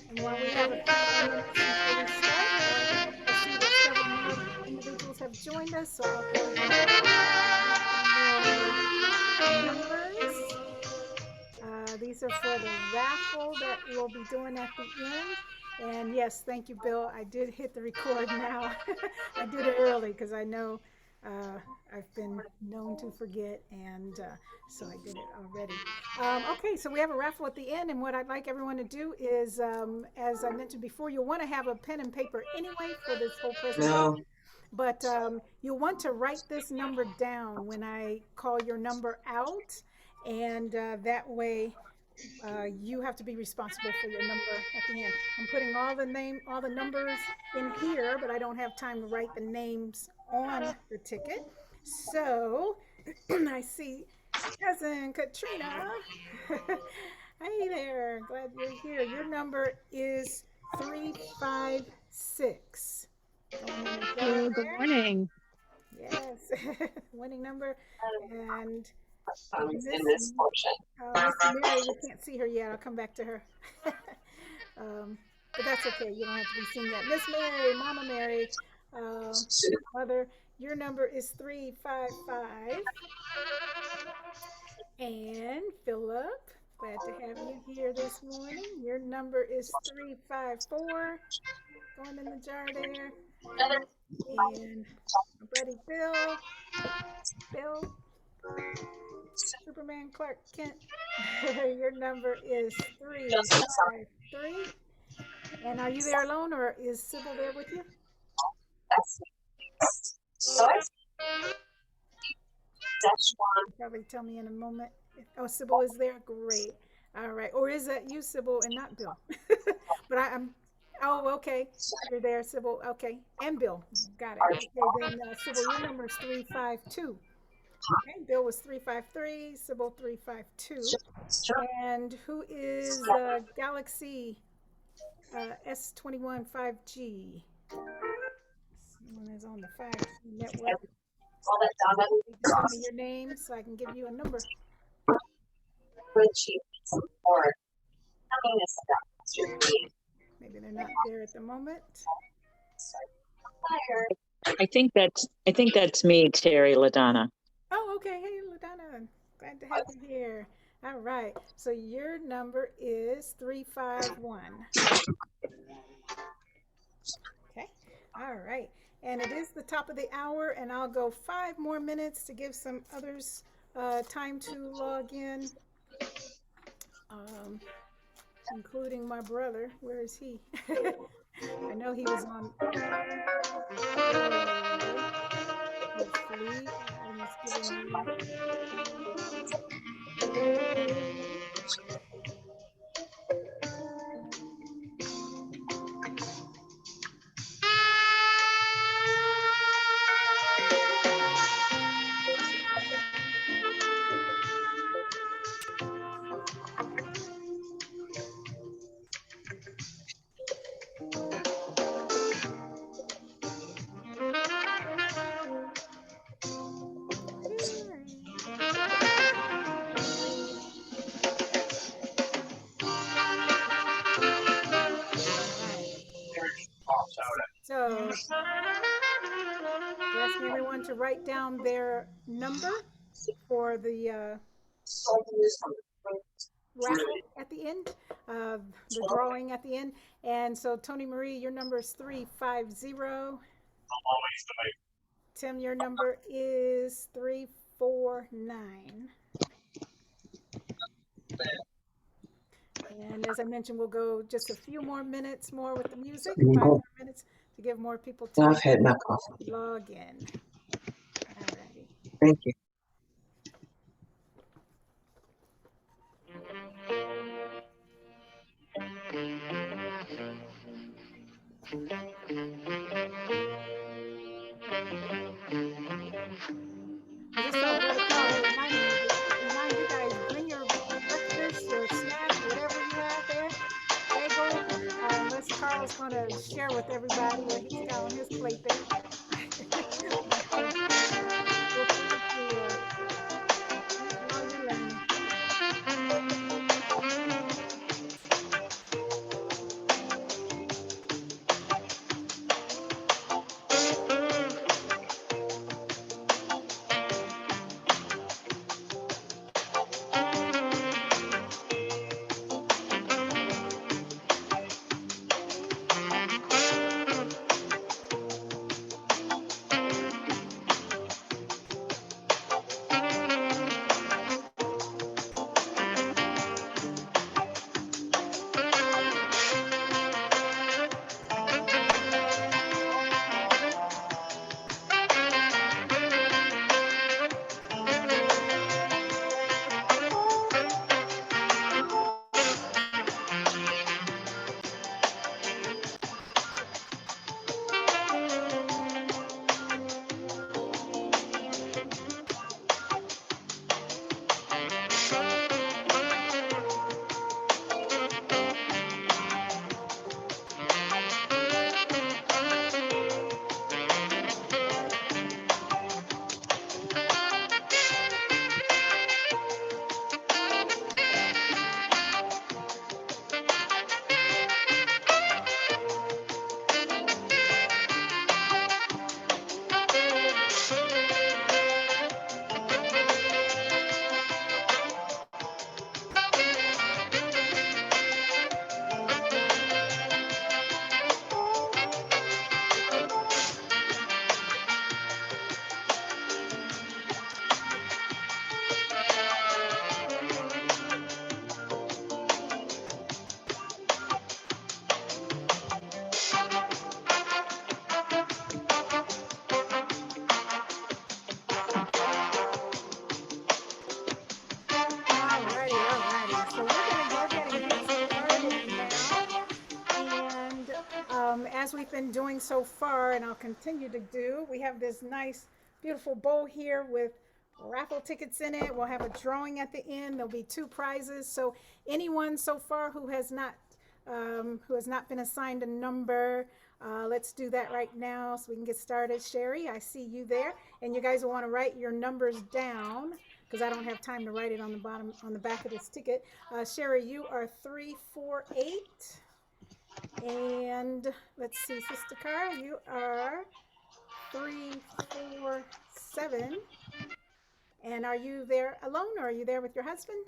And while we have a few more minutes until we start, I see that several more individuals have joined us, so I'll go ahead and read the numbers. These are for the raffle that we'll be doing at the end. And yes, thank you, Bill. I did hit the record now. I did it early because I know I've been known to forget, and so I did it already. Okay, so we have a raffle at the end, and what I'd like everyone to do is, as I mentioned before, you'll want to have a pen and paper anyway for this whole presentation. No. But you'll want to write this number down when I call your number out, and that way you have to be responsible for your number at the end. I'm putting all the numbers in here, but I don't have time to write the names on the ticket. So I see cousin Katrina. Hey there, glad you're here. Your number is 356. Going in the jar Good there. morning. Yes, winning number. And In Miss this portion. Miss Mary, we can't see her yet. I'll come back to her. But that's okay. You don't have to be seen yet. Miss Mary, Mama Mary, Mother, your number is 355. And Philip, glad to have you here this morning. Your number is 354. Going in the jar there. And my buddy Bill, Superman Clark Kent, your number is 353. And are you there alone, or is Sybil there with you? Probably tell me in a moment. Oh, Sybil is there? Great. All right. Or is that you, Sybil, and not Bill? But I'm, oh, okay. You're there, Sybil. Okay. And Bill. Got it. Okay, then Sybil, your number is 352. Okay, Bill was 353, Sybil 352. And who is Galaxy S21 5G? Someone is on the 5G network. Tell me your name so I can give you a number. Maybe they're not there at the moment. I think that's me, Terry LaDonna. Oh, okay. Hey, LaDonna. Glad to have you here. All right. So your number is 351. Okay. All right. And it is the top of the hour, and I'll go 5 more minutes to give some others time to log in, including my brother. Where is he? I know he was on. Hopefully, he's giving me. So, we're asking everyone to write down their number for the raffle at the end, the drawing at the end. And so, Tony Marie, your number is 350. Tim, your number is 349. And as I mentioned, we'll go just a few more minutes more with the music, 5 more minutes to give more people time I've had my coffee. log in. Alrighty. Thank you. I just felt Brother Carl remind you guys, bring your just going to share with everybody what he's got on his plate there. So feel free to eat while you're learning. Alrighty. So we're going to go ahead and get started now. And as we've been doing so far, and I'll continue to do, we have this nice, beautiful bowl here with raffle tickets in it. We'll have a drawing at the end. There'll be 2 prizes. So anyone so far who has not been assigned a number, let's do that right now so we can get started. Sherry, I see you there, and you guys will want to write your numbers down because I don't have time to write it on the back of this ticket. Sherry, you are 348. And let's see, Sister Carl, you are 347. And are you there alone or are you there with your husband?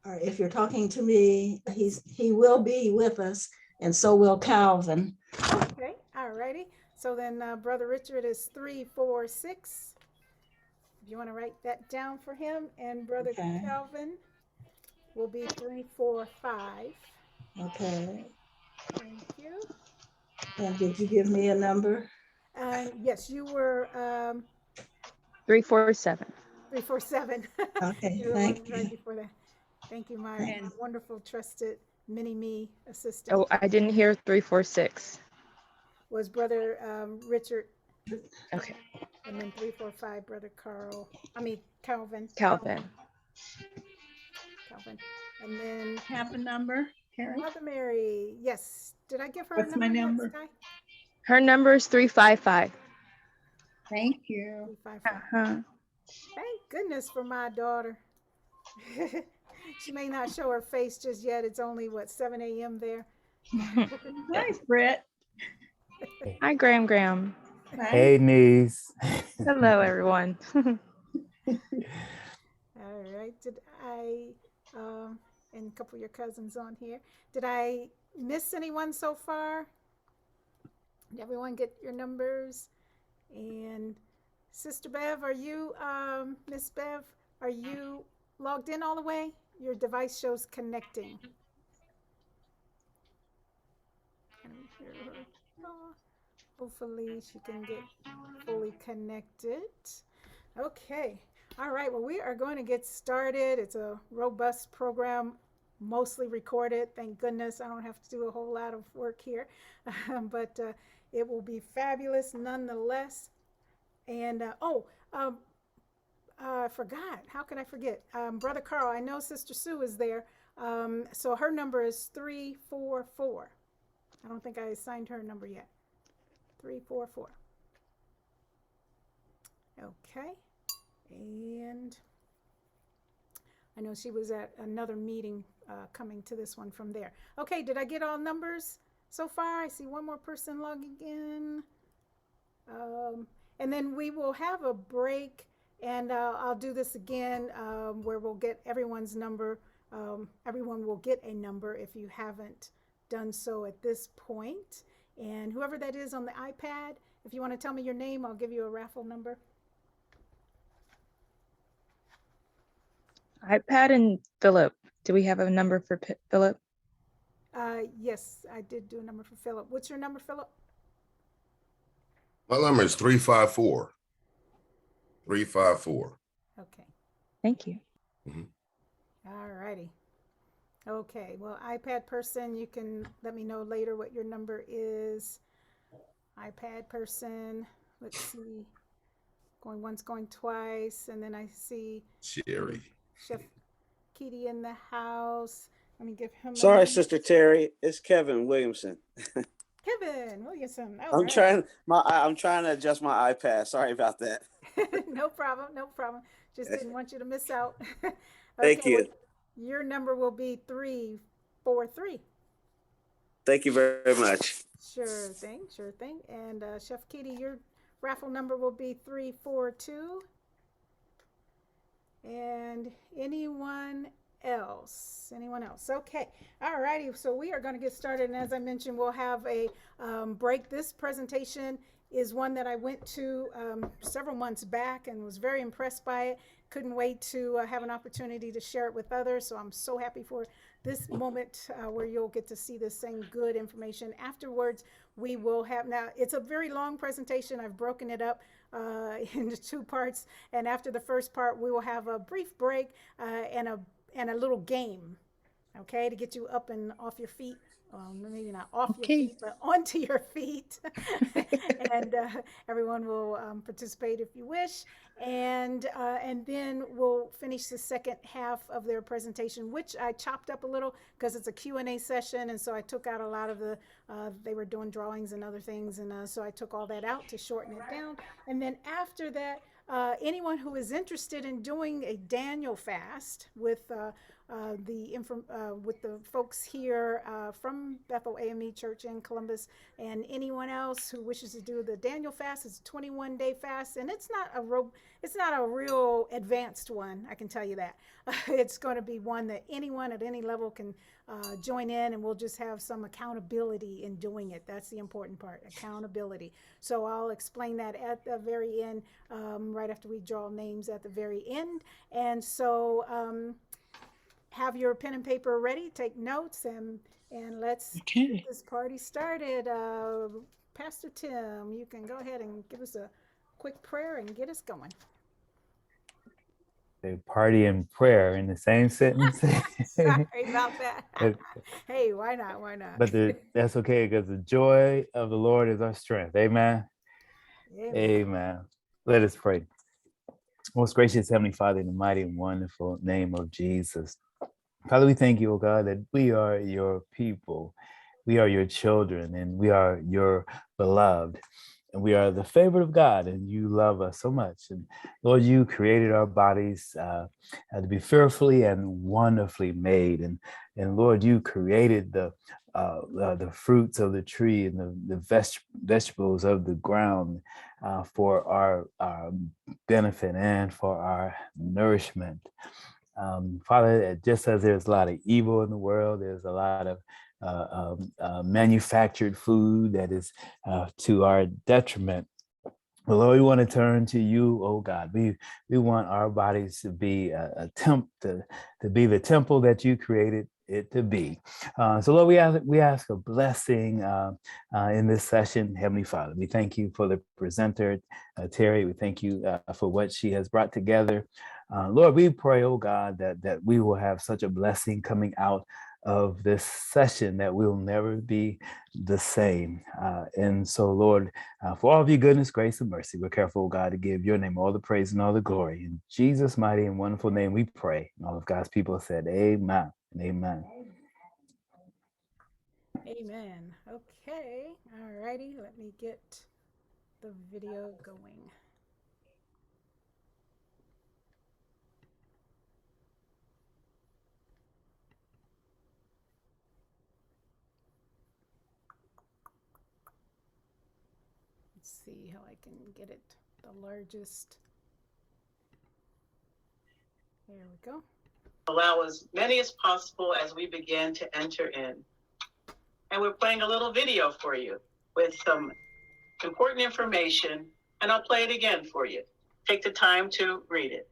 If you're talking to me, he will be with us, and so will Calvin. Okay, all righty. So then Brother Richard is 346. If you want to write that down for him, and Brother Calvin will be 345. Okay. Thank you. And did you give me a number? Yes, you were 347. 347. Okay, You were thank you. right before that. Thank you, my wonderful, trusted mini-me assistant. Oh, I didn't hear 346. Was Brother Richard. Okay. And then 345, Brother Calvin. Calvin. And then Have a number, Carrie? Mother Mary. Yes. Did I give her What's a number? my number? Sky? Her number is 355. Thank you. 355. Thank goodness for my daughter. She may not show her face just yet. It's only, 7 a.m. there. Nice, Brett. Hi, Graham. Hey, niece. Hello, everyone. All right. Did I, and a couple of your cousins on here, did I miss anyone so far? Did everyone get your numbers? And Sister Bev, are you, Miss Bev, are you logged in all the way? Your device shows connecting. Hopefully she can get fully connected. Okay. All right. Well, we are going to get started. It's a robust program, mostly recorded. Thank goodness I don't have to do a whole lot of work here. But it will be fabulous nonetheless. And I forgot. How can I forget? Brother Carl, I know Sister Sue is there. So her number is 344. I don't think I assigned her a number yet. 344. Okay. And I know she was at another meeting coming to this one from there. Okay, did I get all numbers so far? I see one more person logging in. And then we will have a break, and I'll do this again where we'll get everyone's number. Everyone will get a number if you haven't done so at this point. And whoever that is on the iPad, if you want to tell me your name, I'll give you a raffle number. iPad and Philip. Do we have a number for Philip? Yes, I did do a number for Philip. What's your number, Philip? My number is 354. 354. Okay. Thank you. All righty. Okay. Well, iPad person, you can let me know later what your number is. iPad person. Let's see. Going once, going twice, and then I see Sherry. Chef Kitty in the house. Let me give him. Sorry, Sister Terry. It's Kevin Williamson. Kevin Williamson. I'm trying to adjust my iPad. Sorry about that. No problem. No problem. Just didn't want you to miss out. Okay, Thank you. well, your number will be 343. Thank you very much. Sure thing. Sure thing. And Chef Kitty, your raffle number will be 342. And anyone else? Anyone else? Okay. All righty. So we are going to get started. And as I mentioned, we'll have a break. This presentation is one that I went to several months back and was very impressed by it. Couldn't wait to have an opportunity to share it with others. So I'm so happy for this moment where you'll get to see this same good information. Afterwards, we will have, now it's a very long presentation. I've broken it up into two parts. And after the first part, we will have a brief break and a little game, okay, to get you up and off your feet. Maybe not off your feet, but onto your feet. And everyone will participate if you wish. And then we'll finish the second half of their presentation, which I chopped up a little because it's a Q&A session. And so I took out a lot of the, they were doing drawings and other things. And so I took all that out to shorten it down. And then after that, anyone who is interested in doing a Daniel fast with the folks here from Bethel AME Church in Columbus, and anyone else who wishes to do the Daniel fast, it's a 21-day fast, and it's not a real advanced one, I can tell you that. It's going to be one that anyone at any level can join in, and we'll just have some accountability in doing it. That's the important part, accountability. So I'll explain that at the very end, right after we draw names at the very end. And so have your pen and paper ready, take notes, and let's get this party started. Pastor Tim, you can go ahead and give us a quick prayer and get us going. Say party and prayer in the same sentence. Sorry about that. Hey, why not? Why not? But that's okay, because the joy of the Lord is our strength. Amen. Amen. Amen. Let us pray. Most gracious Heavenly Father, in the mighty and wonderful name of Jesus. Father, we thank you, oh God, that we are your people. We are your children, and we are your beloved. And we are the favorite of God, and you love us so much. And Lord, you created our bodies to be fearfully and wonderfully made. And Lord, you created the fruits of the tree and the vegetables of the ground for our benefit and for our nourishment. Father, just as there's a lot of evil in the world, there's a lot of manufactured food that is to our detriment. But Lord, we want to turn to you, oh God. We want our bodies to be to be the temple that you created it to be. So Lord, we ask a blessing in this session, Heavenly Father. We thank you for the presenter, Terry. We thank you for what she has brought together. Lord, we pray, oh God, that we will have such a blessing coming out of this session that we'll never be the same. And so, Lord, for all of your goodness, grace, and mercy, we're careful, God, to give your name all the praise and all the glory. In Jesus' mighty and wonderful name we pray. And all of God's people said, amen and amen. Amen. Okay. All righty. Let me get the video going. Let's see how I can get it the largest. There we go. Allow as many as possible as we begin to enter in. And we're playing a little video for you with some important information, and I'll play it again for you. Take the time to read it.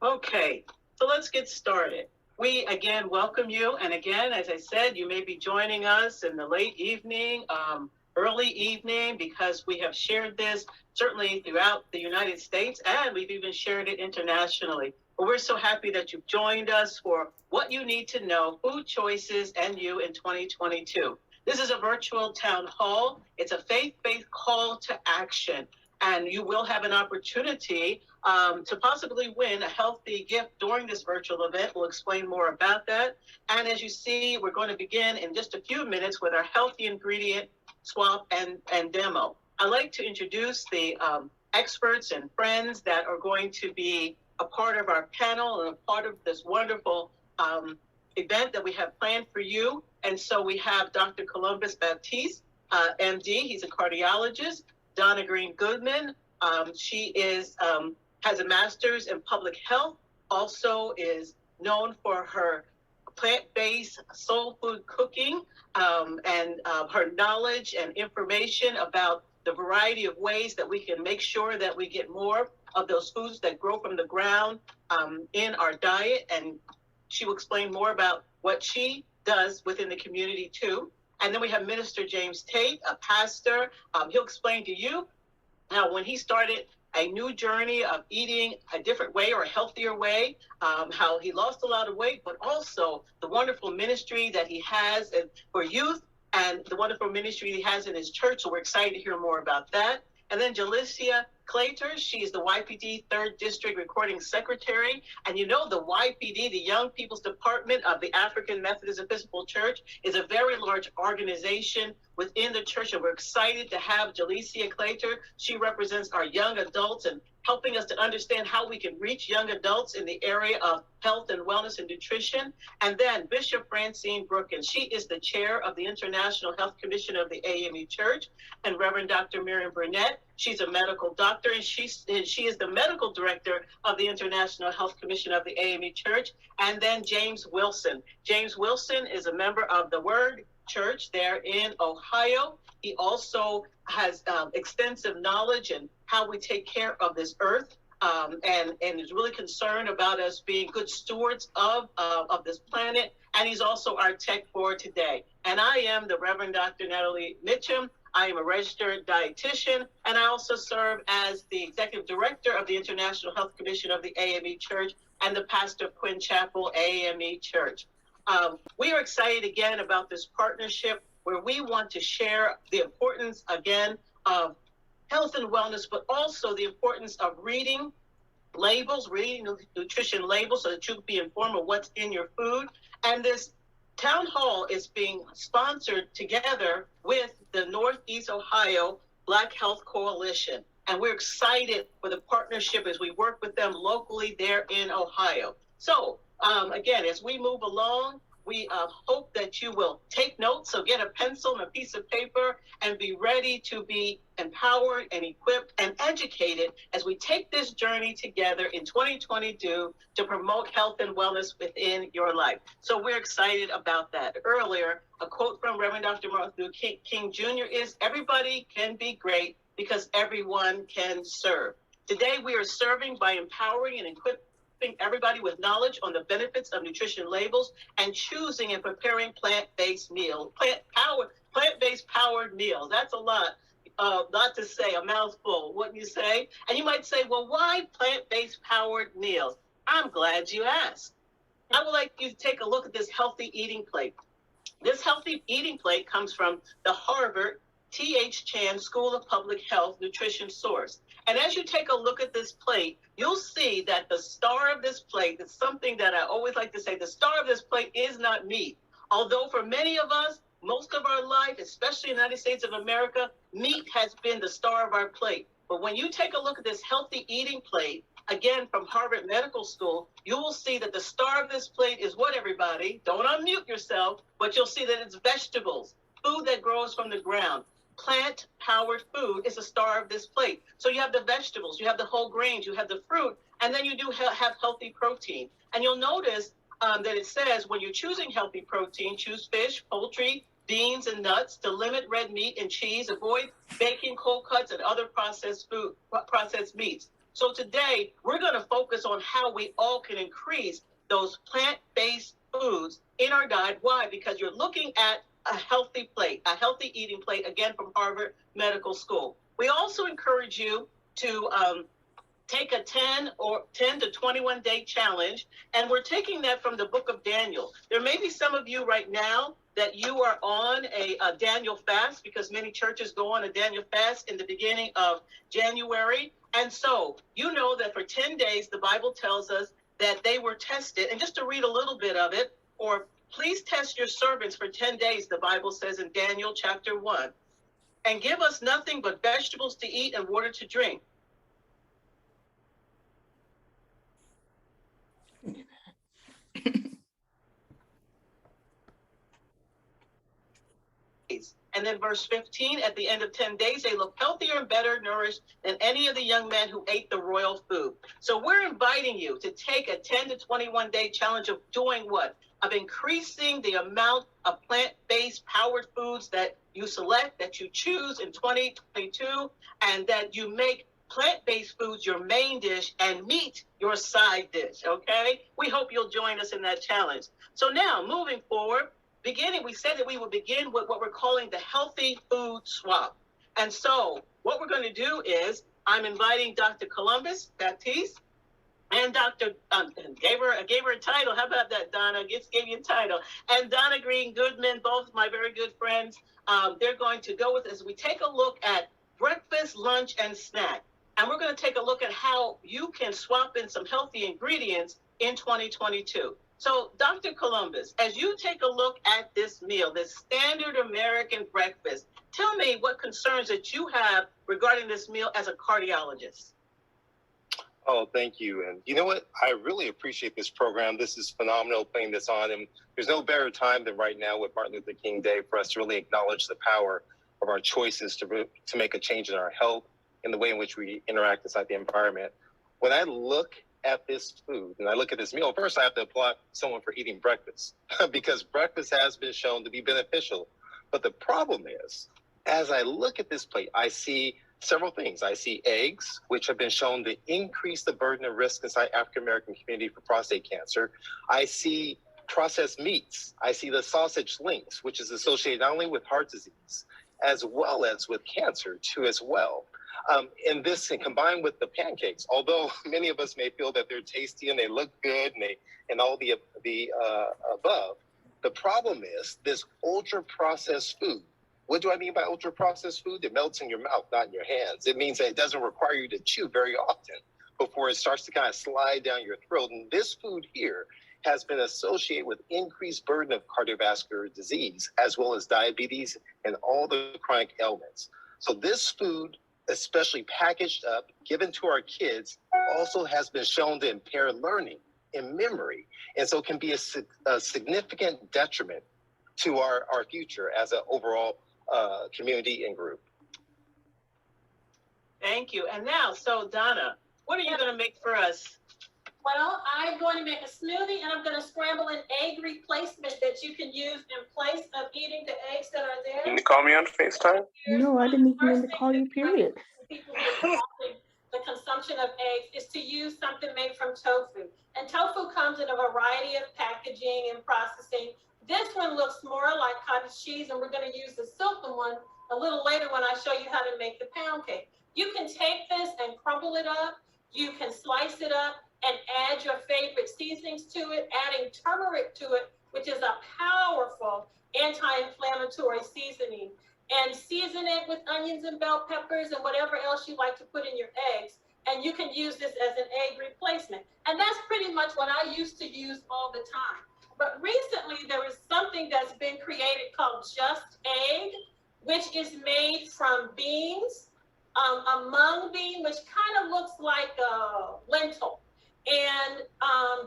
Okay, so let's get started. We again welcome you, and again, as I said, you may be joining us in the late evening, early evening, because we have shared this certainly throughout the United States, and we've even shared it internationally. But we're so happy that you've joined us for What You Need to Know, Food Choices and You in 2022. This is a virtual town hall. It's a faith-based call to action, and you will have an opportunity to possibly win a healthy gift during this virtual event. We'll explain more about that. And as you see, we're going to begin in just a few minutes with our healthy ingredient swap and demo. I'd like to introduce the experts and friends that are going to be a part of our panel and a part of this wonderful event that we have planned for you. And so we have Dr. Columbus Baptiste, MD. He's a cardiologist. Donna Green Goodman. She is has a master's in public health, also is known for her plant-based soul food cooking and her knowledge and information about the variety of ways that we can make sure that we get more of those foods that grow from the ground in our diet. And she will explain more about what she does within the community too. And then we have Minister James Tate, a pastor. He'll explain to you how when he started a new journey of eating a different way or a healthier way, how he lost a lot of weight, but also the wonderful ministry that he has for youth and the wonderful ministry he has in his church. So we're excited to hear more about that. And then Jalicia Claytor, she's the YPD 3rd District Recording Secretary. And you know the YPD, the Young People's Department of the African Methodist Episcopal Church, is a very large organization within the church. And we're excited to have Jalicia Claytor. She represents our young adults and helping us to understand how we can reach young adults in the area of health and wellness and nutrition. And then Bishop Francine Brookins, she is the chair of the International Health Commission of the AME Church. And Reverend Dr. Miriam Burnett, she's a medical doctor, and she is the medical director of the International Health Commission of the AME Church. And then James Wilson. James Wilson is a member of the Word Church there in Ohio. He also has extensive knowledge in how we take care of this earth and is really concerned about us being good stewards of this planet. And he's also our tech for today. And I am the Reverend Dr. Natalie Mitchum. I am a registered dietitian, and I also serve as the executive director of the International Health Commission of the AME Church and the pastor of Quinn Chapel AME Church. We are excited again about this partnership where we want to share the importance, again, of health and wellness, but also the importance of reading labels, reading nutrition labels so that you can be informed of what's in your food. And this town hall is being sponsored together with the Northeast Ohio Black Health Coalition. And we're excited for the partnership as we work with them locally there in Ohio. So again, as we move along, we hope that you will take notes. So get a pencil and a piece of paper and be ready to be empowered and equipped and educated as we take this journey together in 2022 to promote health and wellness within your life. So we're excited about that. Earlier, a quote from Reverend Dr. Martin Luther King Jr. is, "Everybody can be great because everyone can serve." Today, we are serving by empowering and equipping everybody with knowledge on the benefits of nutrition labels and choosing and preparing plant-based meals, plant-based powered meals. That's a lot to say, a mouthful, wouldn't you say? And you might say, well, why plant-based powered meals? I'm glad you asked. I would like you to take a look at this healthy eating plate. This healthy eating plate comes from the Harvard T.H. Chan School of Public Health Nutrition Source. And as you take a look at this plate, you'll see that the star of this plate is something that I always like to say, the star of this plate is not meat. Although for many of us, most of our life, especially in the United States of America, meat has been the star of our plate. But when you take a look at this healthy eating plate, again, from Harvard Medical School, you will see that the star of this plate is what, everybody? Don't unmute yourself, but you'll see that it's vegetables, food that grows from the ground. Plant-powered food is the star of this plate. So you have the vegetables, you have the whole grains, you have the fruit, and then you do have healthy protein. And you'll notice that it says when you're choosing healthy protein, choose fish, poultry, beans, and nuts to limit red meat and cheese, avoid bacon, cold cuts, and other processed meats. So today, we're going to focus on how we all can increase those plant-based foods in our diet. Why? Because you're looking at a healthy plate, a healthy eating plate, again, from Harvard Medical School. We also encourage you to take a 10 to 21 day challenge, and we're taking that from the book of Daniel. There may be some of you right now that you are on a Daniel fast, because many churches go on a Daniel fast in the beginning of January. And so you know that for 10 days, the Bible tells us that they were tested. And just to read a little bit of it, or please test your servants for 10 days, the Bible says in Daniel chapter 1, and give us nothing but vegetables to eat and water to drink. And then verse 15, at the end of 10 days, they look healthier and better nourished than any of the young men who ate the royal food. So we're inviting you to take a 10 to 21 day challenge of doing what? Of increasing the amount of plant-based powered foods that you select, that you choose in 2022, and that you make plant-based foods your main dish and meat your side dish, okay? We hope you'll join us in that challenge. So now, moving forward, we said that we would begin with what we're calling the healthy food swap. And so what we're going to do is I'm inviting Dr. Columbus Baptiste and Dr. Gave her a title. How about that, Donna? Just gave you a title. And Donna Green Goodman, both my very good friends. They're going to go with us as we take a look at breakfast, lunch, and snack. And we're going to take a look at how you can swap in some healthy ingredients in 2022. So, Dr. Columbus, as you take a look at this meal, this standard American breakfast, tell me what concerns that you have regarding this meal as a cardiologist. Oh, thank you. And you know what? I really appreciate this program. This is phenomenal putting this on. And there's no better time than right now with Martin Luther King Day for us to really acknowledge the power of our choices to make a change in our health, in the way in which we interact inside the environment. When I look at this food and I look at this meal, first I have to applaud someone for eating breakfast because breakfast has been shown to be beneficial. But the problem is, as I look at this plate, I see several things. I see eggs, which have been shown to increase the burden of risk inside African-American community for prostate cancer. I see processed meats. I see the sausage links, which is associated not only with heart disease, as well as with cancer too as well. And this, and combined with the pancakes, although many of us may feel that they're tasty and they look good and all the above, the problem is this ultra-processed food. What do I mean by ultra-processed food? It melts in your mouth, not in your hands. It means that it doesn't require you to chew very often before it starts to kind of slide down your throat. And this food here has been associated with increased burden of cardiovascular disease, as well as diabetes and all the chronic ailments. So this food, especially packaged up, given to our kids, also has been shown to impair learning and memory. And so can be a significant detriment to our future as an overall community and group. Thank you. And now, so Donna, what are you going to make for us? Well, I'm going to make a smoothie, and I'm going to scramble an egg replacement that you can use in place of eating the eggs that are there. Can you call me on FaceTime? No, I didn't even mean to call you, period. People who are involved the consumption of eggs is to use something made from tofu. And tofu comes in a variety of packaging and processing. This one looks more like cottage cheese, and we're going to use the silken one a little later when I show you how to make the pound cake. You can take this and crumble it up. You can slice it up and add your favorite seasonings to it, adding turmeric to it, which is a powerful anti-inflammatory seasoning. And season it with onions and bell peppers and whatever else you like to put in your eggs. And you can use this as an egg replacement. And that's pretty much what I used to use all the time. But recently there is something that's been created called Just Egg, which is made from beans, a mung bean, which kind of looks like a lentil. And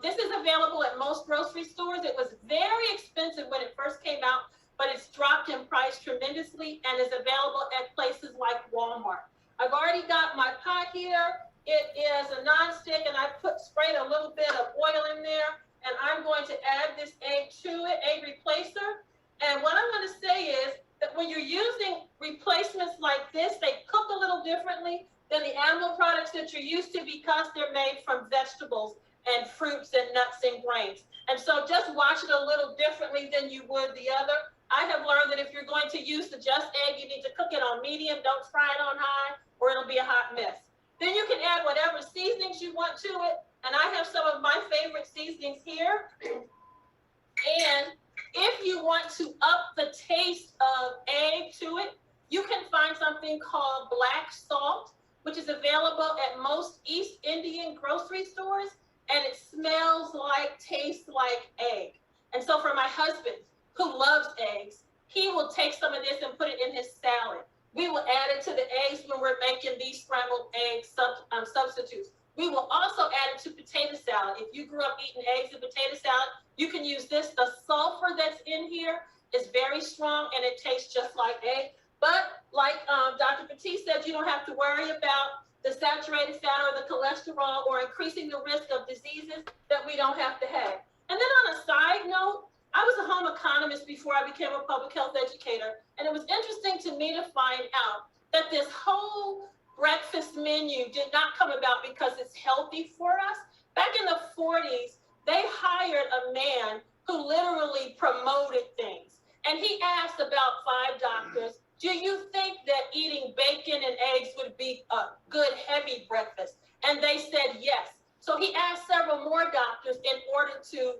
this is available at most grocery stores. It was very expensive when it first came out, but it's dropped in price tremendously and is available at places like Walmart. I've already got my pot here. It is a nonstick, and I sprayed a little bit of oil in there, and I'm going to add this egg to it, egg replacer. And what I'm going to say is that when you're using replacements like this, they cook a little differently than the animal products that you're used to because they're made from vegetables and fruits and nuts and grains. And so just watch it a little differently than you would the other. I have learned that if you're going to use the Just Egg, you need to cook it on medium, don't fry it on high, or it'll be a hot mess. Then you can add whatever seasonings you want to it. And I have some of my favorite seasonings here. And if you want to up the taste of egg to it, you can find something called black salt, which is available at most East Indian grocery stores, and it smells like, tastes like egg. And so for my husband, who loves eggs, he will take some of this and put it in his salad. We will add it to the eggs when we're making these scrambled egg substitutes. We will also add it to potato salad. If you grew up eating eggs and potato salad, you can use this. The sulfur that's in here is very strong, and it tastes just like egg. But like Dr. Petit said, you don't have to worry about the saturated fat or the cholesterol or increasing the risk of diseases that we don't have to have. And then on a side note, I was a home economist before I became a public health educator. And it was interesting to me to find out that this whole breakfast menu did not come about because it's healthy for us. Back in the 40s, they hired a man who literally promoted things. And he asked about 5 doctors, do you think that eating bacon and eggs would be a good heavy breakfast? And they said yes. So he asked several more doctors in order to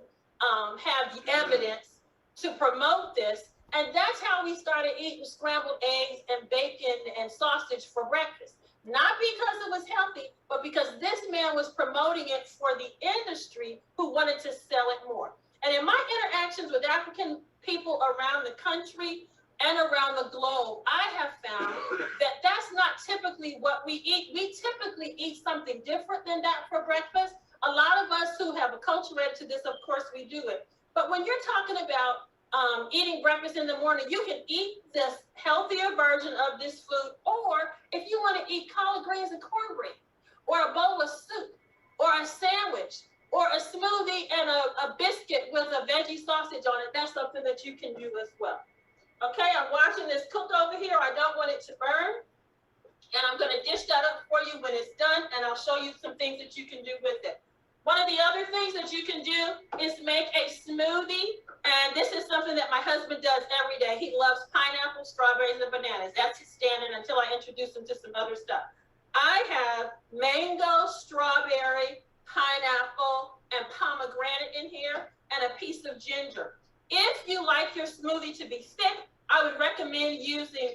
have the evidence to promote this. And that's how we started eating scrambled eggs and bacon and sausage for breakfast. Not because it was healthy, but because this man was promoting it for the industry who wanted to sell it more. And in my interactions with African people around the country and around the globe, I have found that that's not typically what we eat. We typically eat something different than that for breakfast. A lot of us who have acculturated to this, of course, we do it. But when you're talking about eating breakfast in the morning, you can eat this healthier version of this food, or if you want to eat collard greens and cornbread, or a bowl of soup, or a sandwich, or a smoothie and a biscuit with a veggie sausage on it, that's something that you can do as well. Okay, I'm watching this cook over here. I don't want it to burn. And I'm going to dish that up for you when it's done, and I'll show you some things that you can do with it. One of the other things that you can do is make a smoothie. And this is something that my husband does every day. He loves pineapple, strawberries, and bananas. That's his standard until I introduce him to some other stuff. I have mango, strawberry, pineapple, and pomegranate in here, and a piece of ginger. If you like your smoothie to be thick, I would recommend using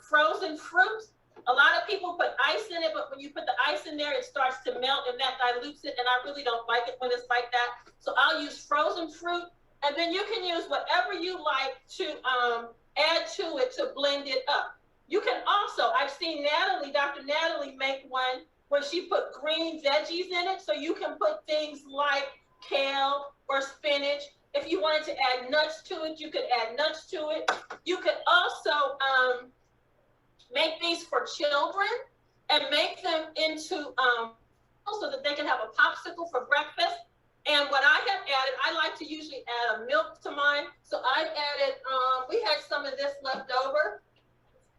frozen fruits. A lot of people put ice in it, but when you put the ice in there, it starts to melt and that dilutes it. And I really don't like it when it's like that. So I'll use frozen fruit, and then you can use whatever you like to add to it to blend it up. You can also, I've seen Dr. Natalie make one where she put green veggies in it. So you can put things like kale or spinach. If you wanted to add nuts to it, you could add nuts to it. You could also make these for children and make them into so that they can have a popsicle for breakfast. And what I have added, I like to usually add a milk to mine. So I've added, we had some of this left over.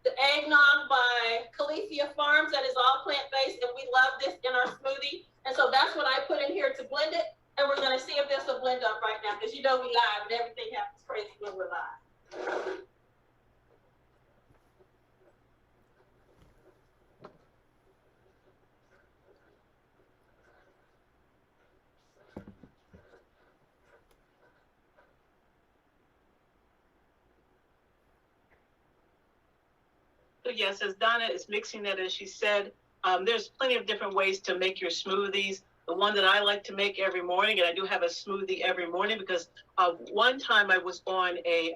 The eggnog by Califia Farms, that is all plant-based, and we love this in our smoothie. And so that's what I put in here to blend it. And we're gonna see if this will blend up right now, because you know we live and everything happens crazy when we're live. So yes, as Donna is mixing that, as she said, there's plenty of different ways to make your smoothies. The one that I like to make every morning, and I do have a smoothie every morning because one time I was on a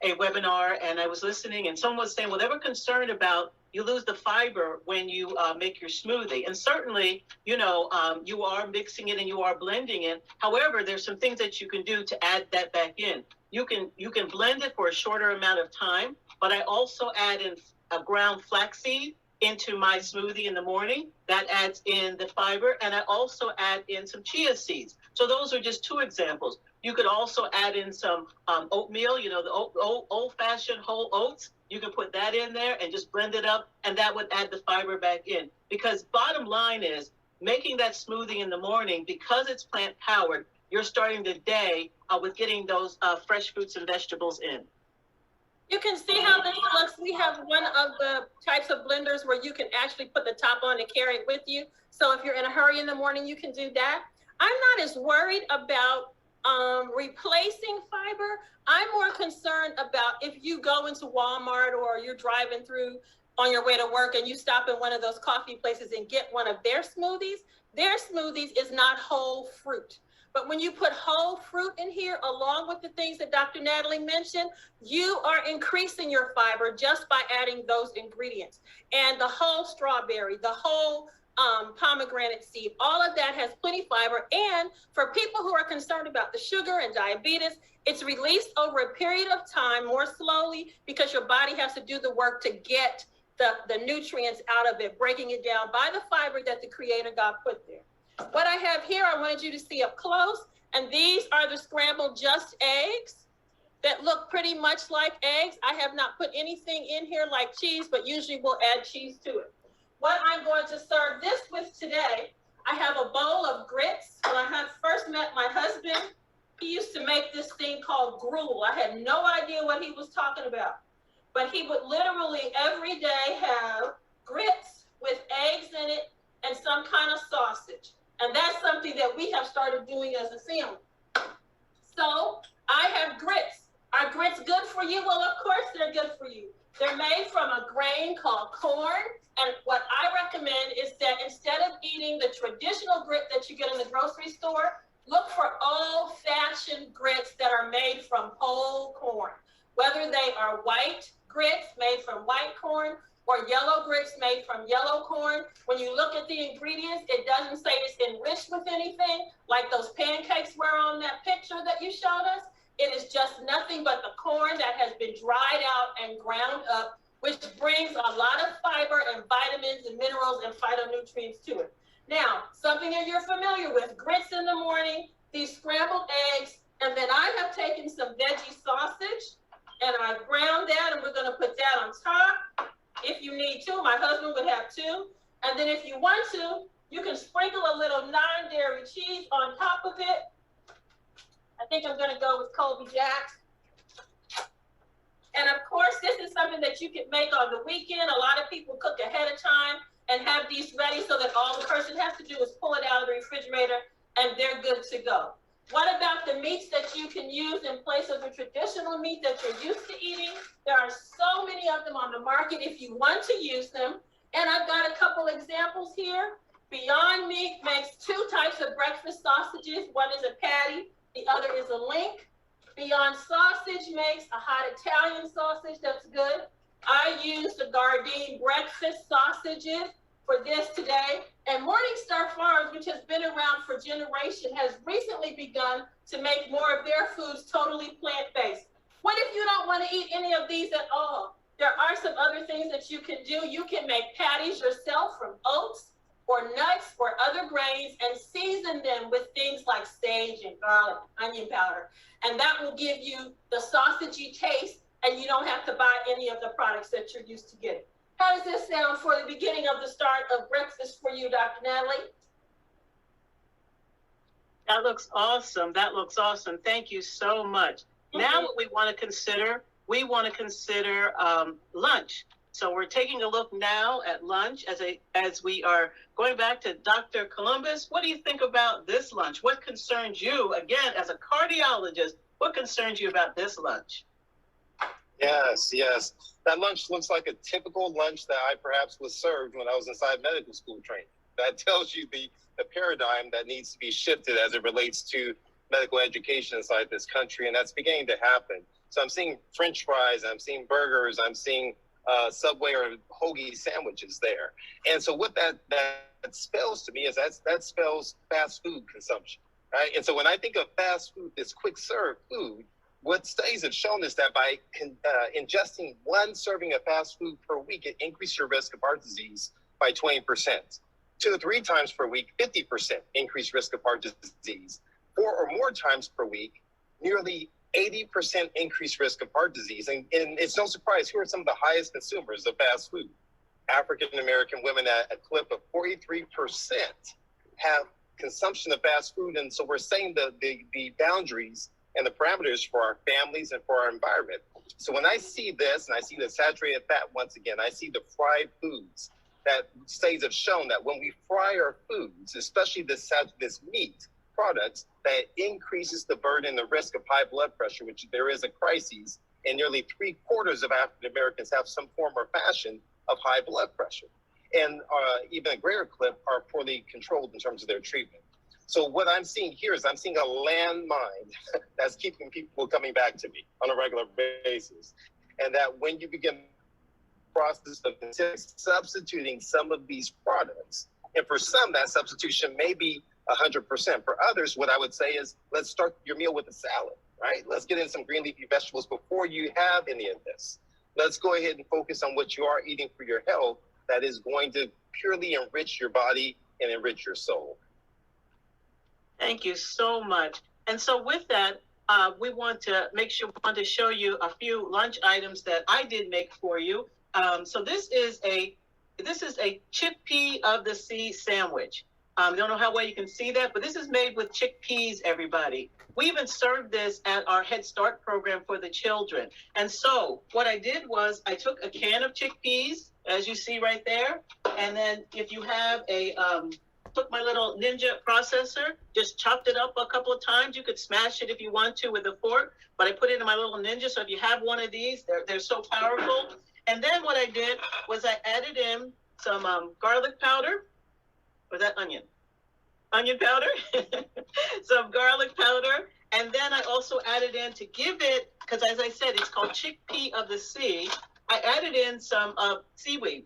webinar and I was listening and someone was saying, well, they were concerned about you lose the fiber when you make your smoothie. And certainly, you know, you are mixing it and you are blending it. However, there's some things that you can do to add that back in. You can blend it for a shorter amount of time, but I also add in a ground flaxseed into my smoothie in the morning. That adds in the fiber, and I also add in some chia seeds. So those are just two examples. You could also add in some oatmeal, you know, the old-fashioned whole oats. You can put that in there and just blend it up, and that would add the fiber back in. Because bottom line is, making that smoothie in the morning, because it's plant-powered, you're starting the day with getting those fresh fruits and vegetables in. You can see how this looks. We have one of the types of blenders where you can actually put the top on and carry it with you. So if you're in a hurry in the morning, you can do that. I'm not as worried about replacing fiber. I'm more concerned about if you go into Walmart or you're driving through on your way to work and you stop at one of those coffee places and get one of their smoothies is not whole fruit. But when you put whole fruit in here, along with the things that Dr. Natalie mentioned, you are increasing your fiber just by adding those ingredients. And the whole strawberry, the whole pomegranate seed, all of that has plenty of fiber. And for people who are concerned about the sugar and diabetes, it's released over a period of time more slowly because your body has to do the work to get the nutrients out of it, breaking it down by the fiber that the Creator God put there. What I have here, I wanted you to see up close, and these are the scrambled just eggs that look pretty much like eggs. I have not put anything in here like cheese, but usually we'll add cheese to it. What I'm going to serve this with today, I have a bowl of grits. When I had first met my husband, he used to make this thing called gruel. I had no idea what he was talking about, but he would literally every day have grits with eggs in it and some kind of sausage. And that's something that we have started doing as a family. So I have grits. Are grits good for you? Well, of course they're good for you. They're made from a grain called corn. And what I recommend is that instead of eating the traditional grit that you get in the grocery store, look for old-fashioned grits that are made from whole corn. Whether they are white grits made from white corn or yellow grits made from yellow corn. When you look at the ingredients, it doesn't say it's enriched with anything, like those pancakes were on that picture that you showed us. It is just nothing but the corn that has been dried out and ground up, which brings a lot of fiber and vitamins and minerals and phytonutrients to it. Now, something that you're familiar with, grits in the morning, these scrambled eggs, and then I have taken some veggie sausage, and I've ground that, and we're gonna put that on top. If you need to, my husband would have two. And then if you want to, you can sprinkle a little non-dairy cheese on top of it. I think I'm gonna go with Colby Jack. And of course, this is something that you can make on the weekend. A lot of people cook ahead of time and have these ready so that all the person has to do is pull it out of the refrigerator and they're good to go. What about the meats that you can use in place of the traditional meat that you're used to eating? There are so many of them on the market if you want to use them. And I've got a couple examples here. Beyond Meat makes 2 types of breakfast sausages. One is a patty, the other is a link. Beyond Sausage makes a hot Italian sausage that's good. I use the Gardein breakfast sausages for this today. And Morningstar Farms, which has been around for generations, has recently begun to make more of their foods totally plant-based. What if you don't want to eat any of these at all? There are some other things that you can do. You can make patties yourself from oats or nuts or other grains and season them with things like sage and garlic, onion powder. And that will give you the sausagey taste, and you don't have to buy any of the products that you're used to getting. How does this sound for the beginning of the start of breakfast for you, Dr. Natalie? That looks awesome. That looks awesome. Thank you so much. Now what we want to consider lunch. So we're taking a look now at lunch as we are going back to Dr. Columbus. What do you think about this lunch? What concerns you, again, as a cardiologist, what concerns you about this lunch? Yes. That lunch looks like a typical lunch that I perhaps was served when I was inside medical school training. That tells you the paradigm that needs to be shifted as it relates to medical education inside this country, and that's beginning to happen. So I'm seeing French fries, I'm seeing burgers, I'm seeing Subway or hoagie sandwiches there. And so what that spells to me is that spells fast food consumption, right? And so when I think of fast food, this quick serve food, what studies have shown is that by ingesting 1 serving of fast food per week, it increases your risk of heart disease by 20%. 2 to 3 times per week, 50% increased risk of heart disease. 4 or more times per week, nearly 80% increased risk of heart disease. And it's no surprise, who are some of the highest consumers of fast food? African-American women at a clip of 43% have consumption of fast food. And so we're saying the boundaries and the parameters for our families and for our environment. So when I see this, and I see the saturated fat once again, I see the fried foods, that studies have shown that when we fry our foods, especially this meat products, that increases the burden and the risk of high blood pressure, which there is a crisis, and nearly 3/4 of African Americans have some form or fashion of high blood pressure. And even a greater clip are poorly controlled in terms of their treatment. So what I'm seeing here is I'm seeing a landmine that's keeping people coming back to me on a regular basis. And that when you begin the process of substituting some of these products, and for some that substitution may be 100%. For others, what I would say is, let's start your meal with a salad, right? Let's get in some green leafy vegetables before you have any of this. Let's go ahead and focus on what you are eating for your health that is going to purely enrich your body and enrich your soul. Thank you so much. And so with that, we want to show you a few lunch items that I did make for you. So this is a chickpea of the sea sandwich. I don't know how well you can see that, but this is made with chickpeas, everybody. We even served this at our Head Start program for the children. And so what I did was I took a can of chickpeas, as you see right there. And then if you have took my little Ninja processor, just chopped it up a couple of times. You could smash it if you want to with a fork, but I put it in my little Ninja. So if you have one of these, they're so powerful. And then what I did was I added in some garlic powder. Or that onion powder, some garlic powder. And then I also added in, to give it, because as I said, it's called chickpea of the sea, I added in some seaweed.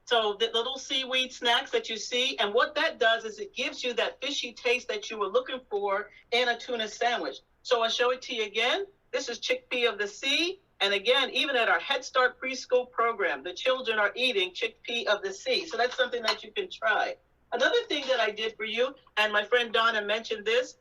So the little seaweed snacks that you see, and what that does is it gives you that fishy taste that you were looking for in a tuna sandwich. So I'll show it to you again. This is chickpea of the sea. And again, even at our Head Start preschool program, the children are eating chickpea of the sea. So that's something that you can try. Another thing that I did for you, and my friend Donna mentioned this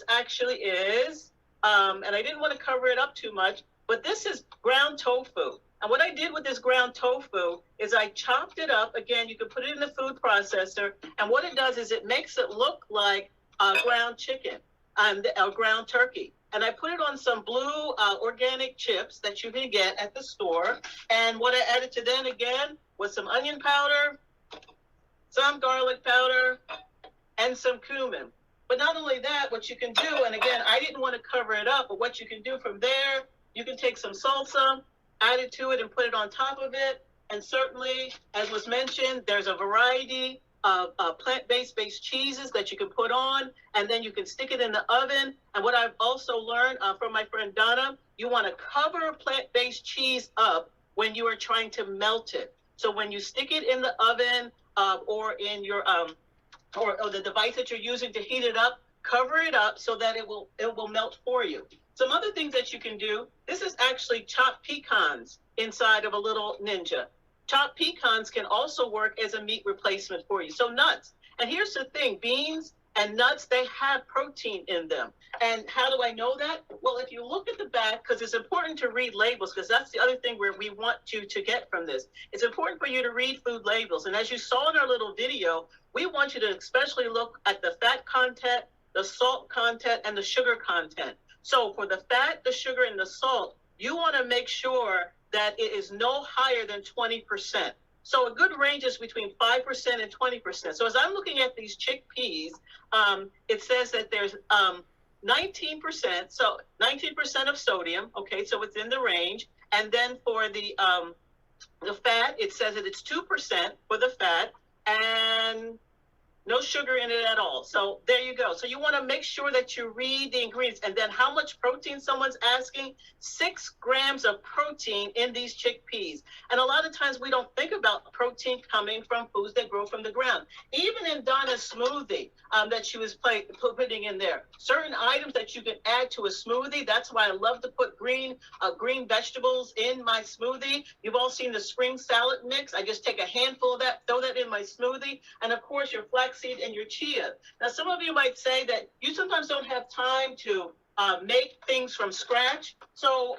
actually is, and I didn't want to cover it up too much, but this is ground tofu. And what I did with this ground tofu is I chopped it up. Again, you can put it in the food processor. And what it does is it makes it look like ground chicken and ground turkey. And I put it on some blue organic chips that you can get at the store. And what I added to then again was some onion powder, some garlic powder, and some cumin. But not only that, what you can do, and again, I didn't want to cover it up, but what you can do from there, you can take some salsa, add it to it and put it on top of it. And certainly, as was mentioned, there's a variety plant-based cheeses that you can put on, and then you can stick it in the oven. And what I've also learned from my friend Donna, you want to cover plant-based cheese up when you are trying to melt it. So when you stick it in the oven or in your or the device that you're using to heat it up, cover it up so that it will melt for you. Some other things that you can do, this is actually chopped pecans inside of a little Ninja. Chopped pecans can also work as a meat replacement for you. So nuts. And here's the thing, beans and nuts, they have protein in them. And how do I know that? Well, if you look at the back, because it's important to read labels, because that's the other thing where we want you to get from this. It's important for you to read food labels. And as you saw in our little video, we want you to especially look at the fat content, the salt content, and the sugar content. So for the fat, the sugar, and the salt, you want to make sure that it is no higher than 20%. So a good range is between 5% and 20%. So as I'm looking at these chickpeas, it says that there's 19%, so 19% of sodium, okay, so it's in the range. And then for the fat, it says that it's 2% for the fat and no sugar in it at all. So there you go. So you want to make sure that you read the ingredients. And then how much protein someone's asking? 6 grams of protein in these chickpeas. And a lot of times we don't think about protein coming from foods that grow from the ground. Even in Donna's smoothie that she was putting in there, certain items that you can add to a smoothie. That's why I love to put green vegetables in my smoothie. You've all seen the spring salad mix. I just take a handful of that, throw that in my smoothie. And of course, your flaxseed and your chia. Now, some of you might say that you sometimes don't have time to make things from scratch. So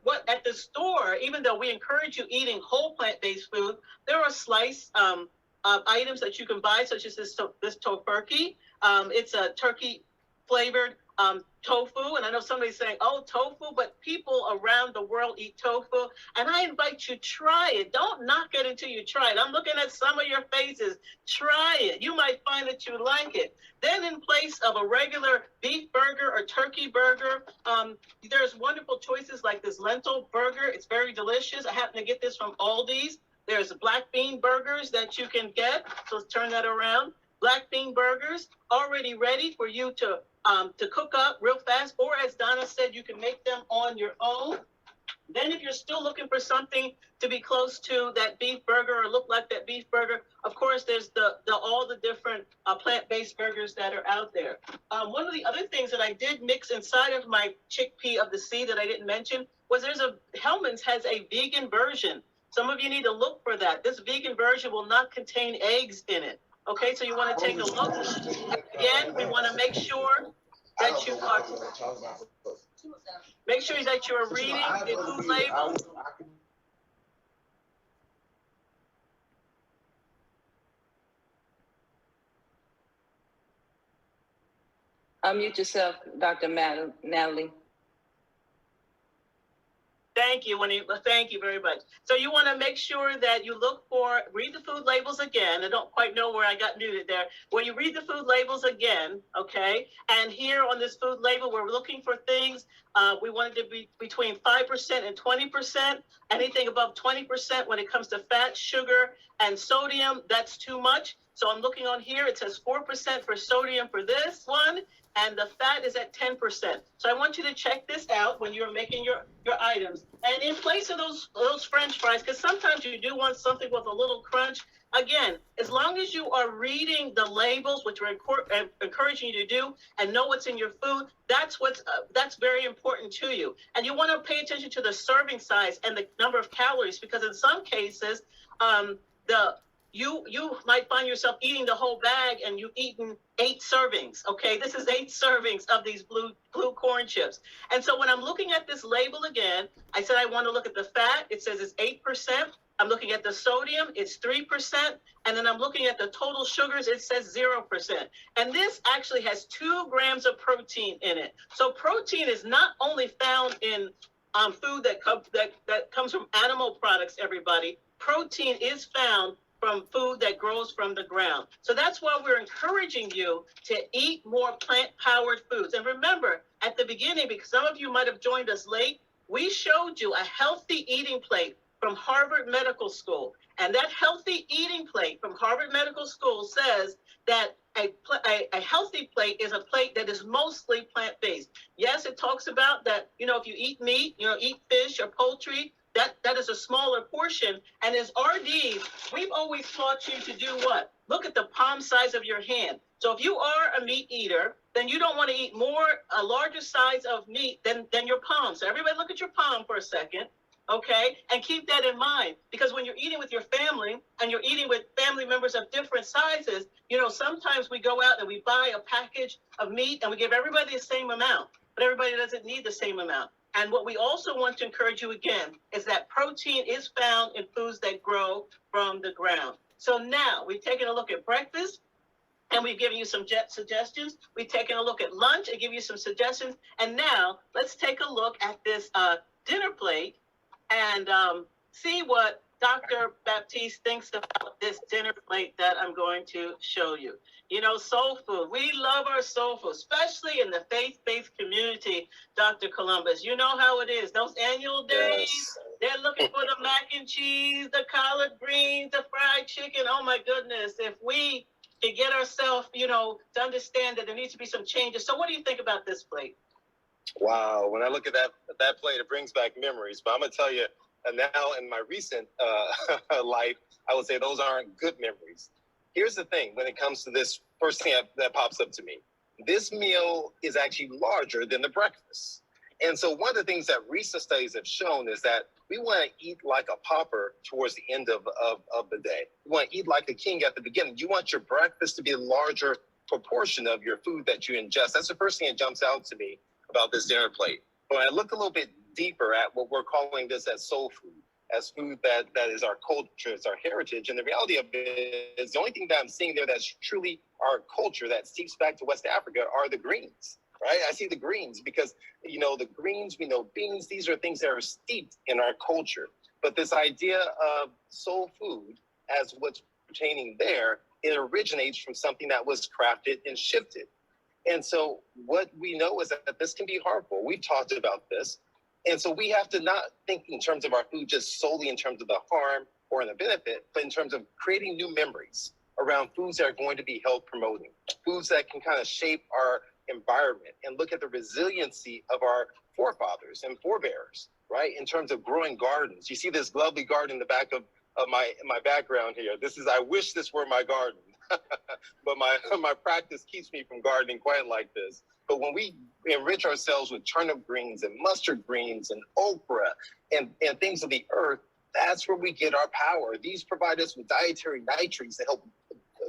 what at the store, even though we encourage you eating whole plant-based food, there are sliced items that you can buy, such as this tofurkey. It's a turkey flavored tofu. And I know somebody's saying, oh, tofu, but people around the world eat tofu. And I invite you, try it. Don't knock it until you try it. I'm looking at some of your faces. Try it. You might find that you like it. Then in place of a regular beef burger or turkey burger, there's wonderful choices like this lentil burger. It's very delicious. I happen to get this from Aldi's. There's black bean burgers that you can get. So let's turn that around. Black bean burgers already ready for you to cook up real fast, or as Donna said, you can make them on your own. Then if you're still looking for something to be close to that beef burger or look like that beef burger, of course, there's all the different plant-based burgers that are out there. One of the other things that I did mix inside of my chickpea of the sea that I didn't mention was Hellmann's has a vegan version. Some of you need to look for that. This vegan version will not contain eggs in it. Okay, so you want to take a look. Again, we want to make sure that you are reading the food label. Unmute yourself, Dr. Natalie. Thank you, Winnie. Thank you very much. So you want to make sure that you read the food labels again. I don't quite know where I got muted there. When you read the food labels again, okay, and here on this food label, we're looking for things. We want it to be between 5% and 20%. Anything above 20% when it comes to fat, sugar, and sodium, that's too much. So I'm looking on here. It says 4% for sodium for this one, and the fat is at 10%. So I want you to check this out when you're making your items. And in place of those French fries, because sometimes you do want something with a little crunch, again, as long as you are reading the labels, which we're encouraging you to do, and know what's in your food, that's very important to you. And you want to pay attention to the serving size and the number of calories, because in some cases, you might find yourself eating the whole bag and you've eaten 8 servings, okay? This is 8 servings of these blue corn chips. And so when I'm looking at this label again, I said I want to look at the fat. It says it's 8%. I'm looking at the sodium, it's 3%. And then I'm looking at the total sugars, it says 0%. And this actually has 2 grams of protein in it. So protein is not only found in food that comes from animal products, everybody. Protein is found from food that grows from the ground. So that's why we're encouraging you to eat more plant-powered foods. And remember, at the beginning, because some of you might have joined us late, we showed you a healthy eating plate from Harvard Medical School. And that healthy eating plate from Harvard Medical School says that a healthy plate is a plate that is mostly plant-based. Yes, it talks about that, if you eat meat, eat fish or poultry, that is a smaller portion. And as RDs, we've always taught you to do what? Look at the palm size of your hand. So if you are a meat eater, then you don't want to eat a larger size of meat than your palm. So everybody look at your palm for a second. Okay, and keep that in mind, because when you're eating with your family and you're eating with family members of different sizes, sometimes we go out and we buy a package of meat and we give everybody the same amount, but everybody doesn't need the same amount. And what we also want to encourage you again is that protein is found in foods that grow from the ground. So now we've taken a look at breakfast and we've given you some suggestions. We've taken a look at lunch and give you some suggestions. And now let's take a look at this dinner plate and see what Dr. Baptiste thinks about this dinner plate that I'm going to show you. Soul food. We love our soul food, especially in the faith-based community, Dr. Columbus. You know how it is. Those annual days, yes. They're looking for the mac and cheese, the collard greens, the fried chicken. Oh, my goodness. If we could get ourselves, to understand that there needs to be some changes. So what do you think about this plate? Wow, when I look at that plate, it brings back memories. But I'm going to tell you, now in my recent life, I would say those aren't good memories. Here's the thing, when it comes to this first thing that pops up to me, this meal is actually larger than the breakfast. And so one of the things that recent studies have shown is that we want to eat like a pauper towards the end of the day. You want to eat like a king at the beginning. You want your breakfast to be a larger proportion of your food that you ingest. That's the first thing that jumps out to me about this dinner plate. But when I look a little bit deeper at what we're calling this as soul food, as food that is our culture, it's our heritage, and the reality of it is the only thing that I'm seeing there that's truly our culture that steeps back to West Africa are the greens, right? I see the greens because, the greens, we know beans, these are things that are steeped in our culture. But this idea of soul food as what's pertaining there, it originates from something that was crafted and shifted. And so what we know is that this can be harmful. We've talked about this. And so we have to not think in terms of our food just solely in terms of the harm or the benefit, but in terms of creating new memories around foods that are going to be health promoting, foods that can kind of shape our environment and look at the resiliency of our forefathers and forebears, right? In terms of growing gardens. You see this lovely garden in the back of my background here. I wish this were my garden. But my practice keeps me from gardening quite like this. But when we enrich ourselves with turnip greens and mustard greens and okra and things of the earth, that's where we get our power. These provide us with dietary nitrates that help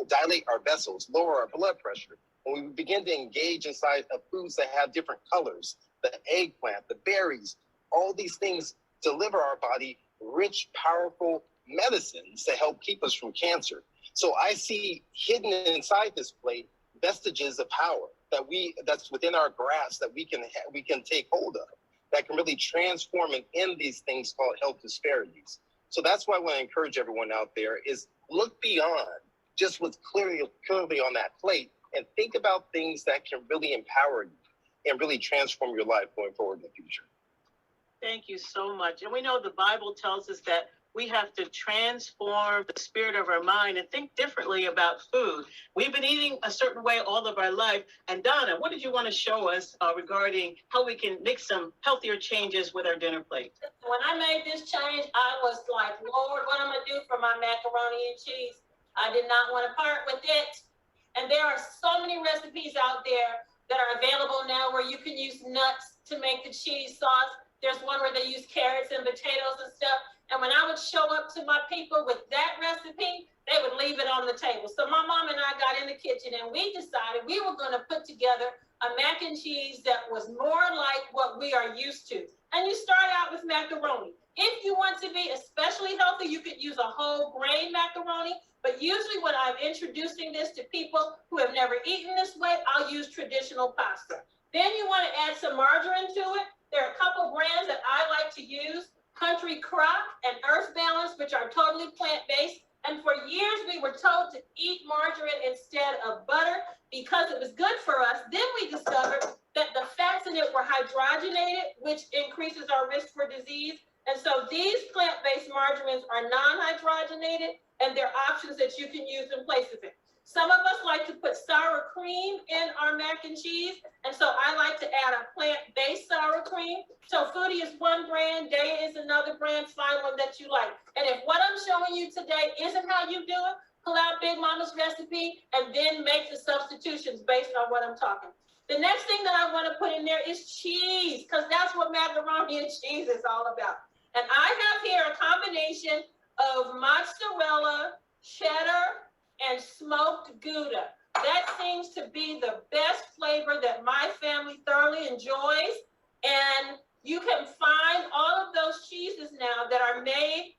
dilate our vessels, lower our blood pressure. When we begin to engage inside of foods that have different colors, the eggplant, the berries, all these things deliver our body rich, powerful medicines to help keep us from cancer. So I see hidden inside this plate vestiges of power that's within our grasp that we can take hold of, that can really transform and end these things called health disparities. So that's why I want to encourage everyone out there is look beyond just what's clearly on that plate and think about things that can really empower you and really transform your life going forward in the future. Thank you so much. And we know the Bible tells us that we have to transform the spirit of our mind and think differently about food. We've been eating a certain way all of our life. And Donna, what did you want to show us regarding how we can make some healthier changes with our dinner plate? When I made this change, I was like, Lord, what am I going to do for my macaroni and cheese? I did not want to part with it. And there are so many recipes out there that are available now where you can use nuts to make the cheese sauce. There's one where they use carrots and potatoes and stuff. And when I would show up to my people with that recipe, they would leave it on the table. So my mom and I got in the kitchen and we decided we were going to put together a mac and cheese that was more like what we are used to. And you start out with macaroni. If you want to be especially healthy, you could use a whole grain macaroni. But usually when I'm introducing this to people who have never eaten this way, I'll use traditional pasta. Then you want to add some margarine to it. There are a couple brands that I like to use. Country Crock and Earth Balance, which are totally plant-based. And for years, we were told to eat margarine instead of butter because it was good for us. Then we discovered that the fats in it were hydrogenated, which increases our risk for disease. And so these plant-based margarines are non-hydrogenated, and they're options that you can use in place of it. Some of us like to put sour cream in our mac and cheese, and so I like to add a plant-based sour cream. Tofutti is one brand, Daya is another brand, find one that you like. And if what I'm showing you today isn't how you do it, pull out Big Mama's recipe and then make the substitutions based on what I'm talking. The next thing that I want to put in there is cheese, because that's what macaroni and cheese is all about. And I have here a combination of mozzarella, cheddar, and smoked Gouda. That seems to be the best flavor that my family thoroughly enjoys. And you can find all of those cheeses now that are made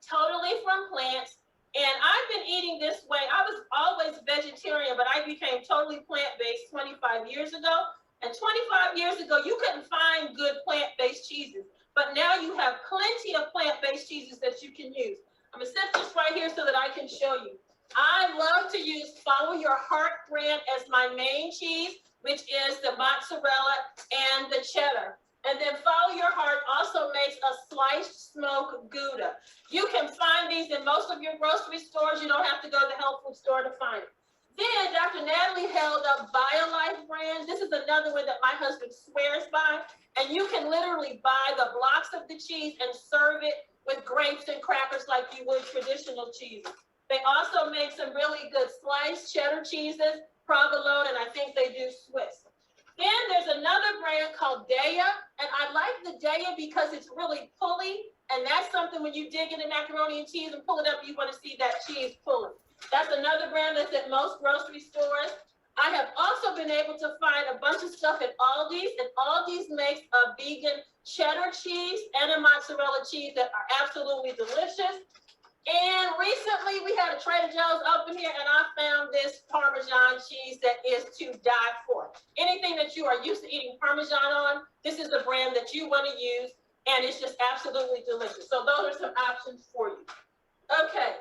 totally from plants. And I've been eating this way. I was always vegetarian, but I became totally plant-based 25 years ago. And 25 years ago, you couldn't find good plant-based cheeses. But now you have plenty of plant-based cheeses that you can use. I'm gonna set this right here so that I can show you. I love to use Follow Your Heart brand as my main cheese, which is the mozzarella and the cheddar. And then Follow Your Heart also makes a sliced smoked Gouda. You can find these in most of your grocery stores. You don't have to go to the health food store to find it. Then Dr. Natalie held up BioLife brand. This is another one that my husband swears by. And you can literally buy the blocks of the cheese and serve it with grapes and crackers like you would traditional cheese. They also make some really good sliced cheddar cheeses, provolone, and I think they do Swiss. Then there's another brand called Daya, and I like the Daya because it's really pully, and that's something when you dig into macaroni and cheese and pull it up, you want to see that cheese pulling. That's another brand that's at most grocery stores. I have also been able to find a bunch of stuff at Aldi's, and Aldi's makes a vegan cheddar cheese and a mozzarella cheese that are absolutely delicious. And recently we had a Trader Joe's open here, and I found this Parmesan cheese that is to die for. Anything that you are used to eating Parmesan on, this is the brand that you want to use, and it's just absolutely delicious. So those are some options for you. Okay.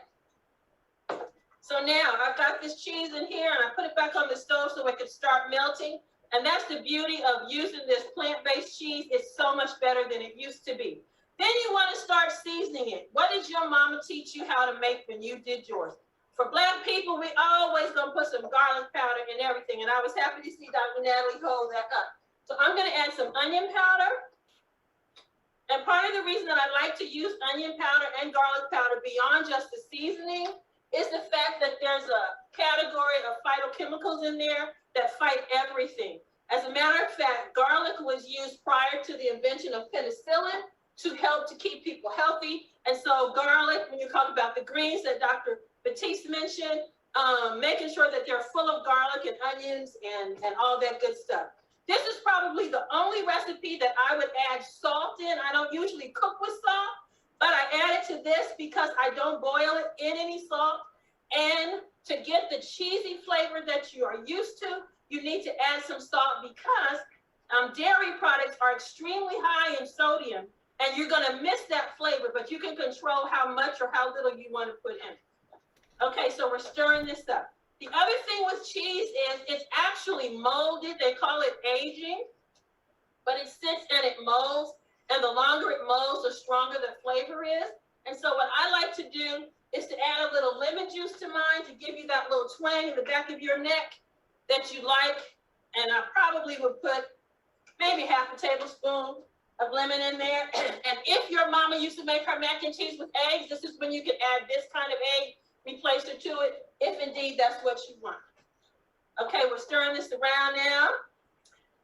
So now I've got this cheese in here, and I put it back on the stove so it can start melting. And that's the beauty of using this plant-based cheese. It's so much better than it used to be. Then you want to start seasoning it. What did your mama teach you how to make when you did yours? For Black people, we always gonna put some garlic powder in everything. And I was happy to see Dr. Natalie hold that up. So I'm gonna add some onion powder. And part of the reason that I like to use onion powder and garlic powder beyond just the seasoning is the fact that there's a category of phytochemicals in there that fight everything. As a matter of fact, garlic was used prior to the invention of penicillin to help to keep people healthy. And so garlic, when you talk about the greens that Dr. Batiste mentioned, making sure that they're full of garlic and onions and all that good stuff. This is probably the only recipe that I would add salt in. I don't usually cook with salt, but I added to this because I don't boil it in any salt. And to get the cheesy flavor that you are used to, you need to add some salt because dairy products are extremely high in sodium, and you're gonna miss that flavor, but you can control how much or how little you want to put in. Okay, so we're stirring this up. The other thing with cheese is it's actually molded. They call it aging, but it sits and it molds, and the longer it molds, the stronger the flavor is. And so what I like to do is to add a little lemon juice to mine to give you that little twang in the back of your neck that you like. And I probably would put maybe half a tablespoon of lemon in there. And if your mama used to make her mac and cheese with eggs, this is when you can add this kind of egg replacer to it, if indeed that's what you want. Okay, we're stirring this around now.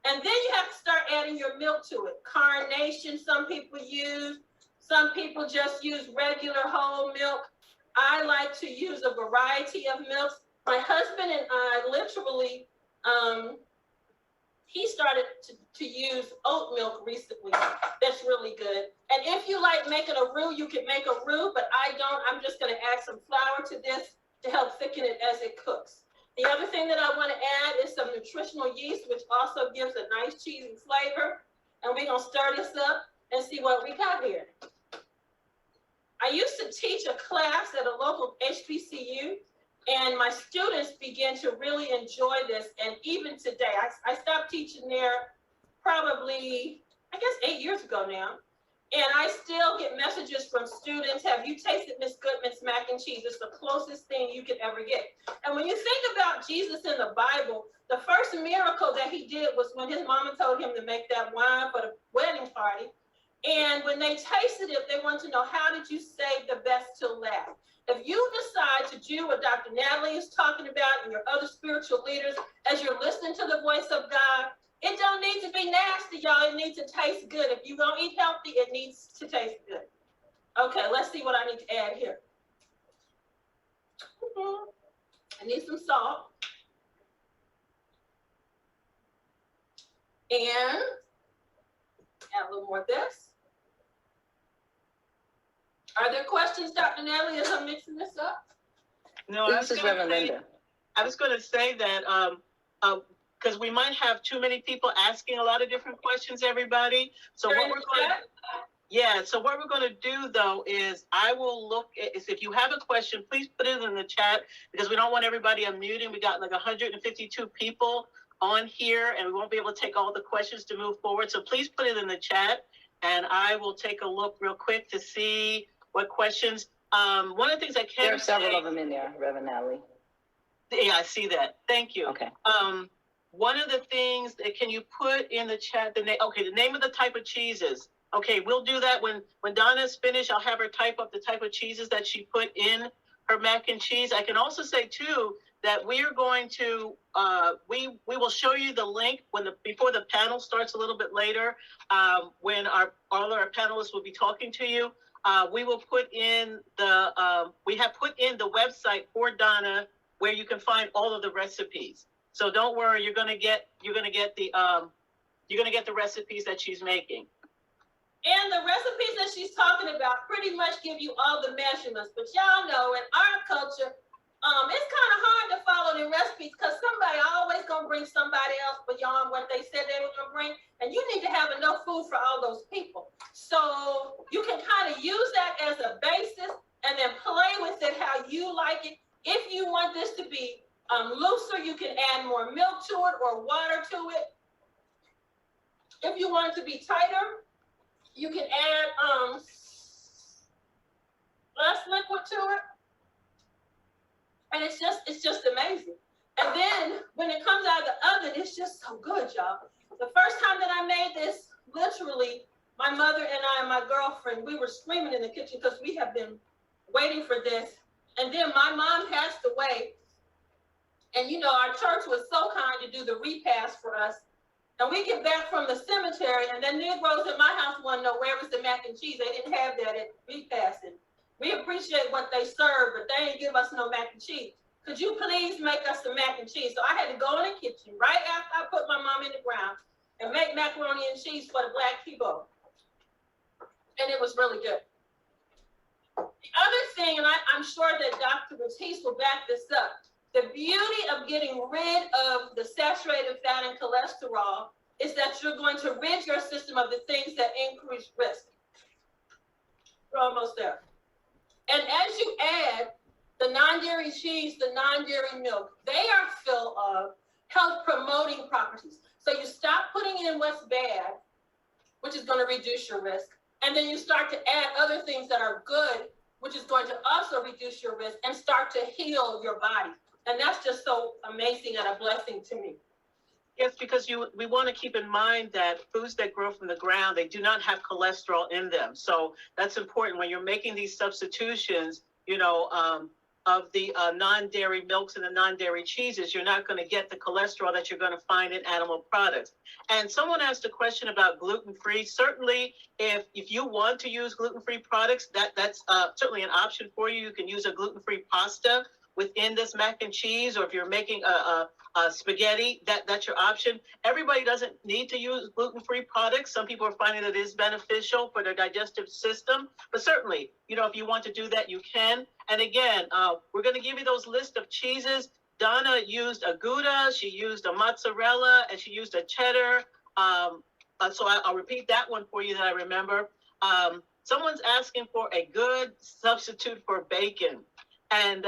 And then you have to start adding your milk to it. Carnation, some people use. Some people just use regular whole milk. I like to use a variety of milks. My husband and I literally, he started to use oat milk recently. That's really good. And if you like making a roux, you can make a roux, but I don't. I'm just gonna add some flour to this to help thicken it as it cooks. The other thing that I wanna add is some nutritional yeast, which also gives a nice cheesy flavor. And we're gonna stir this up and see what we got here. I used to teach a class at a local HBCU, and my students began to really enjoy this. And even today, I stopped teaching there probably, I guess 8 years ago now. And I still get messages from students, have you tasted Miss Goodman's mac and cheese? It's the closest thing you could ever get. And when you think about Jesus in the Bible, the first miracle that he did was when his mama told him to make that wine for the wedding party. And when they tasted it, they wanted to know, how did you save the best till last? If you decide to do what Dr. Natalie is talking about and your other spiritual leaders, as you're listening to the voice of God, it don't need to be nasty, y'all. It needs to taste good. If you're going to eat healthy, it needs to taste good. Okay, let's see what I need to add here. I need some salt. And add a little more of this. Are there questions, Dr. Natalie, as I'm mixing this up? No, This is Reverend Linda. I was going to say that because we might have too many people asking a lot of different questions, everybody. So what we're going to do though is I will look at, if you have a question, please put it in the chat, because we don't want everybody unmuting. We got like 152 people on here and we won't be able to take all the questions to move forward. So please put it in the chat and I will take a look real quick to see what questions. One of the things I can There are several of them in there, Reverend Natalie. Yeah, I see that. Thank you. Okay. One of the things that, can you put in the chat the name of the type of cheeses? Okay, we'll do that when Donna's finished. I'll have her type up the type of cheeses that she put in her mac and cheese. I can also say too that we are going to we will show you the link before the panel starts a little bit later, when all our panelists will be talking to you. We will put in we have put in the website for Donna where you can find all of the recipes. So don't worry, you're gonna get the recipes that she's making. And the recipes that she's talking about pretty much give you all the measurements. But y'all know in our culture, it's kind of hard to follow the recipes because somebody always gonna bring somebody else beyond what they said they were gonna bring, and you need to have enough food for all those people. So you can kind of use that as a basis and then play with it how you like it. If you want this to be looser, you can add more milk to it or water to it. If you want it to be tighter, you can add less liquid to it. And it's just amazing. And then when it comes out of the oven, it's just so good, y'all. The first time that I made this, literally, my mother and I and my girlfriend, we were screaming in the kitchen because we have been waiting for this. And then my mom passed away. And you know, our church was so kind to do the repast for us. And we get back from the cemetery, and then Negroes in my house want to know where was the mac and cheese. They didn't have that at repasting. We appreciate what they serve, but they ain't give us no mac and cheese. Could you please make us some mac and cheese? So I had to go in the kitchen right after I put my mom in the ground and make macaroni and cheese for the black people. And it was really good. The other thing, and I'm sure that Dr. Batiste will back this up, the beauty of getting rid of the saturated fat and cholesterol is that you're going to rid your system of the things that increase risk. We're almost there. And as you add the non-dairy cheese, the non-dairy milk, they are full of health promoting properties. So you stop putting in what's bad, which is going to reduce your risk. And then you start to add other things that are good, which is going to also reduce your risk and start to heal your body. And that's just so amazing and a blessing to me. Yes, because we want to keep in mind that foods that grow from the ground, they do not have cholesterol in them. So that's important when you're making these substitutions, of the non-dairy milks and the non-dairy cheeses. You're not going to get the cholesterol that you're going to find in animal products. And someone asked a question about gluten-free. Certainly, if you want to use gluten-free products, that's certainly an option for you. You can use a gluten-free pasta within this mac and cheese, or if you're making a spaghetti, that's your option. Everybody doesn't need to use gluten-free products. Some people are finding that it is beneficial for their digestive system, but certainly, if you want to do that, you can. And again, we're going to give you those list of cheeses. Donna used a Gouda, she used a mozzarella, and she used a cheddar. So I'll repeat that one for you that I remember. Someone's asking for a good substitute for bacon. And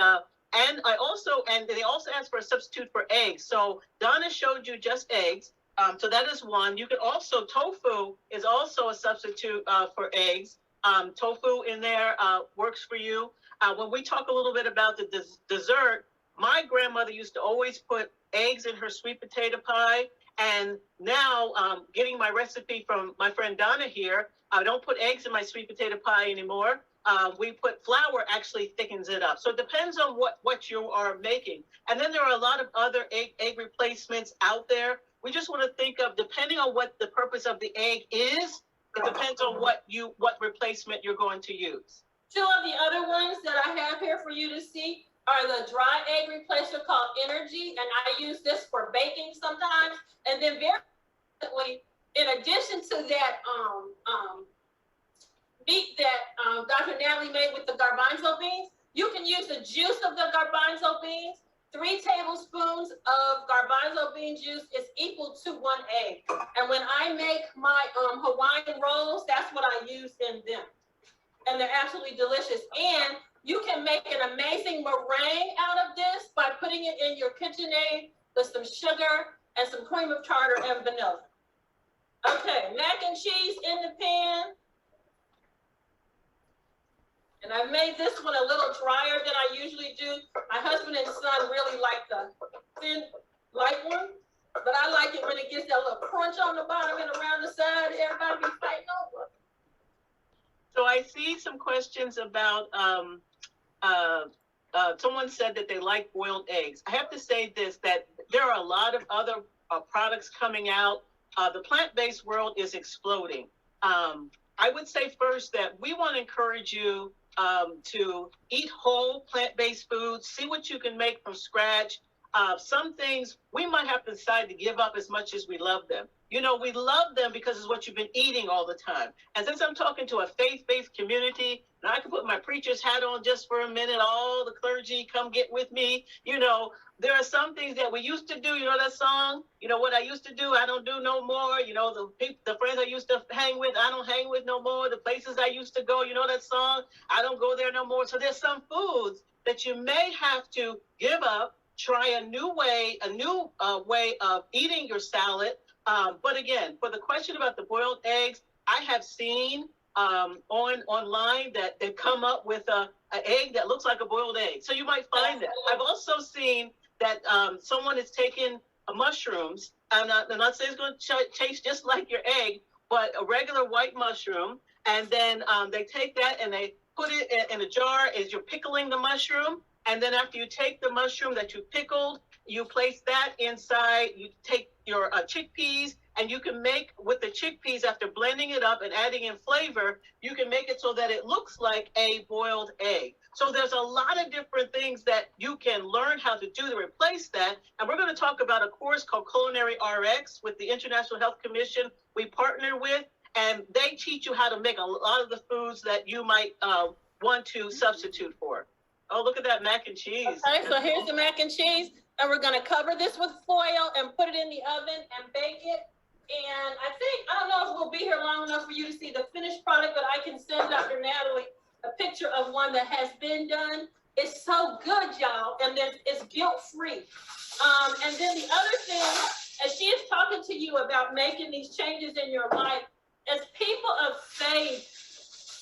they also asked for a substitute for eggs. So Donna showed you just eggs. So that is one. You can also, tofu is also a substitute for eggs. Tofu in there works for you. When we talk a little bit about the dessert, my grandmother used to always put eggs in her sweet potato pie. And now, getting my recipe from my friend Donna here, I don't put eggs in my sweet potato pie anymore. We put flour, actually thickens it up. So it depends on what you are making. And then there are a lot of other egg replacements out there. We just want to think of, depending on what the purpose of the egg is, it depends on what replacement you're going to use. Two of the other ones that I have here for you to see are the dry egg replacer called Energy, and I use this for baking sometimes. And then very recently, in addition to that meat that Dr. Natalie made with the garbanzo beans, you can use the juice of the garbanzo beans. 3 tablespoons of garbanzo bean juice is equal to 1 egg. And when I make my Hawaiian rolls, that's what I use in them. And they're absolutely delicious. And you can make an amazing meringue out of this by putting it in your KitchenAid with some sugar and some cream of tartar and vanilla. Okay, mac and cheese in the pan. And I've made this one a little drier than I usually do. My husband and son really like the thin, light one, but I like it when it gets that little crunch on the bottom and around the side. Everybody be fighting over. So I see some questions about, someone said that they like boiled eggs. I have to say this, that there are a lot of other products coming out. The plant-based world is exploding. I would say first that we want to encourage you to eat whole plant-based foods, see what you can make from scratch. Some things we might have to decide to give up as much as we love them. You know, we love them because it's what you've been eating all the time. And since I'm talking to a faith-based community, and I can put my preacher's hat on just for a minute, all the clergy come get with me. You know, there are some things that we used to do. You know that song? You know, what I used to do, I don't do no more. You know, the friends I used to hang with, I don't hang with no more. The places I used to go, you know that song? I don't go there no more. So there's some foods that you may have to give up, try a new way of eating your salad. But again, for the question about the boiled eggs, I have seen online that they come up with an egg that looks like a boiled egg. So you might find that. I've also seen that someone has taken mushrooms. I'm not saying it's going to taste just like your egg, but a regular white mushroom. And then they take that and they put it in a jar as you're pickling the mushroom. And then after you take the mushroom that you pickled, you place that inside, you take your chickpeas, and you can make with the chickpeas, after blending it up and adding in flavor, you can make it so that it looks like a boiled egg. So there's a lot of different things that you can learn how to do to replace that. And we're going to talk about a course called Culinary RX with the International Health Commission we partner with, and they teach you how to make a lot of the foods that you might want to substitute for. Oh, look at that mac and cheese. Okay, so here's the mac and cheese. And we're going to cover this with foil and put it in the oven and bake it. And I don't know if we'll be here long enough for you to see the finished product, but I can send Dr. Natalie a picture of one that has been done. It's so good, y'all, and then it's guilt-free. And then the other thing, as she is talking to you about making these changes in your life, as people of faith,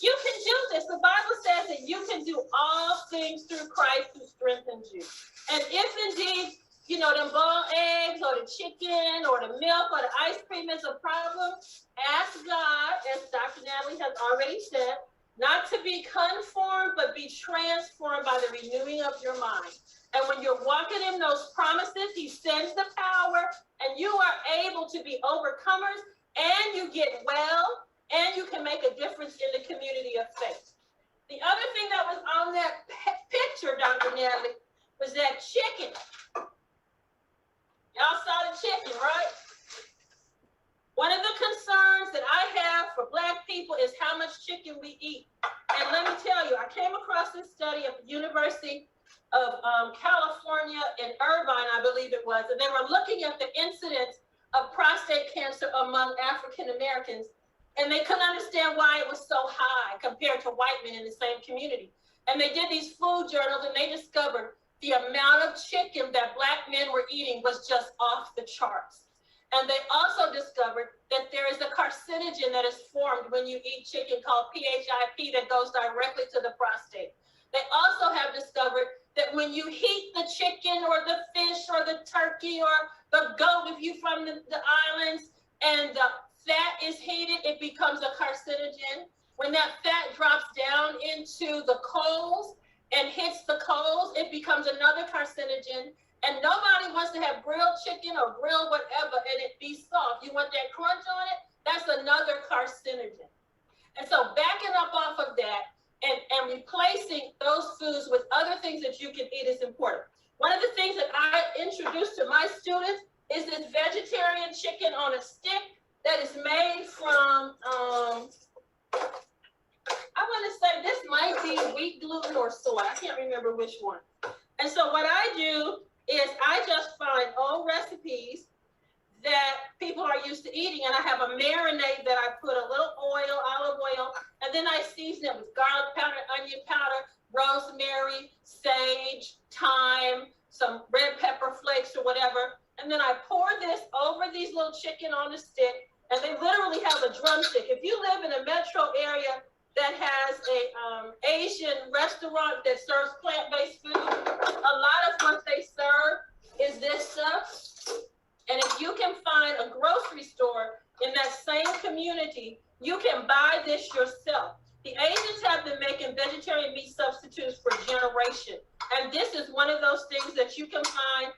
you can do this. The Bible says that you can do all things through Christ who strengthens you. And if indeed, you know, them boiled eggs or the chicken or the milk or the ice cream is a problem, ask God, as Dr. Natalie has already said, not to be conformed, but be transformed by the renewing of your mind. And when you're walking in those promises, he sends the power and you are able to be overcomers and you get well and you can make a difference in the community of faith. The other thing that was on that picture, Dr. Natalie, was that chicken. Y'all saw the chicken, right? One of the concerns that I have for Black people is how much chicken we eat. And let me tell you, I came across this study at the University of California in Irvine, I believe it was, and they were looking at the incidence of prostate cancer among African Americans, and they couldn't understand why it was so high compared to white men in the same community. And they did these food journals, and they discovered the amount of chicken that Black men were eating was just off the charts. And they also discovered that there is a carcinogen that is formed when you eat chicken called PHIP that goes directly to the prostate. They also have discovered that when you heat the chicken or the fish or the turkey or the goat, if you're from the islands, and the fat is heated, it becomes a carcinogen. When that fat drops down into the coals and hits the coals, it becomes another carcinogen. And nobody wants to have grilled chicken or grilled whatever and it be soft. You want that crunch on it? That's another carcinogen. And so backing up off of that and replacing those foods with other things that you can eat is important. One of the things that I introduce to my students is this vegetarian chicken on a stick that is made from, I want to say this might be wheat, gluten, or soy. I can't remember which one. And so what I do is I just find old recipes that people are used to eating, and I have a marinade that I put a little oil, olive oil, and then I season it with garlic powder, onion powder, rosemary, sage, thyme, some red pepper flakes or whatever. And then I pour this over these little chicken on a stick, and they literally have a drumstick. If you live in a metro area that has a Asian restaurant that serves plant-based food, a lot of what they serve is this stuff. And if you can find a grocery store in that same community, you can buy this yourself. The Asians have been making vegetarian meat substitutes for generations. And this is one of those things that you can find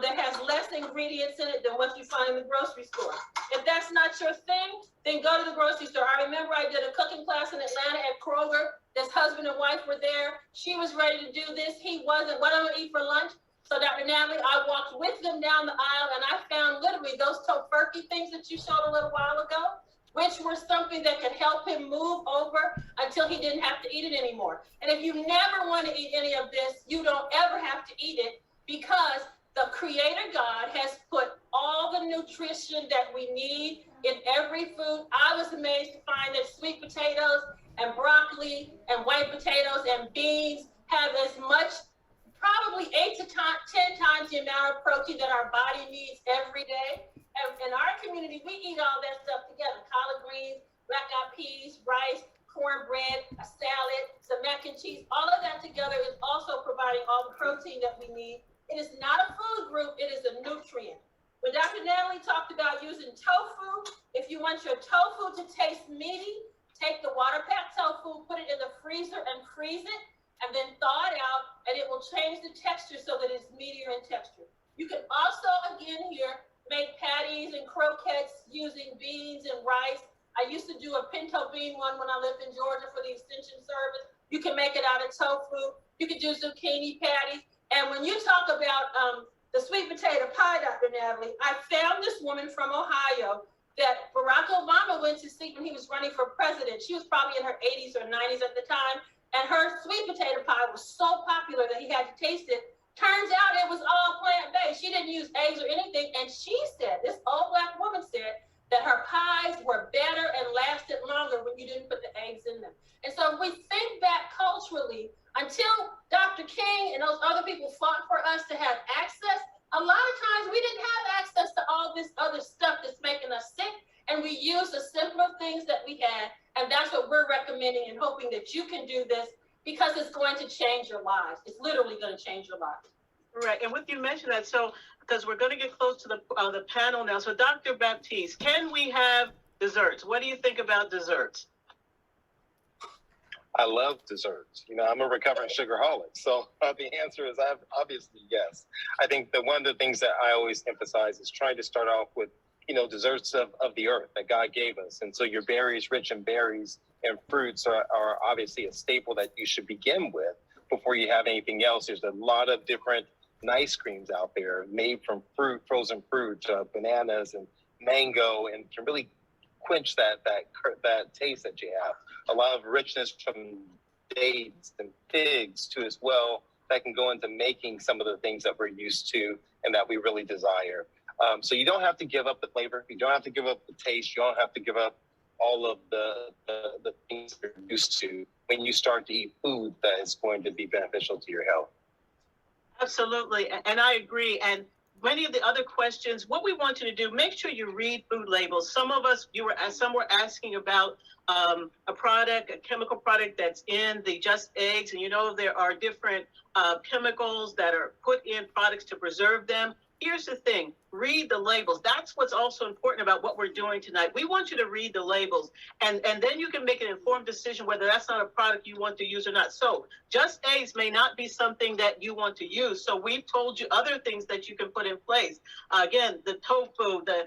that has less ingredients in it than what you find in the grocery store. If that's not your thing, then go to the grocery store. I remember I did a cooking class in Atlanta at Kroger. This husband and wife were there. She was ready to do this. He wasn't. What am I gonna eat for lunch? So Dr. Natalie, I walked with them down the aisle and I found literally those tofurkey things that you showed a little while ago, which were something that could help him move over until he didn't have to eat it anymore. And if you never want to eat any of this, you don't ever have to eat it, because the Creator God has put all the nutrition that we need in every food. I was amazed to find that sweet potatoes and broccoli and white potatoes and beans have as much, probably 8 to 10 times the amount of protein that our body needs every day. And in our community, we eat all that stuff together. Collard greens, black-eyed peas, rice, cornbread, a salad, some mac and cheese. All of that together is also providing all the protein that we need. It is not a food group, it is a nutrient. When Dr. Natalie talked about using tofu, if you want your tofu to taste meaty, take the water packed tofu, put it in the freezer and freeze it, and then thaw it out, and it will change the texture so that it's meatier in texture. You can also, again here, make patties and croquettes using beans and rice. I used to do a pinto bean one when I lived in Georgia for the extension service. You can make it out of tofu. You can do zucchini patties. And when you talk about the sweet potato pie, Dr. Natalie, I found this woman from Ohio that Barack Obama went to see when he was running for president. She was probably in her 80s or 90s at the time. And her sweet potato pie was so popular that he had to taste it. Turns out it was all plant-based. She didn't use eggs or anything. And she said, this old Black woman said, that her pies were better and lasted longer when you didn't put the eggs in them. And so if we think back culturally, until Dr. King and those other people fought for us to have access, a lot of times we didn't have access to all this other stuff that's making us sick. And we used the simpler things that we had. And that's what we're recommending and hoping that you can do this, because it's going to change your lives. It's literally going to change your lives. Right, and with you mentioned that, so because we're going to get close to the panel now. So Dr. Baptiste, can we have desserts? What do you think about desserts? I love desserts. You know, I'm a recovering sugarholic. So the answer is obviously yes. I think that one of the things that I always emphasize is trying to start off with, you know, desserts of the earth that God gave us. And so your berries, rich in berries and fruits are obviously a staple that you should begin with before you have anything else. There's a lot of different ice creams out there made from fruit, frozen fruit, bananas and mango, and can really quench that taste that you have. A lot of richness from dates and figs too as well that can go into making some of the things that we're used to and that we really desire. So you don't have to give up the flavor. You don't have to give up the taste. You don't have to give up all of the things you're used to when you start to eat food that is going to be beneficial to your health. Absolutely, and I agree. And many of the other questions, what we want you to do, make sure you read food labels. Some were asking about a product, a chemical product that's in the Just Eggs. And you know, there are different chemicals that are put in products to preserve them. Here's the thing, read the labels. That's what's also important about what we're doing tonight. We want you to read the labels, and then you can make an informed decision whether that's not a product you want to use or not. So Just Eggs may not be something that you want to use. So we've told you other things that you can put in place. Again, the tofu, the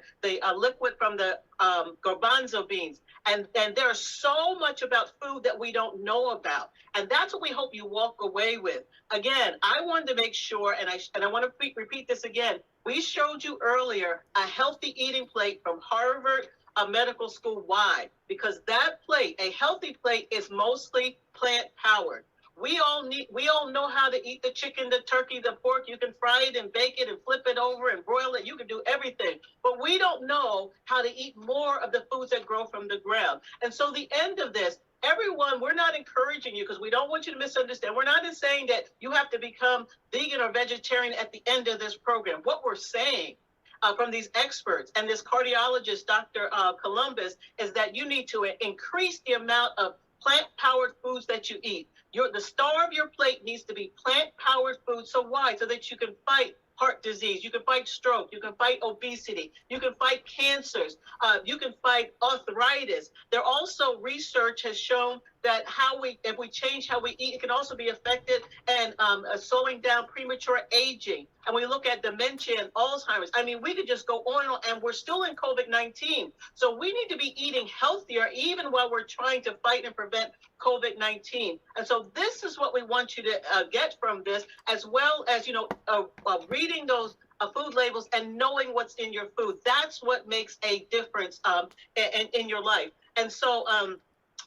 liquid from the garbanzo beans. And there's so much about food that we don't know about. And that's what we hope you walk away with. Again, I wanted to make sure, and I want to repeat this again. We showed you earlier a healthy eating plate from Harvard Medical School. Why? Because that plate, a healthy plate, is mostly plant powered. We all know how to eat the chicken, the turkey, the pork. You can fry it and bake it and flip it over and broil it. You can do everything. But we don't know how to eat more of the foods that grow from the ground. And so the end of this, everyone, we're not encouraging you because we don't want you to misunderstand. We're not saying that you have to become vegan or vegetarian at the end of this program. What we're saying from these experts and this cardiologist, Dr. Columbus, is that you need to increase the amount of plant-powered foods that you eat. The star of your plate needs to be plant-powered food. So why? So that you can fight heart disease, you can fight stroke, you can fight obesity, you can fight cancers, you can fight arthritis. There also research has shown that if we change how we eat, it can also be affected and slowing down premature aging. And we look at dementia and Alzheimer's. I mean, we could just go on, and we're still in COVID-19. So we need to be eating healthier even while we're trying to fight and prevent COVID-19. And so this is what we want you to get from this, as well as, reading those food labels and knowing what's in your food. That's what makes a difference in your life. And so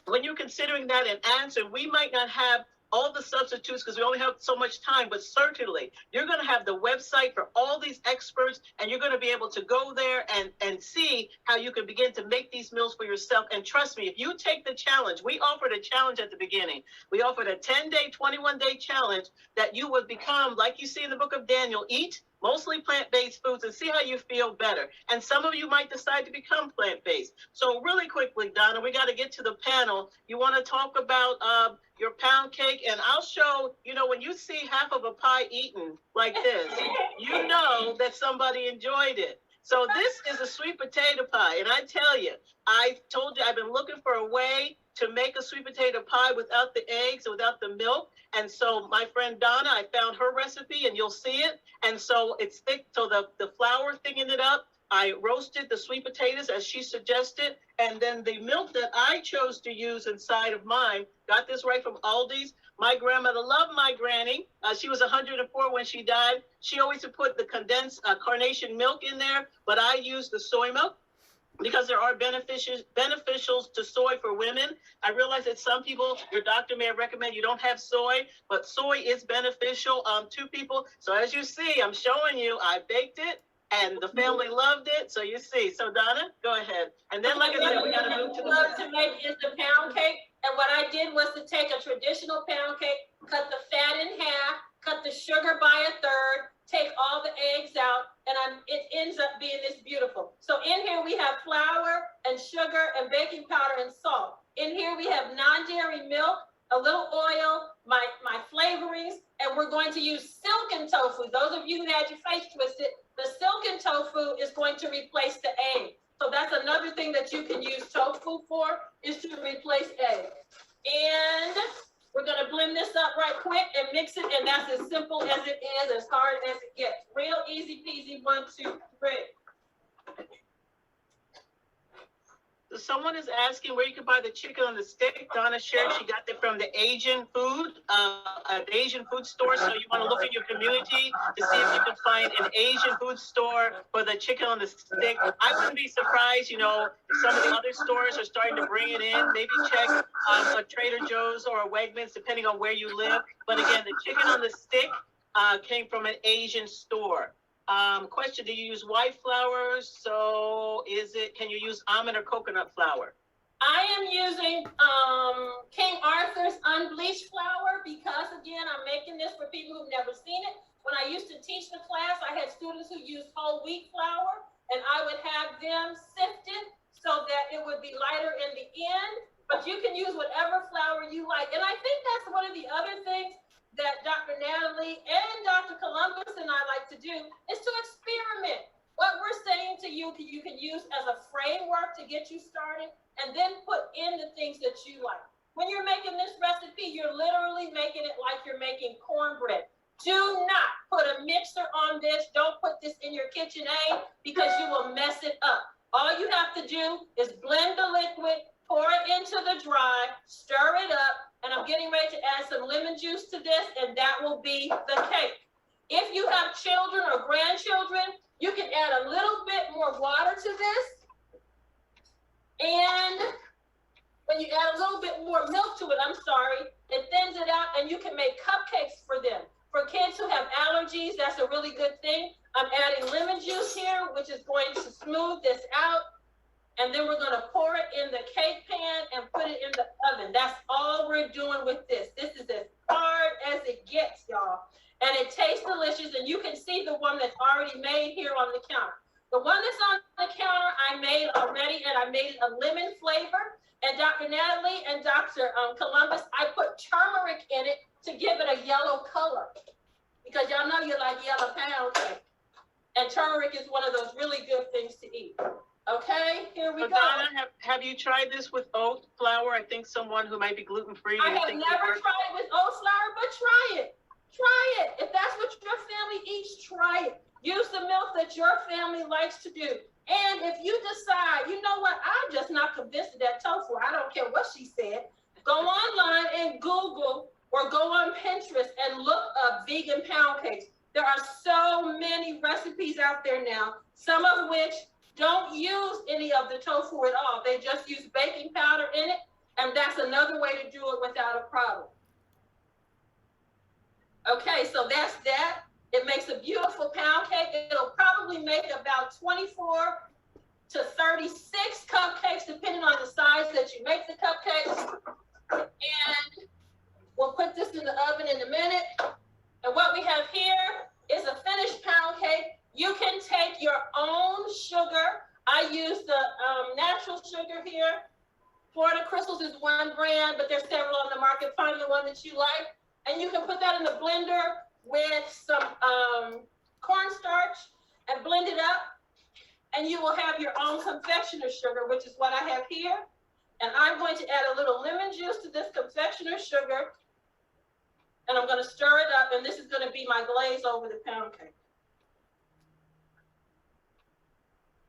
when you're considering that and answer, we might not have all the substitutes because we only have so much time, but certainly you're going to have the website for all these experts, and you're going to be able to go there and see how you can begin to make these meals for yourself. And trust me, if you take the challenge, we offered a challenge at the beginning. We offered a 10-day, 21-day challenge that you would become, like you see in the book of Daniel, eat mostly plant-based foods and see how you feel better. And some of you might decide to become plant-based. So really quickly, Donna, we got to get to the panel. You want to talk about your pound cake, and I'll show, when you see half of a pie eaten like this, you know that somebody enjoyed it. So this is a sweet potato pie, and I tell you, I told you I've been looking for a way to make a sweet potato pie without the eggs, without the milk. And so my friend Donna, I found her recipe, and you'll see it. And so it's thick, so the flour thickened it up. I roasted the sweet potatoes as she suggested. And then the milk that I chose to use inside of mine, got this right from Aldi's. My grandmother loved my granny. She was 104 when she died. She always would put the condensed carnation milk in there, but I used the soy milk because there are beneficials to soy for women. I realize that some people, your doctor may recommend you don't have soy, but soy is beneficial to people. So as you see, I'm showing you, I baked it, and the family loved it. So you see. So Donna, go ahead. And then, like I said, we got to move to to make is the pound cake. And what I did was to take a traditional pound cake, cut the fat in half, cut the sugar by a third, take all the eggs out, and it ends up being this beautiful. So in here we have flour and sugar and baking powder and salt. In here we have non-dairy milk, a little oil, my flavorings, and we're going to use silken tofu. Those of you who had your face twisted, the silken tofu is going to replace the egg. So that's another thing that you can use tofu for, is to replace egg. And we're going to blend this up right quick and mix it, and that's as simple as it is, as hard as it gets. Real easy peasy, 1, 2, 3. So someone is asking where you can buy the chicken on the stick. Donna shared she got it from the Asian food, an Asian food store. So you want to look in your community to see if you can find an Asian food store for the chicken on the stick. I wouldn't be surprised, if some of the other stores are starting to bring it in. Maybe check a Trader Joe's or a Wegmans, depending on where you live. But again, the chicken on the stick came from an Asian store. Question, do you use white flour? So can you use almond or coconut flour? I am using King Arthur's unbleached flour because, again, I'm making this for people who've never seen it. When I used to teach the class, I had students who used whole wheat flour, and I would have them sifted so that it would be lighter in the end. But you can use whatever flour you like. And I think that's one of the other things that Dr. Natalie and Dr. Columbus and I like to do is to experiment. What we're saying to you, you can use as a framework to get you started, and then put in the things that you like. When you're making this recipe, you're literally making it like you're making cornbread. Do not put a mixer on this. Don't put this in your KitchenAid because you will mess it up. All you have to do is blend the liquid, pour it into the dry, stir it up, and I'm getting ready to add some lemon juice to this, and that will be the cake. If you have children or grandchildren, you can add a little bit more water to this. And when you add a little bit more milk to it, it thins it out, and you can make cupcakes for them. For kids who have allergies, that's a really good thing. I'm adding lemon juice here, which is going to smooth this out. And then we're going to pour it in the cake pan and put it in the oven. That's all we're doing with this. This is as hard as it gets, y'all. And it tastes delicious. And you can see the one that's already made here on the counter. The one that's on the counter, I made already, and I made it a lemon flavor. And Dr. Natalie and Dr. Columbus, I put turmeric in it to give it a yellow color. Because y'all know you like yellow pound cake. And turmeric is one of those really good things to eat. Okay, here we go. Donna, have you tried this with oat flour? I think someone who might be gluten-free. I have never tried it with oat flour, but try it. Try it. If that's what your family eats, try it. Use the milk that your family likes to do. And if you decide, you know what, I'm just not convinced of that tofu. I don't care what she said. Go online and Google or go on Pinterest and look up vegan pound cakes. There are so many recipes out there now, some of which don't use any of the tofu at all. They just use baking powder in it, and that's another way to do it without a problem. Okay, so that's that. It makes a beautiful pound cake. It'll probably make about 24 to 36 cupcakes, depending on the size that you make the cupcakes. And we'll put this in the oven in a minute. And what we have here is a finished pound cake. You can take your own sugar. I use the natural sugar here. Florida Crystals is one brand, but there's several on the market. Find the one that you like. And you can put that in the blender with some cornstarch and blend it up. And you will have your own confectioner's sugar, which is what I have here. And I'm going to add a little lemon juice to this confectioner's sugar. And I'm going to stir it up. And this is going to be my glaze over the pound cake.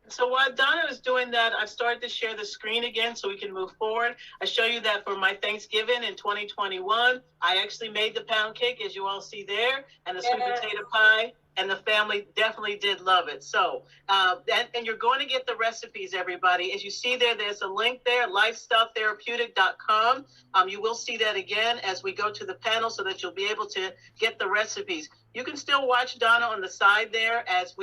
So while Donna is doing that, I've started to share the screen again so we can move forward. I show you that for my Thanksgiving in 2021, I actually made the pound cake, as you all see there, and the sweet potato pie, and the family definitely did love it. So, and you're going to get the recipes, everybody. As you see there, there's a link there, lifestyletherapeutic.com. You will see that again as we go to the panel so that you'll be able to get the recipes. You can still watch Donna on the side there as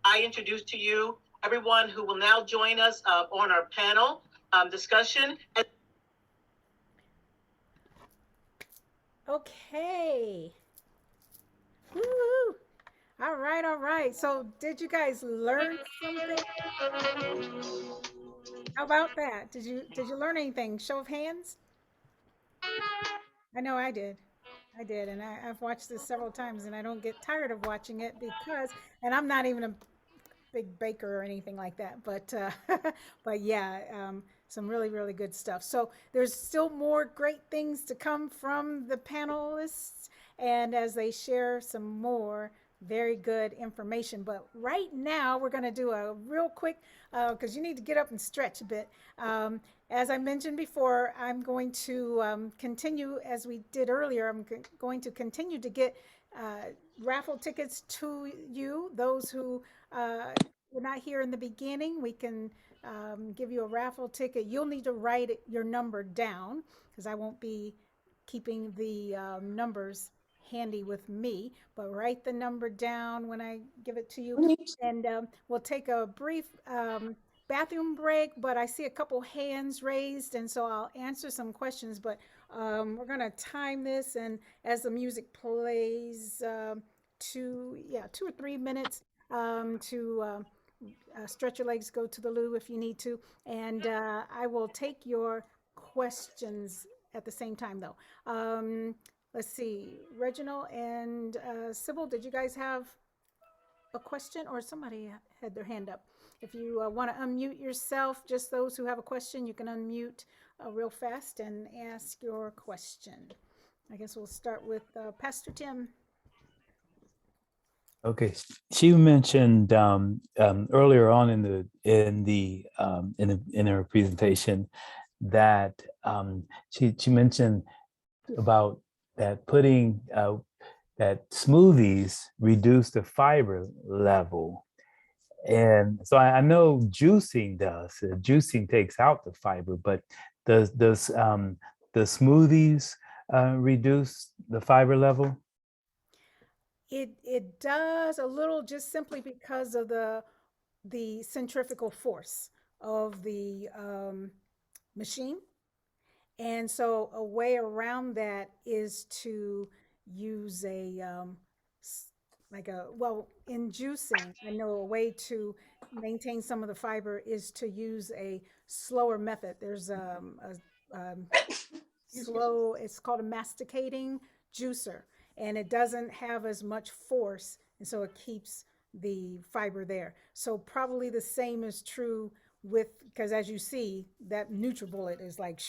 I introduce to you everyone who will now join us on our panel discussion. Okay. Woo! All right. So did you guys learn something? How about that? Did you learn anything? Show of hands? I know I did. And I've watched this several times, and I don't get tired of watching it because, and I'm not even a big baker or anything like that, but yeah, some really, really good stuff. So there's still more great things to come from the panelists, and as they share some more very good information. But right now we're going to do a real quick, because you need to get up and stretch a bit. As I mentioned before, I'm going to continue as we did earlier. I'm going to continue to get raffle tickets to you. Those who were not here in the beginning, we can give you a raffle ticket. You'll need to write your number down because I won't be keeping the numbers handy with me, but write the number down when I give it to you. And we'll take a brief bathroom break, but I see a couple hands raised, and so I'll answer some questions, but we're going to time this, and as the music plays, 2 or 3 minutes to stretch your legs, go to the loo if you need to. And I will take your questions at the same time, though. Let's see, Reginald and Sybil, did you guys have a question, or somebody had their hand up? If you want to unmute yourself, just those who have a question, you can unmute real fast and ask your question. I guess we'll start with Pastor Tim. Okay, she mentioned earlier on in her presentation that she mentioned about that putting that smoothies reduce the fiber level, and so I know juicing does. Juicing takes out the fiber, but does the smoothies reduce the fiber level? It does a little, just simply because of the centrifugal force of the machine. And so a way around that is to use in juicing, I know a way to maintain some of the fiber is to use a slower method. There's slow, it's called a masticating juicer, and it doesn't have as much force, and so it keeps the fiber there. So probably the same is true with, because as you see, that NutriBullet is like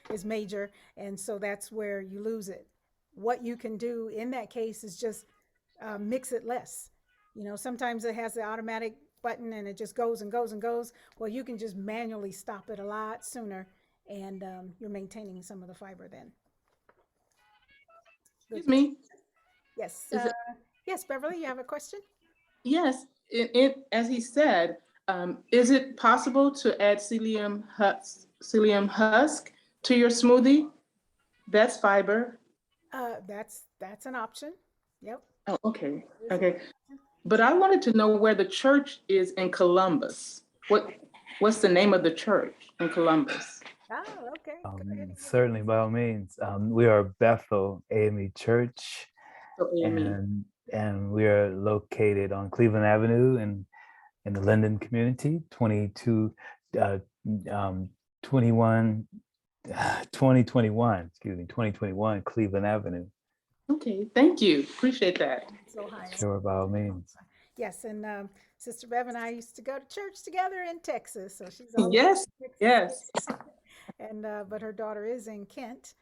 is major, and so that's where you lose it. What you can do in that case is just mix it less. You know, sometimes it has the automatic button and it just goes and goes and goes. Well, you can just manually stop it a lot sooner, and you're maintaining some of the fiber then. Excuse me. Yes. Is it- Yes, Beverly, you have a question? Yes, as he said, is it possible to add psyllium husk to your smoothie? That's fiber. That's an option. Yep. Oh, okay. Okay. But I wanted to know where the church is in Columbus. What's the name of the church in Columbus? Oh, okay. Go ahead. Certainly, by all means. We are Bethel AME Church, So, AME. and we are located on Cleveland Avenue in the Linden community, 2021 Cleveland Avenue. Okay, thank you. Appreciate that. Sure, by all means. Yes, and Sister Bev and I used to go to church together in Texas, so she's Yes, yes. And but her daughter is in Kent,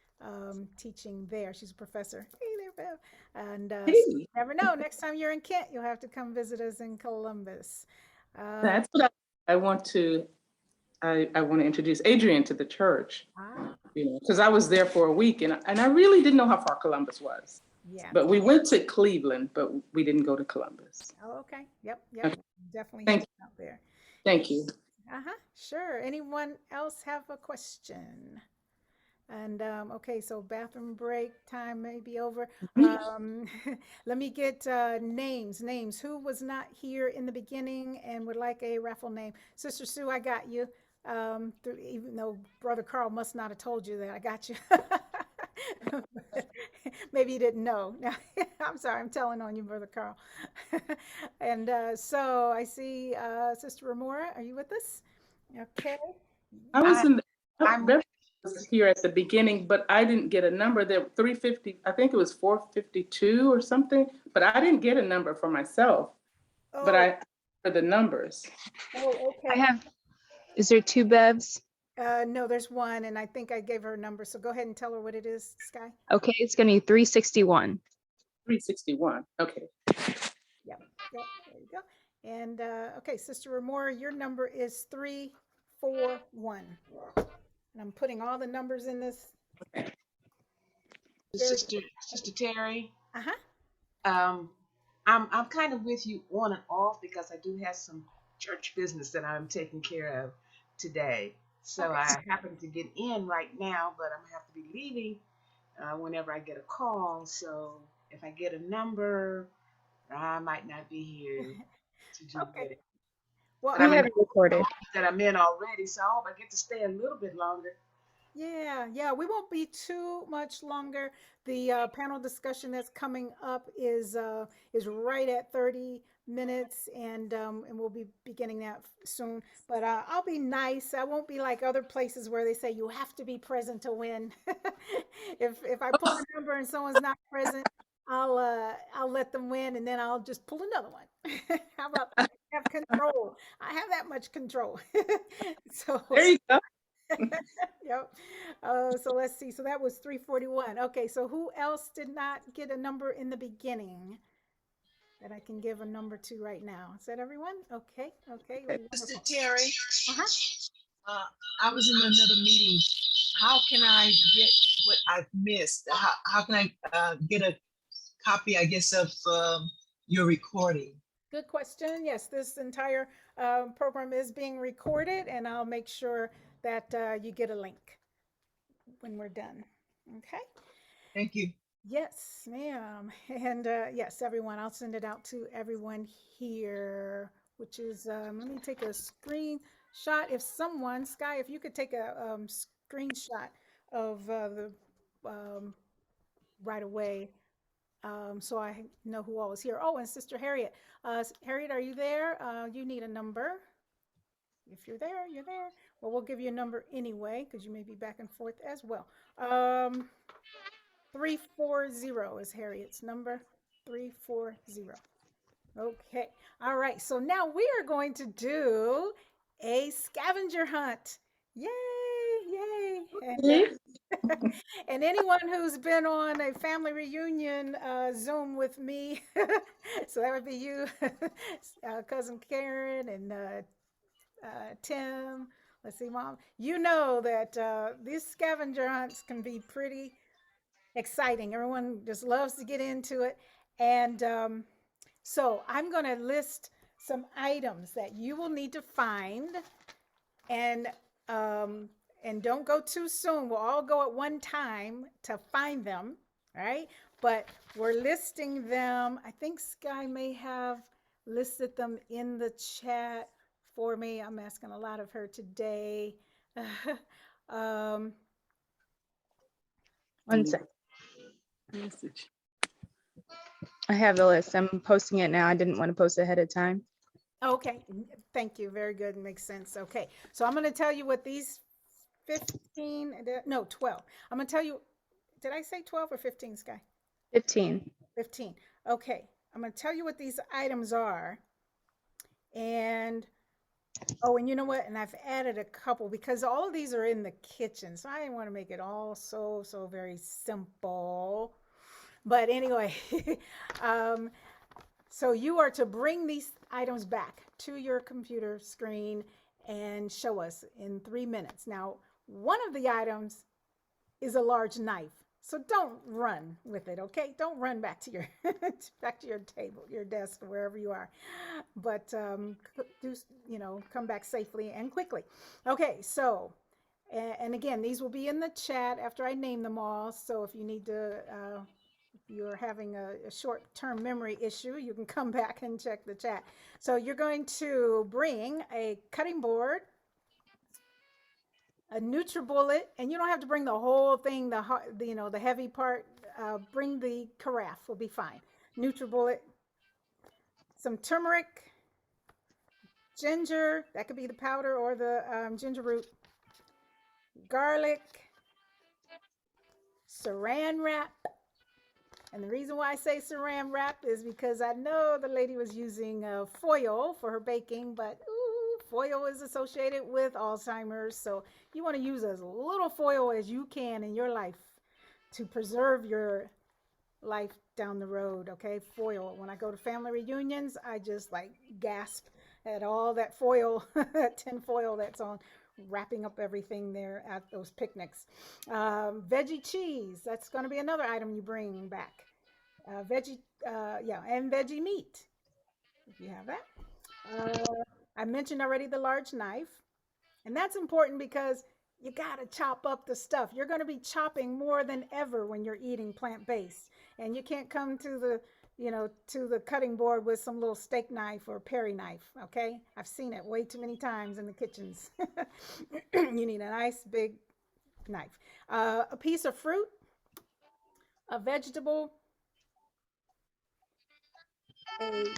teaching there. She's a professor. Hey there, Bev. And so you never know. Next time you're in Kent, you'll have to come visit us in Columbus. That's what I want to. I want to introduce Adrian to the church. You know, because I was there for a week, and I really didn't know how far Columbus was. Yeah. But we went to Cleveland, but we didn't go to Columbus. Oh, okay. Yep. Okay. Definitely Thank out there. Thank you. Sure. Anyone else have a question? And okay, so bathroom break time may be over. Let me get names. Who was not here in the beginning and would like a raffle name? Sister Sue, I got you. Even though Brother Carl must not have told you that, I got you. Maybe you didn't know. I'm sorry, I'm telling on you, Brother Carl. And so I see Sister Ramora, are you with us? Okay. I was here at the beginning, but I didn't get a number. There 350, I think it was 452 or something, but I didn't get a number for myself. But I for the numbers. Oh, okay. Is there two Bevs? No, there's one, and I think I gave her a number. So go ahead and tell her what it is, Sky. Okay, it's gonna be 361. 361. Okay. Yep. There you go. And okay, Sister Ramora, your number is 341. And I'm putting all the numbers in this. Sister Terry. Uh-huh. I'm kind of with you on and off because I do have some church business that I'm taking care of today. So Okay. I happen to get in right now, but I'm gonna have to be leaving whenever I get a call. So if I get a number, I might not be here to do it. Well, We have it recorded. That I'm in already, so I hope I get to stay a little bit longer. Yeah, we won't be too much longer. The panel discussion that's coming up is right at 30 minutes, and we'll be beginning that soon. But I'll be nice. I won't be like other places where they say you have to be present to win. If I pull a number and someone's not present, I'll let them win, and then I'll just pull another one. How about that? I have control. I have that much control. So There you go. yep. So let's see. So that was 341. Okay, so who else did not get a number in the beginning that I can give a number to right now? Is that everyone? Okay, okay. Mr. Terry, Uh-huh. I was in another meeting. How can I get what I've missed? How can I get a copy, I guess, of your recording? Good question. Yes, this entire program is being recorded, and I'll make sure that you get a link when we're done. Okay. Thank you. Yes, ma'am. And yes, everyone, I'll send it out to everyone here, which is, let me take a screenshot. If someone, Sky, if you could take a screenshot of the right away, so I know who all is here. Oh, and Sister Harriet. Harriet, are you there? You need a number. If you're there, you're there. Well, we'll give you a number anyway, because you may be back and forth as well. 340 is Harriet's number. 340. Okay. All right. So now we are going to do a scavenger hunt. Yay! Yay! And anyone who's been on a family reunion Zoom with me, so that would be you, cousin Karen, and Tim. Let's see, Mom. You know that these scavenger hunts can be pretty exciting. Everyone just loves to get into it. And so I'm going to list some items that you will need to find, and um, and don't go too soon. We'll all go at one time to find them, right? But we're listing them. I think Sky may have listed them in the chat for me. I'm asking a lot of her today. um, One sec. Message. I have the list. I'm posting it now. I didn't want to post it ahead of time. Okay, thank you. Very good. Makes sense. Okay, so I'm going to tell you what these 15, no, 12. I'm going to tell you, did I say 12 or 15, Sky? 15. 15. Okay, I'm going to tell you what these items are. And, oh, and you know what? And I've added a couple because all of these are in the kitchen. So I didn't want to make it all so very simple. But anyway, so you are to bring these items back to your computer screen and show us in 3 minutes. Now, one of the items is a large knife. So don't run with it, okay? Don't run back to your back to your table, your desk, wherever you are. But do, come back safely and quickly. Okay, so and again, these will be in the chat after I name them all. So if you need to if you're having a short-term memory issue, you can come back and check the chat. So you're going to bring a cutting board, a NutriBullet, and you don't have to bring the whole thing, the heavy part. Bring the carafe, will be fine. NutriBullet, some turmeric, ginger, that could be the powder or the ginger root, garlic, saran wrap. And the reason why I say saran wrap is because I know the lady was using foil for her baking, but foil is associated with Alzheimer's. So you want to use as little foil as you can in your life to preserve your life down the road, okay? Foil. When I go to family reunions, I just like gasp at all that foil, tin foil that's on wrapping up everything there at those picnics. Veggie cheese, that's going to be another item you bring back. And veggie meat, if you have that. I mentioned already the large knife, and that's important because you got to chop up the stuff. You're going to be chopping more than ever when you're eating plant-based, and you can't come to the cutting board with some little steak knife or Perry knife, okay? I've seen it way too many times in the kitchens. You need a nice big knife. A piece of fruit, a vegetable, a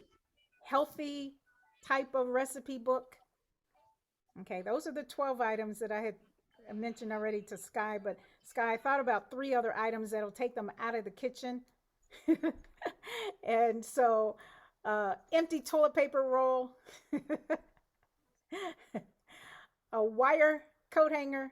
healthy type of recipe book. Okay, those are the 12 items that I had mentioned already to Sky, but Sky, I thought about 3 other items that'll take them out of the kitchen. And so, empty toilet paper roll, a wire coat hanger,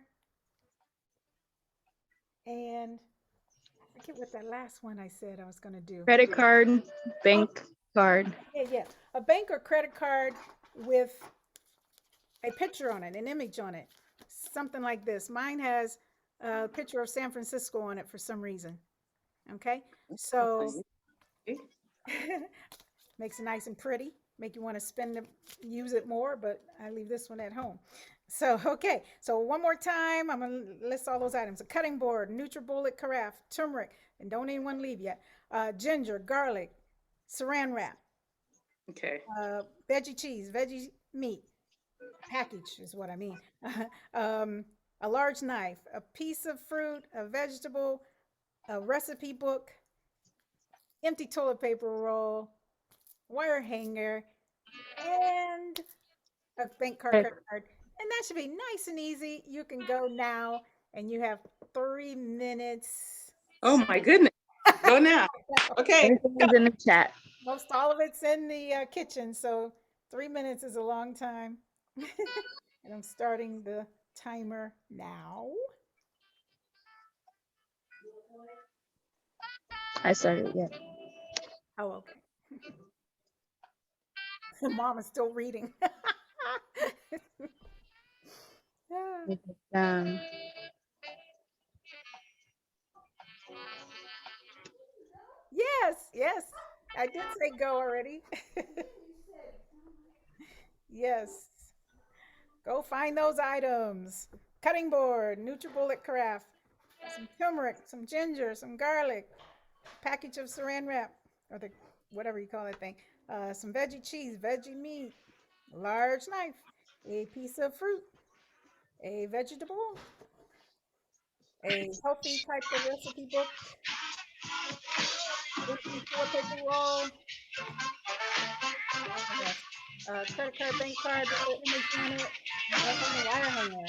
and I forget what that last one I said I was going to do. Credit card, bank card. Yeah. A bank or credit card with a picture on it, an image on it, something like this. Mine has a picture of San Francisco on it for some reason. Okay, so makes it nice and pretty, make you want to use it more, but I leave this one at home. So, okay, so one more time, I'm gonna list all those items: a cutting board, NutriBullet carafe, turmeric, and don't anyone leave yet, ginger, garlic, saran wrap, Okay. veggie cheese, veggie meat, package is what I mean, a large knife, a piece of fruit, a vegetable, a recipe book, empty toilet paper roll, wire hanger, and a bank card, credit card. And that should be nice and easy. You can go now, and you have 3 minutes. Oh my goodness. Go now. Okay. Everything is in the chat. Most all of it's in the kitchen, so 3 minutes is a long time. And I'm starting the timer now. I started, yeah. Oh, okay. Mom is still reading. Yes, I did say go already. Yes, go find those items: cutting board, NutriBullet carafe, some turmeric, some ginger, some garlic, package of saran wrap, or the whatever you call that thing, some veggie cheese, veggie meat, a large knife, a piece of fruit, a vegetable, a healthy type of recipe book, empty toilet paper roll, credit card, bank card, the little image on it, and a wire hanger.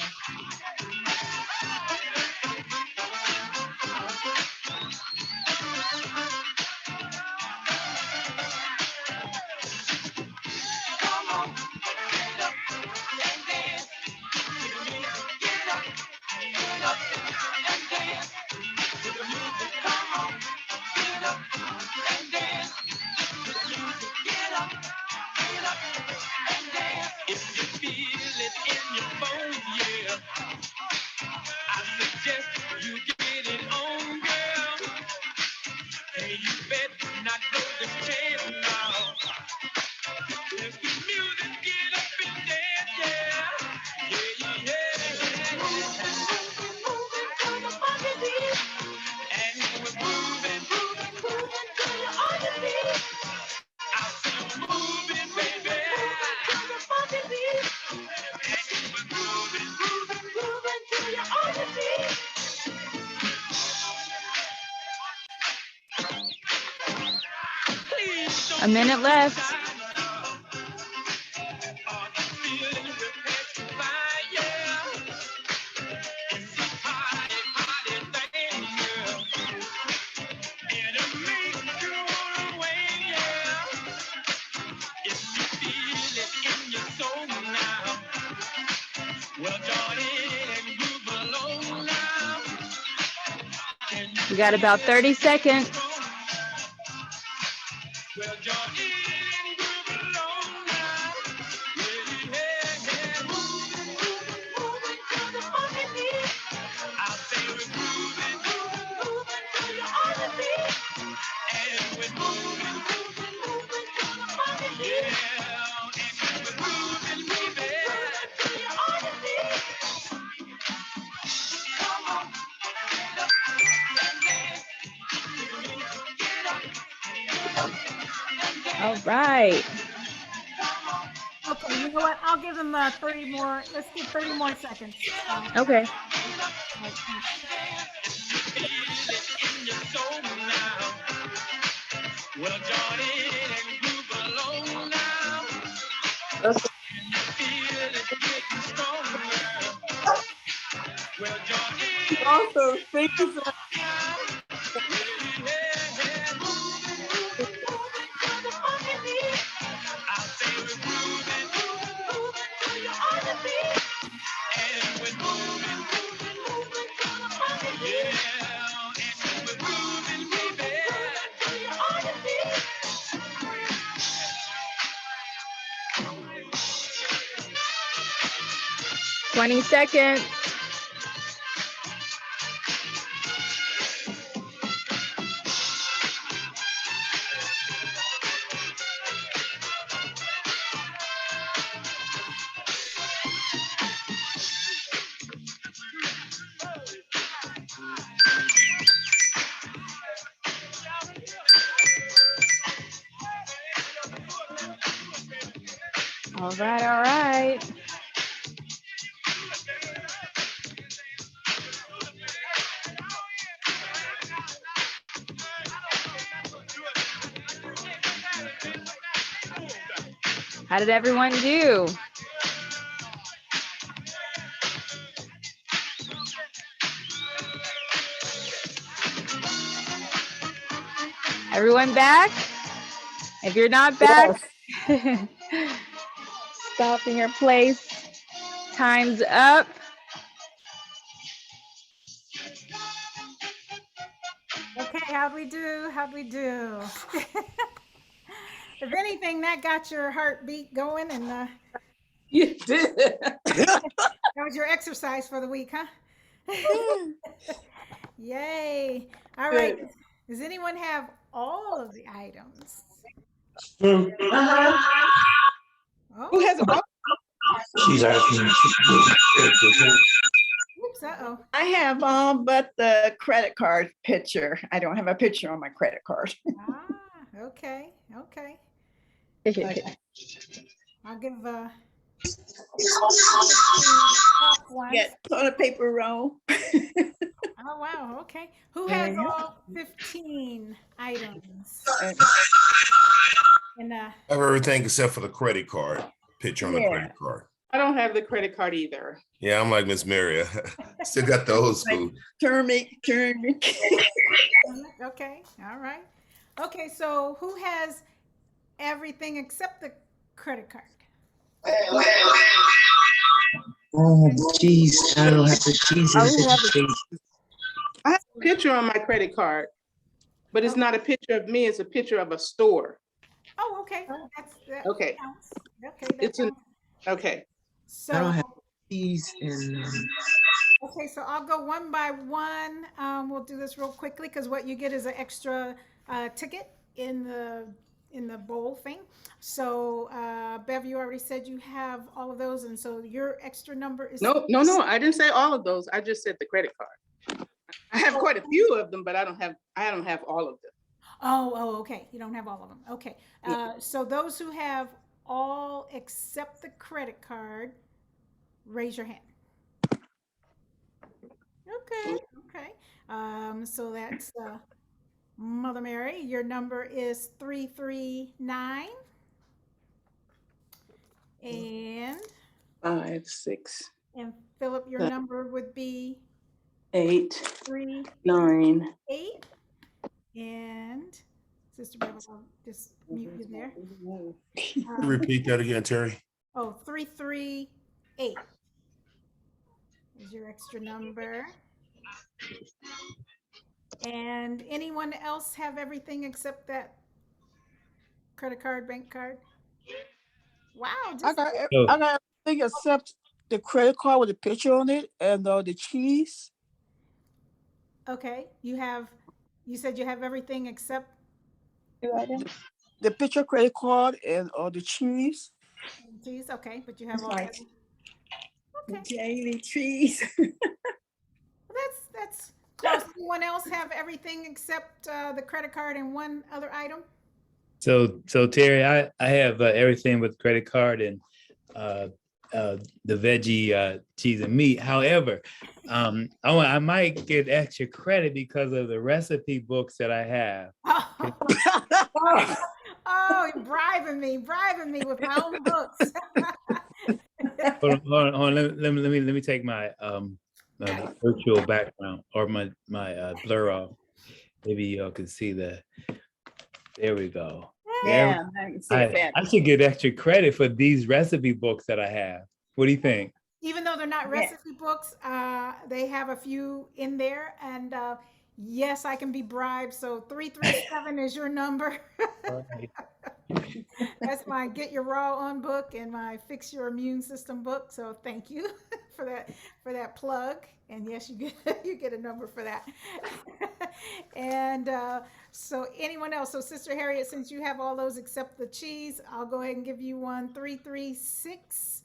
If you feel it in your bones, yeah, I suggest you get it on, girl. Hey, you better not go to jail now. If the music get up and dance, yeah, yeah, yeah. Moving to the funky beat, and we're moving to the other beat. I see you moving, baby, to the funky beat. Moving to your other beat. A minute left. We got about 30 seconds. All right. Okay, you know what? I'll give him 30 more. Let's give 30 more seconds. Okay. Well, join in and groove along now. Okay. Feel it getting stronger. Well, join in. Also, fingers up. I say we're grooving, moving to your other beat. And we're moving, yeah. And we're grooving, baby, to your other beat. 20 seconds. All right, all right. How did everyone do? Everyone back? If you're not back, stop in your place. Time's up. Okay, how'd we do? How'd we do? If anything, that got your heartbeat going, and You did. that was your exercise for the week, huh? Yay. All right. Good. Does anyone have all of the items? Uh-huh. Oh, Who has all? She's asking. oops, uh-oh. I have all but the credit card picture. I don't have a picture on my credit card. Ah, okay, okay. I'll give top ones. Get toilet paper roll. Oh, wow, okay. Who has all 15 items? And I have everything except for the credit card, picture on the credit card. I don't have the credit card either. Yeah, I'm like Miss Maria. Still got the old school. Turmeric. Okay, all right. Okay, so who has everything except the credit card? Oh, jeez, I don't have the cheese. I have a picture on my credit card, but it's not a picture of me, it's a picture of a store. Oh, okay. That Okay. counts. Okay, that It's counts. okay. So, I don't have cheese and okay, so I'll go one by one. We'll do this real quickly because what you get is an extra ticket in the bowl thing. So, Bev, you already said you have all of those, and so your extra number is No, I didn't say all of those. I just said the credit card. I have quite a few of them, but I don't have all of them. Oh, okay. You don't have all of them. Okay. So those who have all except the credit card, raise your hand. Okay. So that's Mother Mary. Your number is 339. And 5, 6, and Philip, your number would be 8, 3, 9. 8. And Sister Bev, I'll just mute you there. Repeat that again, Terry. 338 is your extra number. And anyone else have everything except that credit card, bank card? Wow. I got everything except the credit card with the picture on it and the cheese. Okay. You said you have everything except the picture credit card and the cheese. Cheese, okay, but you have all that. Okay. Daily cheese. That's close. Anyone else have everything except the credit card and one other item? So Terry, I have everything with credit card, and the veggie cheese and meat. However, I might get extra credit because of the recipe books that I have. Oh, you're bribing me with my own books. Hold on. Let me take my virtual background or my blur off. Maybe y'all can see the. There we go. Yeah, I can see it. I should get extra credit for these recipe books that I have. What do you think? Even though they're not recipe books, they have a few in there, and yes, I can be bribed. So 337 is your number. That's my Get Your Raw On book and my Fix Your Immune System book. So thank you for that plug. And yes, you get a number for that. And so anyone else? So Sister Harriet, since you have all those except the cheese, I'll go ahead and give you one. 336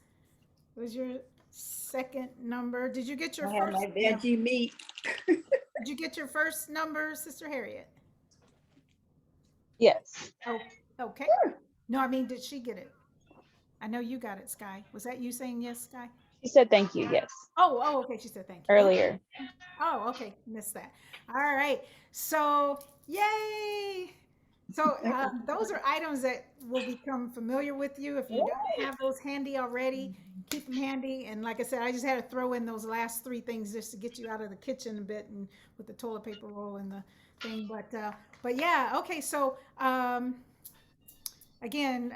was your second number. Did you get your first? My veggie meat. Did you get your first number, Sister Harriet? Yes. Oh, okay. No, I mean, did she get it? I know you got it, Sky. Was that you saying yes, Sky? She said thank you. Yes. Oh, okay. She said thank you. Earlier. Oh, okay. Missed that. All right. So, yay. So those are items that will become familiar with you. If you don't have those handy already, keep them handy. And like I said, I just had to throw in those last three things just to get you out of the kitchen a bit, and with the toilet paper roll and the thing. But yeah, okay. So again,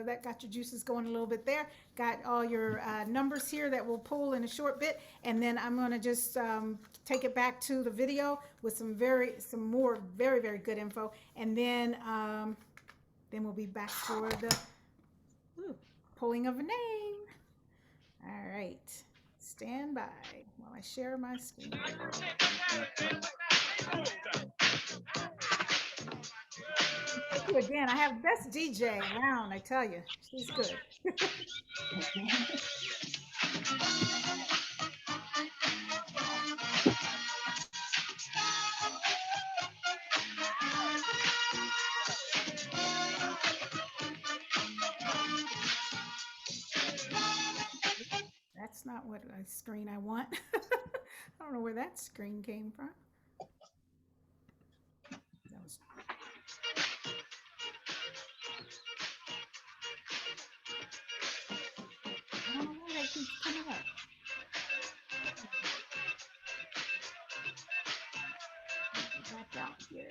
that got your juices going a little bit there. Got all your numbers here that we'll pull in a short bit, and then I'm going to just take it back to the video with some more very, very good info, and then we'll be back for the pulling of a name. All right, stand by while I share my screen. Thank you again. I have best DJ around, I tell you. She's good. That's not what screen I want. I don't know where that screen came from. That was... I don't know why that keeps coming up. Back out here.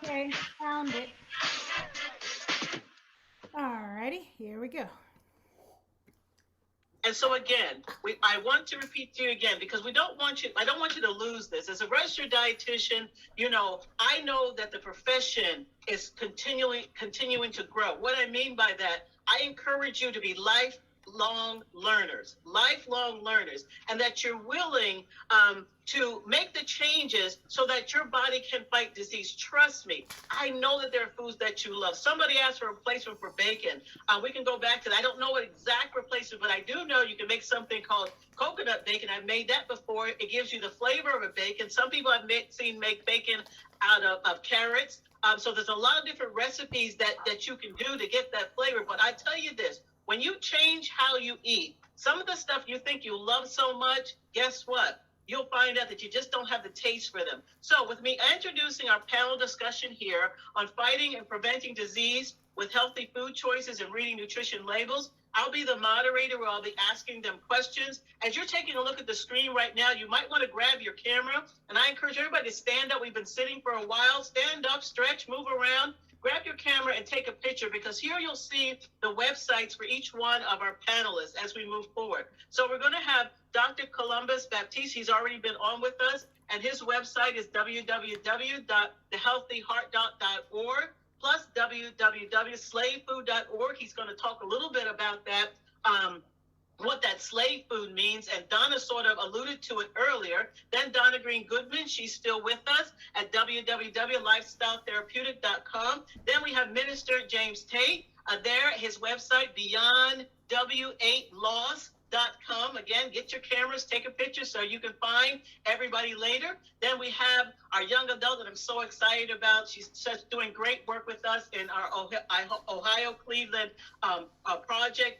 Okay, found it. Alrighty, here we go. And so again, I want to repeat to you again, because I don't want you to lose this. As a registered dietitian, I know that the profession is continuing to grow. What I mean by that, I encourage you to be lifelong learners, and that you're willing to make the changes so that your body can fight disease. Trust me, I know that there are foods that you love. Somebody asked for a replacement for bacon. We can go back to that. I don't know what exact replacement, but I do know you can make something called coconut bacon. I've made that before. It gives you the flavor of a bacon. Some people I've seen make bacon out of carrots. So there's a lot of different recipes that you can do to get that flavor. But I tell you this, when you change how you eat, some of the stuff you think you love so much, guess what? You'll find out that you just don't have the taste for them. So with me introducing our panel discussion here on fighting and preventing disease with healthy food choices and reading nutrition labels. I'll be the moderator where I'll be asking them questions. As you're taking a look at the screen right now, you might want to grab your camera, and I encourage everybody to stand up. We've been sitting for a while. Stand up, stretch, move around, grab your camera and take a picture, because here you'll see the websites for each one of our panelists as we move forward. So we're going to have Dr. Columbus Baptiste. He's already been on with us, and his website is www.thehealthyheart.org plus www.slavefood.org. He's going to talk a little bit about that, what that slave food means, and Donna sort of alluded to it earlier. Then Donna Green Goodman, she's still with us at www.lifestyletherapeutic.com. Then we have Minister James Tate there, his website, beyondw8loss.com. Again, get your cameras, take a picture so you can find everybody later. Then we have our young adult that I'm so excited about. She's doing great work with us in our Ohio Cleveland project.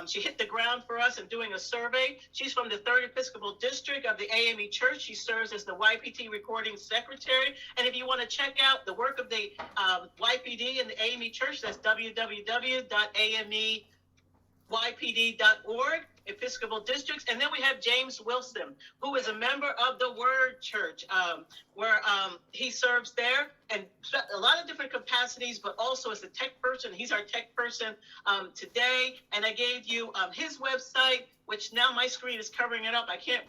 She hit the ground for us in doing a survey. She's from the 3rd Episcopal District of the AME Church. She serves as the YPT Recording Secretary. And if you want to check out the work of the YPD and the AME Church, that's www.ameypd.org, Episcopal Districts. And then we have James Wilson, who is a member of the Word Church, where he serves there and a lot of different capacities, but also as a tech person. He's our tech person today. And I gave you his website, which now my screen is covering it up. I can't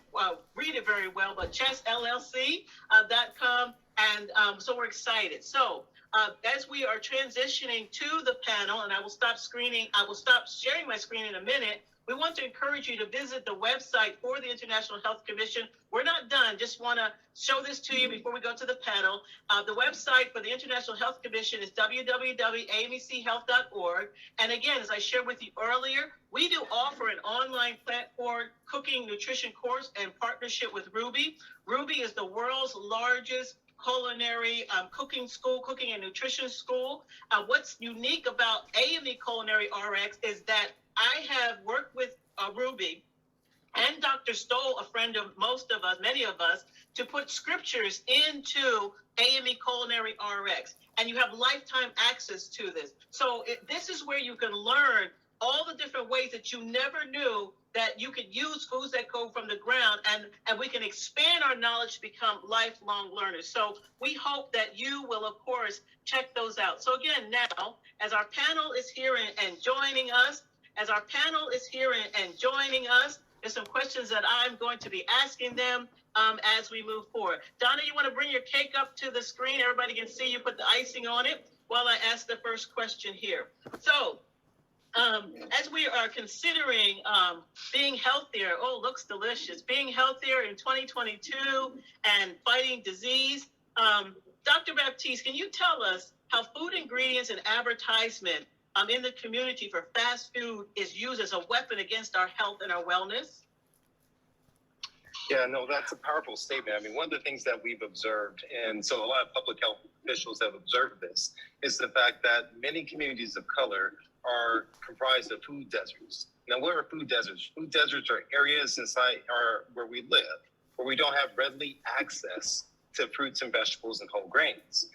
read it very well, but chessllc.com. And so we're excited. So as we are transitioning to the panel, and I will stop sharing my screen in a minute, we want to encourage you to visit the website for the International Health Commission. We're not done. Just want to show this to you before we go to the panel. The website for the International Health Commission is www.amychealth.org. And again, as I shared with you earlier, we do offer an online platform cooking nutrition course in partnership with Ruby. Ruby is the world's largest culinary cooking and nutrition school. What's unique about AME Culinary RX is that I have worked with Ruby and Dr. Stoll, a friend of many of us, to put scriptures into AME Culinary RX. And you have lifetime access to this. So this is where you can learn all the different ways that you never knew that you could use foods that go from the ground, and we can expand our knowledge to become lifelong learners. So we hope that you will, of course, check those out. So again, now, as our panel is here and joining us, there's some questions that I'm going to be asking them as we move forward. Donna, you want to bring your cake up to the screen? Everybody can see you put the icing on it while I ask the first question here. So, as we are considering being healthier, looks delicious, being healthier in 2022 and fighting disease, Dr. Baptiste, can you tell us how food ingredients and advertisement in the community for fast food is used as a weapon against our health and our wellness? Yeah, no, that's a powerful statement. I mean, one of the things that we've observed, and so a lot of public health officials have observed this, is the fact that many communities of color are comprised of food deserts. Now, what are food deserts? Food deserts are areas where we live, where we don't have readily access to fruits and vegetables and whole grains.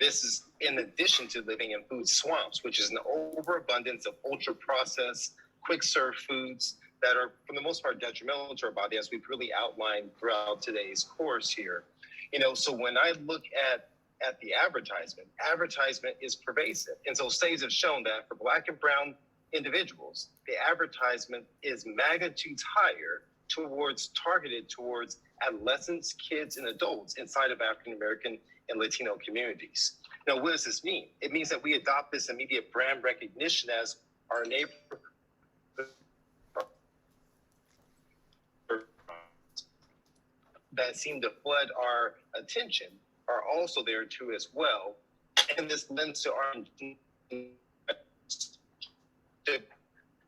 This is in addition to living in food swamps, which is an overabundance of ultra-processed, quick-serve foods that are, for the most part, detrimental to our body, as we've really outlined throughout today's course here. So when I look at the advertisement is pervasive. And so studies have shown that for Black and brown individuals, the advertisement is magnitudes higher targeted towards adolescents, kids, and adults inside of African American and Latino communities. Now, what does this mean? It means that we adopt this immediate brand recognition as our neighbor that seem to flood our attention are also there too as well. And this lends to our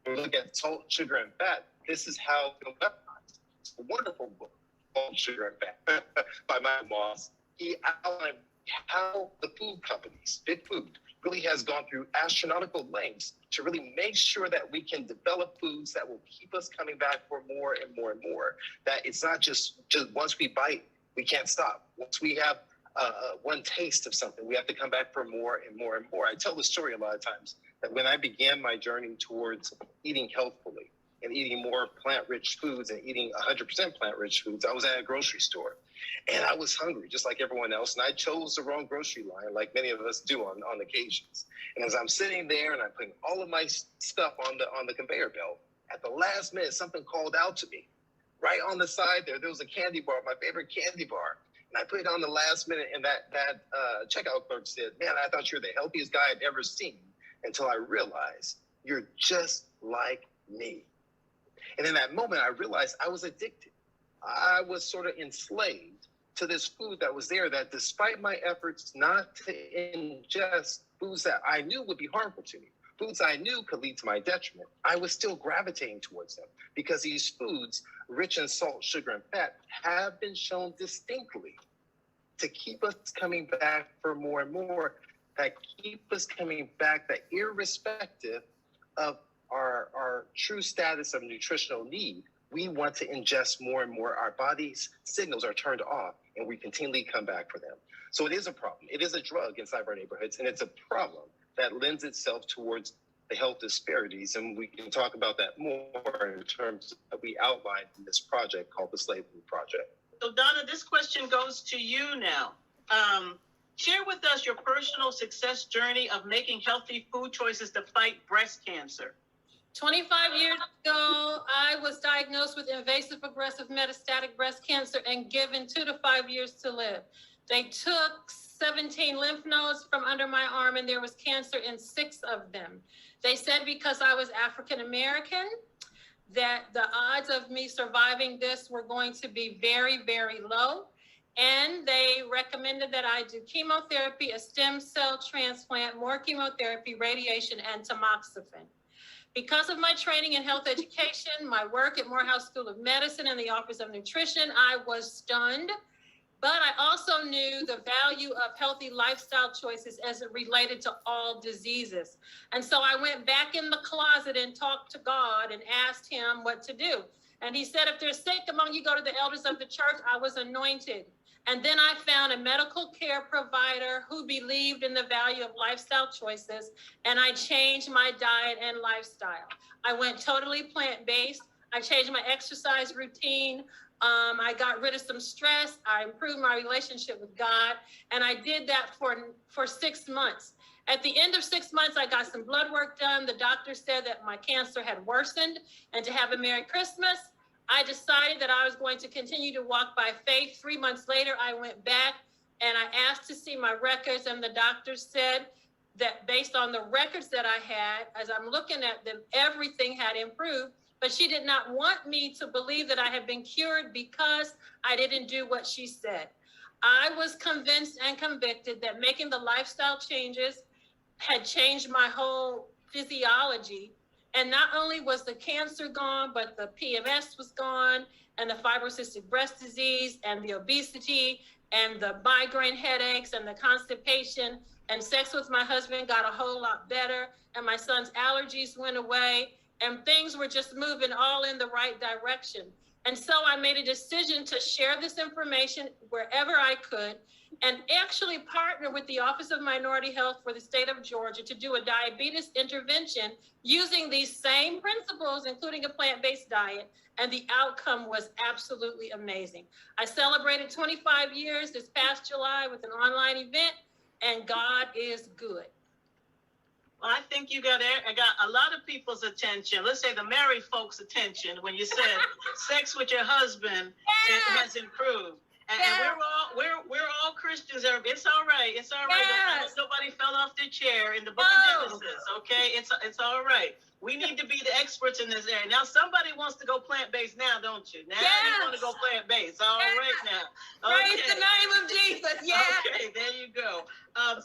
look at salt, sugar, and fat. This is how it's a wonderful book, Salt, Sugar, and Fat by Michael Moss. He outlined how the food companies, Big Food, really has gone through astronomical lengths to really make sure that we can develop foods that will keep us coming back for more and more and more. That it's not just once we bite, we can't stop. Once we have one taste of something. We have to come back for more and more and more. I tell the story a lot of times that when I began my journey towards eating healthfully and eating more plant-rich foods and eating 100% plant-rich foods, I was at a grocery store and I was hungry just like everyone else. And I chose the wrong grocery line like many of us do on occasions. And as I'm sitting there and I'm putting all of my stuff on the conveyor belt, at the last minute, something called out to me. Right on the side there was a candy bar, my favorite candy bar. And I put it on the last minute, and that checkout clerk said, "Man, I thought you were the healthiest guy I'd ever seen," until I realized you're just like me. And in that moment, I realized I was addicted. I was sort of enslaved to this food that was there, that despite my efforts not to ingest foods that I knew would be harmful to me, foods I knew could lead to my detriment, I was still gravitating towards them because these foods, rich in salt, sugar, and fat, have been shown distinctly to keep us coming back for more and more, that keep us coming back, that irrespective of our true status of nutritional need, we want to ingest more and more. Our body's signals are turned off and we continually come back for them. So it is a problem. It is a drug inside of our neighborhoods, and it's a problem that lends itself towards the health disparities. And we can talk about that more in terms that we outlined in this project called the Slave Food Project. So Donna, this question goes to you now. Share with us your personal success journey of making healthy food choices to fight breast cancer. 25 years ago, I was diagnosed with invasive aggressive metastatic breast cancer and given 2 to 5 years to live. They took 17 lymph nodes from under my arm and there was cancer in 6 of them. They said because I was African American, that the odds of me surviving this were going to be very, very low. And they recommended that I do chemotherapy, a stem cell transplant, more chemotherapy, radiation, and tamoxifen. Because of my training in health education, my work at Morehouse School of Medicine and the Office of Nutrition, I was stunned. But I also knew the value of healthy lifestyle choices as it related to all diseases. And so I went back in the closet and talked to God and asked him what to do. And he said, if there's sick among you, go to the elders of the church. I was anointed. And then I found a medical care provider who believed in the value of lifestyle choices, and I changed my diet and lifestyle. I went totally plant-based. I changed my exercise routine. I got rid of some stress. I improved my relationship with God, and I did that for 6 months. At the end of 6 months, I got some blood work done. The doctor said that my cancer had worsened, and to have a Merry Christmas, I decided that I was going to continue to walk by faith. 3 months later, I went back and I asked to see my records, and the doctor said that based on the records that I had, as I'm looking at them, everything had improved, but she did not want me to believe that I had been cured because I didn't do what she said. I was convinced and convicted that making the lifestyle changes had changed my whole physiology. And not only was the cancer gone, but the PMS was gone, and the fibrocystic breast disease, and the obesity, and the migraine headaches, and the constipation, and sex with my husband got a whole lot better, and my son's allergies went away, and things were just moving all in the right direction. And so I made a decision to share this information wherever I could, and actually partner with the Office of Minority Health for the state of Georgia to do a diabetes intervention using these same principles, including a plant-based diet, and the outcome was absolutely amazing. I celebrated 25 years this past July with an online event, and God is good. Well, I think I got a lot of people's attention. Let's say the married folks' attention when you said sex with your husband has improved. And we're all Christians. It's all right. It's all right. Yes. Nobody fell off their chair in the book of Genesis. Okay, it's all right. We need to be the experts in this area. Now, somebody wants to go plant-based now, don't you? Now you want to go plant-based. All right now. Okay. Praise the name of Jesus. Yeah. Okay, there you go.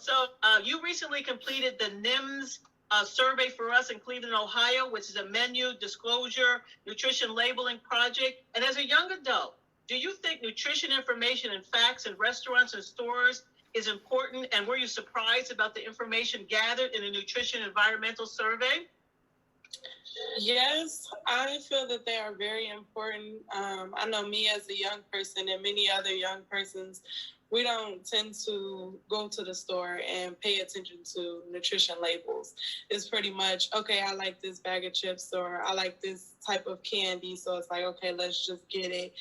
So you recently completed the NIMS survey for us in Cleveland, Ohio, which is a menu disclosure nutrition labeling project. And as a young adult, do you think nutrition information and facts in restaurants and stores is important? And were you surprised about the information gathered in a nutrition environmental survey? Yes, I feel that they are very important. I know me as a young person and many other young persons we don't tend to go to the store and pay attention to nutrition labels. It's pretty much, okay, I like this bag of chips or I like this type of candy. So it's like, okay, let's just get it.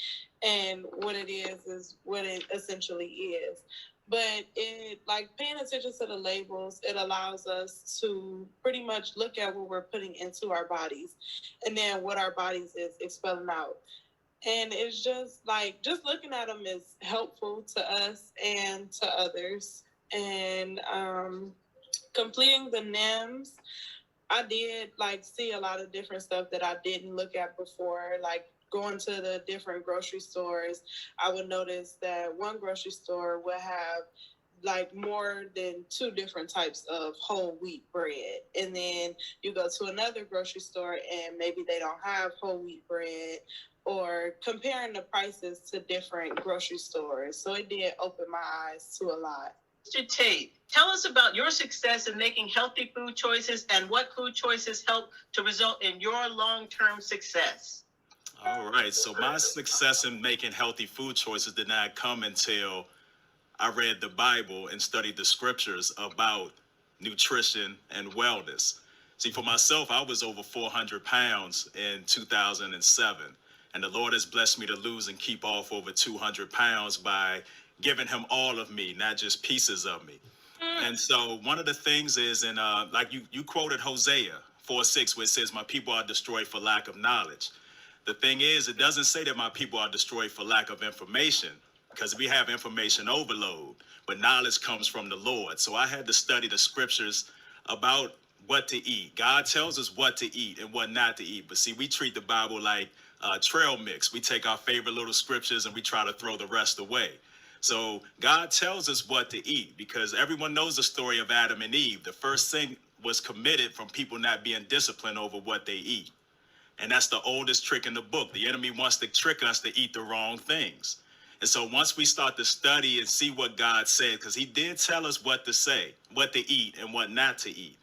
And what it is what it essentially is. But it, like paying attention to the labels, it allows us to pretty much look at what we're putting into our bodies and then what our bodies is expelling out. And it's just like, just looking at them is helpful to us and to others. And completing the NIMS, I did like see a lot of different stuff that I didn't look at before, like going to the different grocery stores. I would notice that one grocery store would have like more than 2 different types of whole wheat bread. And then you go to another grocery store and maybe they don't have whole wheat bread, or comparing the prices to different grocery stores. So it did open my eyes to a lot. Mr. Tate, tell us about your success in making healthy food choices and what food choices help to result in your long-term success. All right, so my success in making healthy food choices did not come until I read the Bible and studied the scriptures about nutrition and wellness. See, for myself, I was over 400 pounds in 2007, and the Lord has blessed me to lose and keep off over 200 pounds by giving him all of me, not just pieces of me. And so one of the things is, and like you quoted Hosea 4:6, where it says, my people are destroyed for lack of knowledge. The thing is, it doesn't say that my people are destroyed for lack of information, because we have information overload, but knowledge comes from the Lord. So I had to study the scriptures about what to eat. God tells us what to eat and what not to eat. But see, we treat the Bible like trail mix. We take our favorite little scriptures and we try to throw the rest away. So God tells us what to eat, because everyone knows the story of Adam and Eve. The first sin was committed from people not being disciplined over what they eat. And that's the oldest trick in the book. The enemy wants to trick us to eat the wrong things. And so once we start to study and see what God said, because he did tell us what to say, what to eat and what not to eat.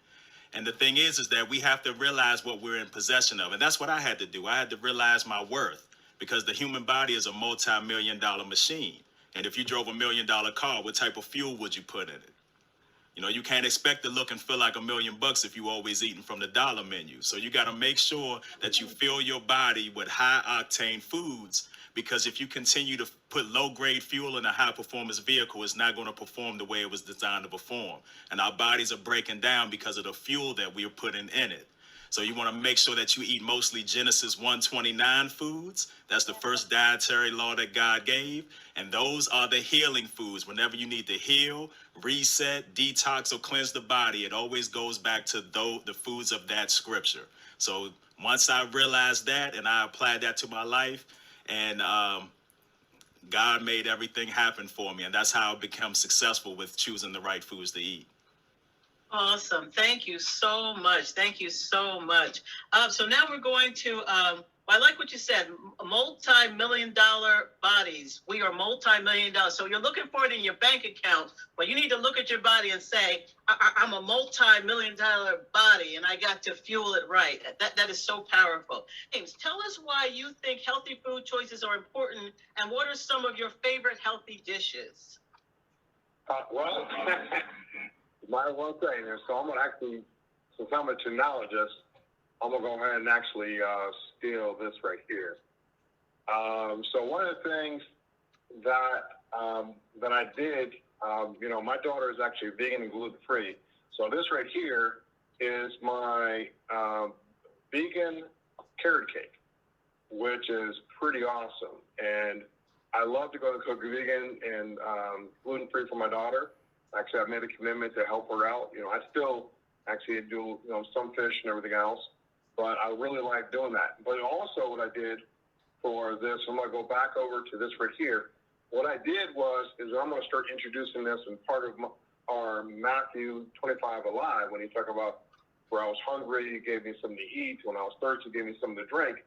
And the thing is that we have to realize what we're in possession of. And that's what I had to do. I had to realize my worth, because the human body is a multi-million-dollar machine. And if you drove $1 million car, what type of fuel would you put in it? You know, you can't expect to look and feel like $1 million if you always eating from the dollar menu. So you got to make sure that you fill your body with high octane foods, because if you continue to put low grade fuel in a high performance vehicle, it's not going to perform the way it was designed to perform. And our bodies are breaking down because of the fuel that we are putting in it. So you want to make sure that you eat mostly Genesis 1:29 foods. That's the first dietary law that God gave. And those are the healing foods. Whenever you need to heal, reset, detox, or cleanse the body, it always goes back to the foods of that scripture. So once I realized that and I applied that to my life, and God made everything happen for me. And that's how I become successful with choosing the right foods to eat. Awesome. Thank you so much. Thank you so much. So now we're going to, I like what you said, multi-million-dollar bodies. We are multi-million-dollar. So you're looking for it in your bank account, but you need to look at your body and say, I'm a multi-million-dollar body and I got to fuel it right. That is so powerful. James, tell us why you think healthy food choices are important and what are some of your favorite healthy dishes? Well, my one thing, and so I'm going to actually, since I'm a technologist, I'm going to go ahead and actually steal this right here. So one of the things that I did, you know, my daughter is actually vegan and gluten-free. So this right here is my vegan carrot cake, which is pretty awesome. And I love to go to cook vegan and gluten-free for my daughter. Actually, I've made a commitment to help her out. You know, I still actually do, you know, some fish and everything else, but I really like doing that. But also what I did for this, I'm going to go back over to this right here. What I did is I'm going to start introducing this in part of our Matthew 25 Alive, when you talk about where I was hungry, you gave me something to eat. When I was thirsty, you gave me something to drink.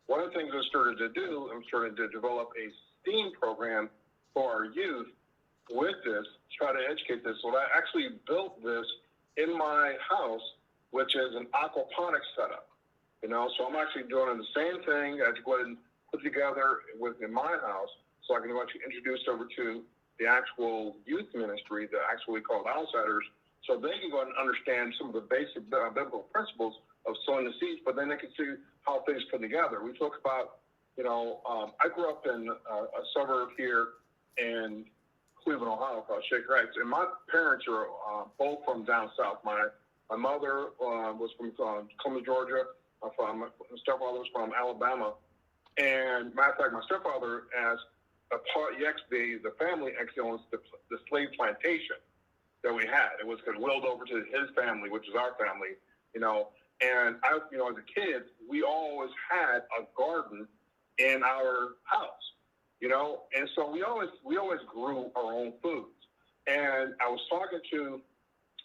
One of the things I started to do, I'm starting to develop a STEAM program for our youth with this, try to educate this. So I actually built this in my house, which is an aquaponics setup. You know, so I'm actually doing the same thing I had to go ahead and put together in my house, so I can actually introduce over to the actual youth ministry, the actual we call outsiders, so they can go and understand some of the basic biblical principles of sowing the seeds, but then they can see how things put together. We talk about, I grew up in a suburb here in Cleveland, Ohio, called Shaker Heights, and my parents are both from down south. My mother was from Columbia, Georgia. My stepfather was from Alabama, and matter of fact, my stepfather, as a part, the family actually owns the slave plantation that we had. It was willed over to his family, which is our family, And I, as a kid, we always had a garden in our house, and so we always grew our own foods. And I was talking to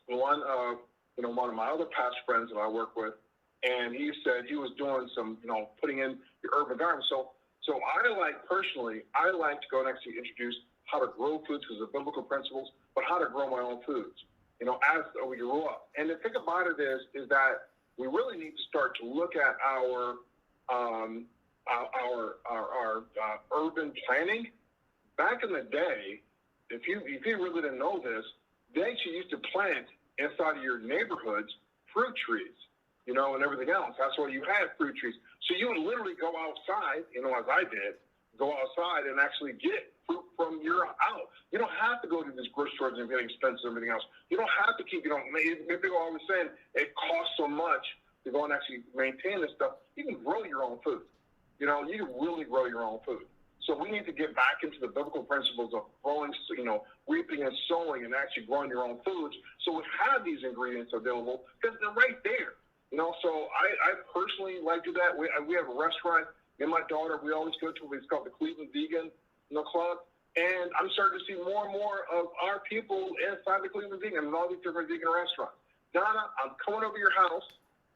one of my other past friends that I work with, and he said he was doing some, putting in the urban garden. So I like to go and actually introduce how to grow foods because of biblical principles, but how to grow my own foods, as we grew up. And the thing about it is that we really need to start to look at our urban planning. Back in the day, if you really didn't know this, they actually used to plant inside of your neighborhoods fruit trees, and everything else. That's why you had fruit trees. So you would literally go outside, as I did, go outside and actually get fruit from your house. You don't have to go to these grocery stores and get expensive and everything else. You don't have to keep, maybe people always saying it costs so much to go and actually maintain this stuff. You can grow your own food. You can really grow your own food. So we need to get back into the biblical principles of growing, reaping and sowing and actually growing your own foods. So we have these ingredients available because they're right there. So I personally like to do that. We have a restaurant. Me and my daughter, we always go to, it's called the Cleveland Vegan Club. And I'm starting to see more and more of our people inside the Cleveland Vegan and all these different vegan restaurants. Donna, I'm coming over your house,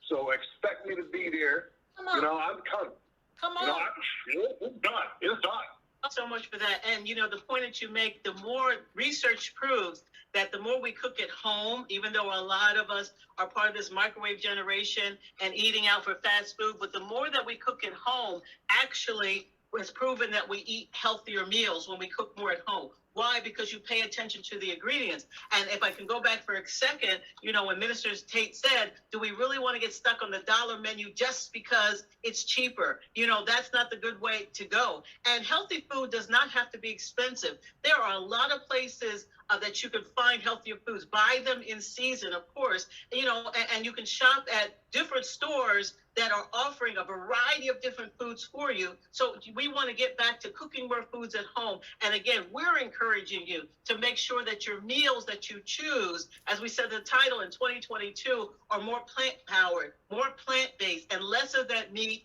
so expect me to be there. Come on. I'm coming. Come on. It's done. It's done. So much for that. And, the point that you make, the more research proves that the more we cook at home, even though a lot of us are part of this microwave generation and eating out for fast food, but the more that we cook at home, actually it's proven that we eat healthier meals when we cook more at home. Why? Because you pay attention to the ingredients. And if I can go back for a second, when Minister Tate said, do we really want to get stuck on the dollar menu just because it's cheaper? That's not the good way to go. And healthy food does not have to be expensive. There are a lot of places that you can find healthier foods. Buy them in season, of course, and you can shop at different stores that are offering a variety of different foods for you. So we want to get back to cooking more foods at home. And again, we're encouraging you to make sure that your meals that you choose, as we said in the title in 2022, are more plant-powered, more plant-based, and less of that meat,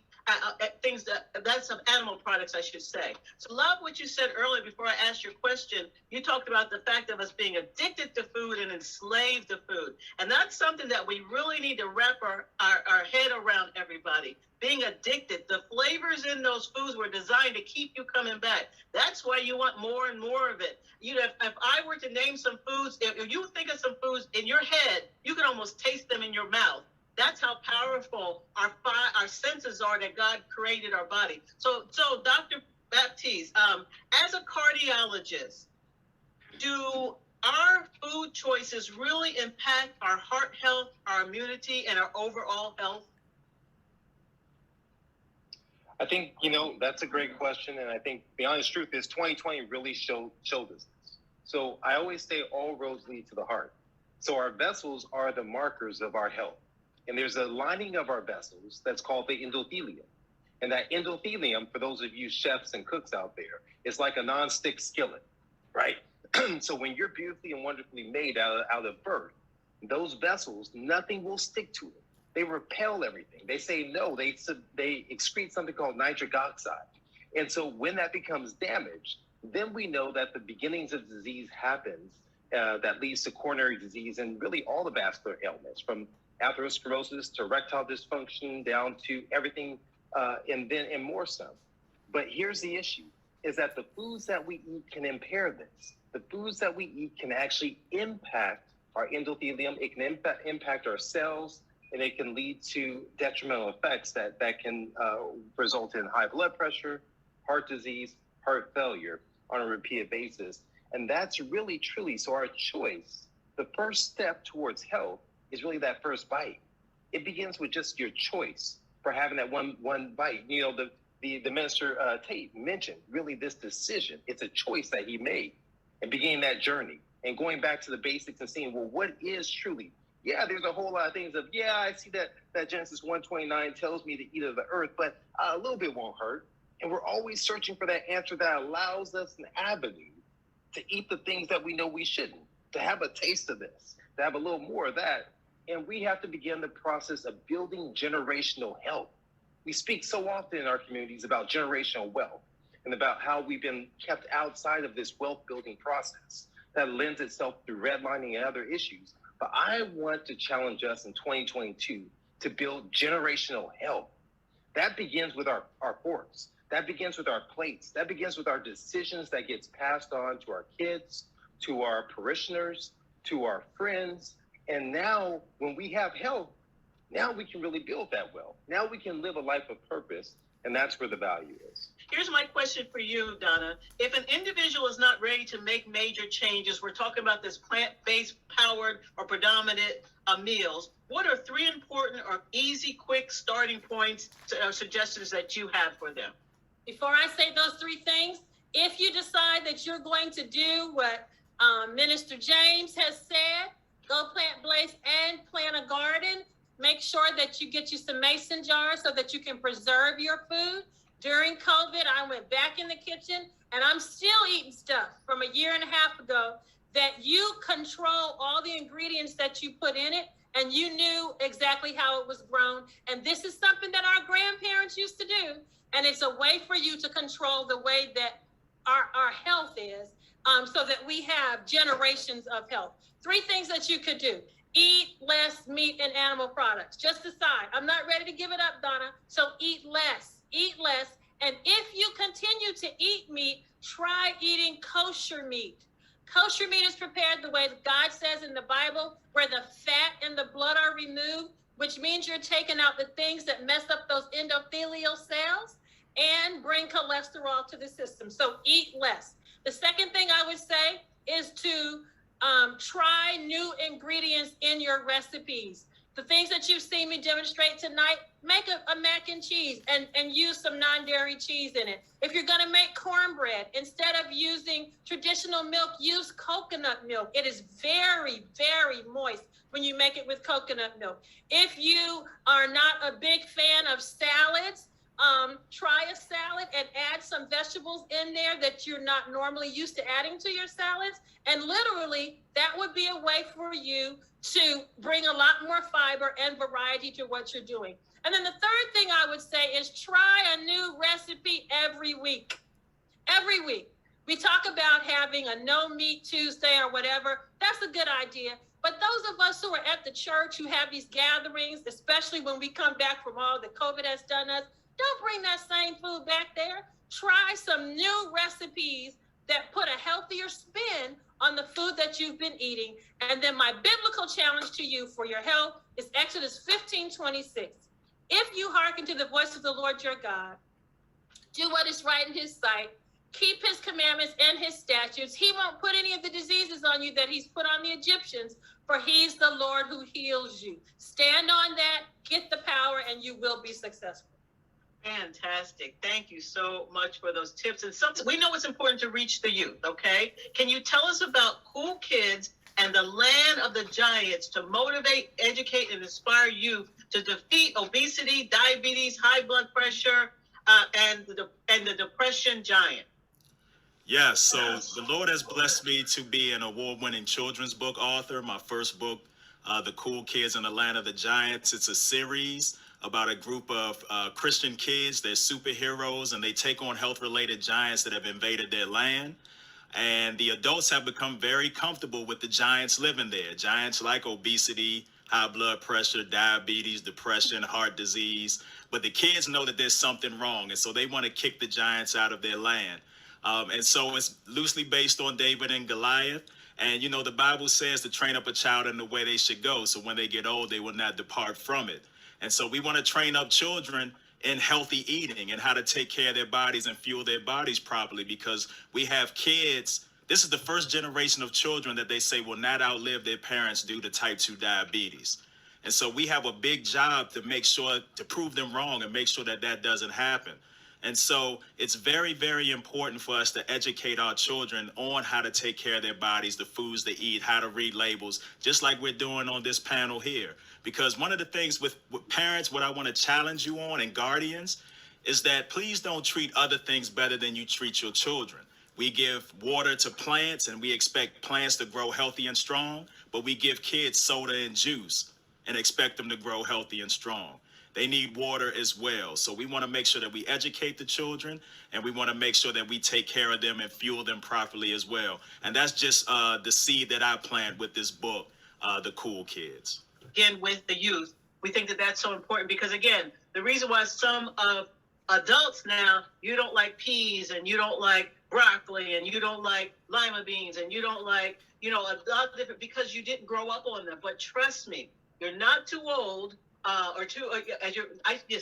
things that's of animal products, I should say. So love what you said earlier before I asked your question. You talked about the fact of us being addicted to food and enslaved to food. And that's something that we really need to wrap our head around, everybody. Being addicted. The flavors in those foods were designed to keep you coming back. That's why you want more and more of it. If I were to name some foods, if you think of some foods in your head, you can almost taste them in your mouth. That's how powerful our senses are that God created our body. So Dr. Baptiste, as a cardiologist, do our food choices really impact our heart health, our immunity, and our overall health? I think, that's a great question. And I think the honest truth is 2020 really showed us this. So I always say all roads lead to the heart. So our vessels are the markers of our health. And there's a lining of our vessels that's called the endothelium. And that endothelium, for those of you chefs and cooks out there, is like a nonstick skillet, right? So when you're beautifully and wonderfully made out of birth, those vessels, nothing will stick to it. They repel everything. They say no. They excrete something called nitric oxide. And so when that becomes damaged, then we know that the beginnings of disease happens that leads to coronary disease and really all the vascular ailments, from atherosclerosis to erectile dysfunction down to everything and more so. But here's the issue, is that the foods that we eat can impair this. The foods that we eat can actually impact our endothelium. It can impact our cells, and it can lead to detrimental effects that can result in high blood pressure, heart disease, heart failure on a repeated basis. And that's really, truly, so our choice, the first step towards health is really that first bite. It begins with just your choice for having that one bite. You know, the minister Tate mentioned really this decision. It's a choice that he made and beginning that journey and going back to the basics and seeing, well, what is truly? Yeah, there's a whole lot of things of, yeah, I see that Genesis 1:29 tells me to eat of the earth, but a little bit won't hurt. And we're always searching for that answer that allows us an avenue to eat the things that we know we shouldn't, to have a taste of this, to have a little more of that. And we have to begin the process of building generational health. We speak so often in our communities about generational wealth and about how we've been kept outside of this wealth building process that lends itself through redlining and other issues. But I want to challenge us in 2022 to build generational health. That begins with our forks. That begins with our plates. That begins with our decisions that gets passed on to our kids, to our parishioners, to our friends. And now when we have health, now we can really build that wealth. Now we can live a life of purpose. And that's where the value is. Here's my question for you, Donna. If an individual is not ready to make major changes, we're talking about this plant-based powered or predominant meals, what are 3 important or easy, quick starting points suggestions that you have for them? Before I say those 3 things, if you decide that you're going to do what Minister James has said, go plant-based and plant a garden, make sure that you get you some mason jars so that you can preserve your food. During COVID, I went back in the kitchen and I'm still eating stuff from a year and a half ago that you control all the ingredients that you put in it and you knew exactly how it was grown. And this is something that our grandparents used to do. And it's a way for you to control the way that our health is, so that we have generations of health. 3 things that you could do. Eat less meat and animal products. Just decide. I'm not ready to give it up, Donna. So eat less. Eat less. And if you continue to eat meat, try eating kosher meat. Kosher meat is prepared the way God says in the Bible, where the fat and the blood are removed, which means you're taking out the things that mess up those endothelial cells and bring cholesterol to the system. So eat less. The second thing I would say is to try new ingredients in your recipes. The things that you've seen me demonstrate tonight, make a mac and cheese and use some non-dairy cheese in it. If you're gonna make cornbread, instead of using traditional milk, use coconut milk. It is very, very moist when you make it with coconut milk. If you are not a big fan of salads, try a salad and add some vegetables in there that you're not normally used to adding to your salads. And literally, that would be a way for you to bring a lot more fiber and variety to what you're doing. And then the third thing I would say is try a new recipe every week. Every week. We talk about having a no meat Tuesday or whatever. That's a good idea. But those of us who are at the church who have these gatherings, especially when we come back from all that COVID has done us, don't bring that same food back there. Try some new recipes that put a healthier spin on the food that you've been eating. And then my biblical challenge to you for your health is Exodus 15:26. If you hearken to the voice of the Lord your God, do what is right in his sight, keep his commandments and his statutes, he won't put any of the diseases on you that he's put on the Egyptians, for he's the Lord who heals you. Stand on that, get the power, and you will be successful. Fantastic. Thank you so much for those tips. And something we know it's important to reach the youth, okay? Can you tell us about Cool Kids and the Land of the Giants to motivate, educate, and inspire youth to defeat obesity, diabetes, high blood pressure, and the depression giant? Yes, so the Lord has blessed me to be an award-winning children's book author. My first book, The Cool Kids and the Land of the Giants, it's a series about a group of Christian kids. They're superheroes and they take on health-related giants that have invaded their land. And the adults have become very comfortable with the giants living there. Giants like obesity, high blood pressure, diabetes, depression, heart disease. But the kids know that there's something wrong. And so they want to kick the giants out of their land. And so it's loosely based on David and Goliath. And, you know, the Bible says to train up a child in the way they should go. So when they get old, they will not depart from it. And so we want to train up children in healthy eating and how to take care of their bodies and fuel their bodies properly, because we have kids This is the first generation of children that they say will not outlive their parents due to type 2 diabetes. And so we have a big job to make sure, to prove them wrong and make sure that that doesn't happen. And so it's very, very important for us to educate our children on how to take care of their bodies, the foods they eat, how to read labels, just like we're doing on this panel here. Because one of the things with parents, what I want to challenge you on, and guardians, is that please don't treat other things better than you treat your children. We give water to plants and we expect plants to grow healthy and strong, but we give kids soda and juice and expect them to grow healthy and strong. They need water as well. So we want to make sure that we educate the children, and we want to make sure that we take care of them and fuel them properly as well. And that's just the seed that I plant with this book, The Cool Kids. Again, with the youth, we think that that's so important because, again, the reason why some of adults now, you don't like peas and you don't like broccoli and you don't like lima beans and you don't like, a lot of different, because you didn't grow up on them. But trust me, you're not too old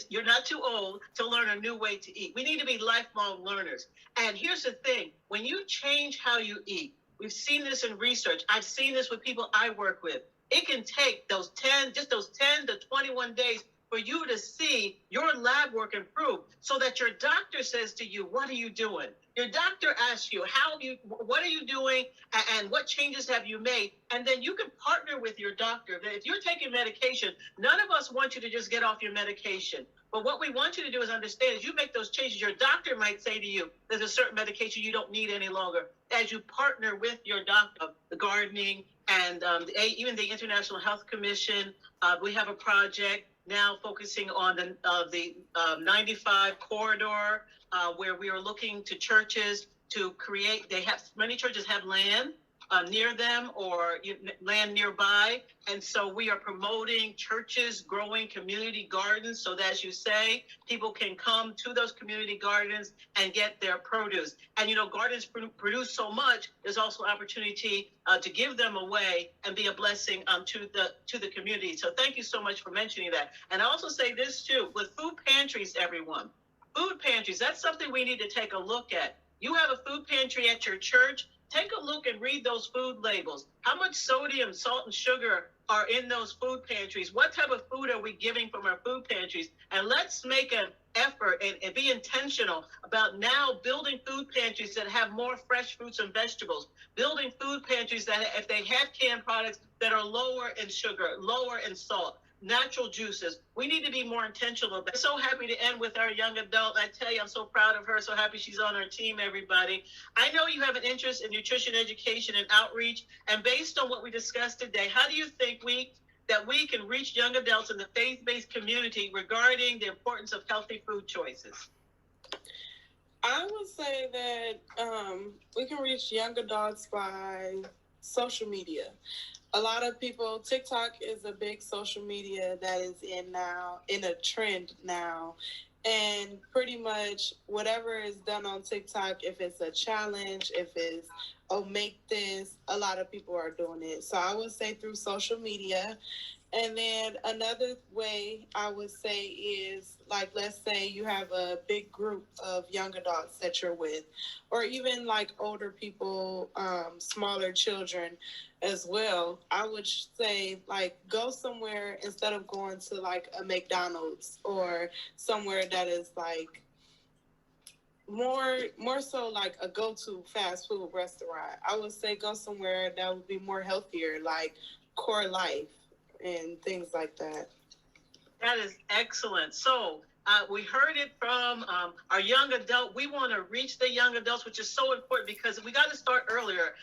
you're not too old to learn a new way to eat. We need to be lifelong learners. And here's the thing, when you change how you eat, we've seen this in research. I've seen this with people I work with. It can take those 10 to 21 days for you to see your lab work improve, so that your doctor says to you, what are you doing? Your doctor asks you, what are you doing and what changes have you made? And then you can partner with your doctor. If you're taking medication, none of us want you to just get off your medication. But what we want you to do is understand, as you make those changes, your doctor might say to you, there's a certain medication you don't need any longer. As you partner with your doctor, the gardening and even the International Health Commission, we have a project now focusing on the 95 corridor, where we are looking to churches to create, many churches have land near them or land nearby. And so we are promoting churches growing community gardens so that, as you say, people can come to those community gardens and get their produce. And, gardens produce so much, there's also opportunity to give them away and be a blessing to the community. So thank you so much for mentioning that. And I also say this too, with food pantries, everyone, food pantries, that's something we need to take a look at. You have a food pantry at your church. Take a look and read those food labels. How much sodium, salt, and sugar are in those food pantries? What type of food are we giving from our food pantries? And let's make an effort and be intentional about now building food pantries that have more fresh fruits and vegetables, building food pantries that, if they have canned products, that are lower in sugar, lower in salt, natural juices. We need to be more intentional about it. I'm so happy to end with our young adult. I tell you, I'm so proud of her. So happy she's on our team, everybody. I know you have an interest in nutrition education and outreach. And based on what we discussed today, how do you think that we can reach young adults in the faith-based community regarding the importance of healthy food choices? I would say that we can reach young adults by social media. A lot of people, TikTok is a big social media that is in a trend now. And pretty much whatever is done on TikTok, if it's a challenge, if it's, make this, a lot of people are doing it. So I would say through social media. And then another way I would say is, like, let's say you have a big group of young adults that you're with, or even like older people, smaller children as well. I would say, like, go somewhere instead of going to like a McDonald's or somewhere that is like more so like a go-to fast food restaurant. I would say go somewhere that would be more healthier, like Core Life and things like that. That is excellent. So we heard it from our young adult. We want to reach the young adults, which is so important because we got to start earlier.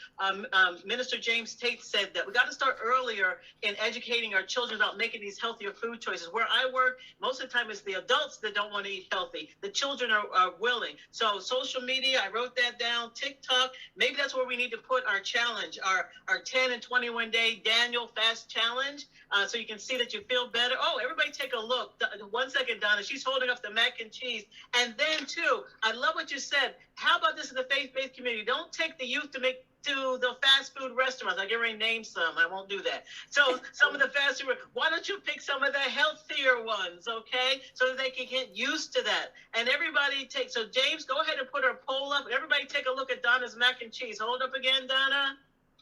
Minister James Tate said that we got to start earlier in educating our children about making these healthier food choices. Where I work, most of the time it's the adults that don't want to eat healthy. The children are willing. So social media, I wrote that down. TikTok, maybe that's where we need to put our challenge, our 10 and 21 day Daniel fast challenge, so you can see that you feel better. Oh, everybody take a look. 1 second, Donna. She's holding up the mac and cheese. And then too, I love what you said. How about this in the faith-based community? Don't take the youth to the fast food restaurants. I can already name some. I won't do that. So some of the fast food, why don't you pick some of the healthier ones, okay? So that they can get used to that. And everybody so James, go ahead and put our poll up. Everybody take a look at Donna's mac and cheese. Hold up again, Donna.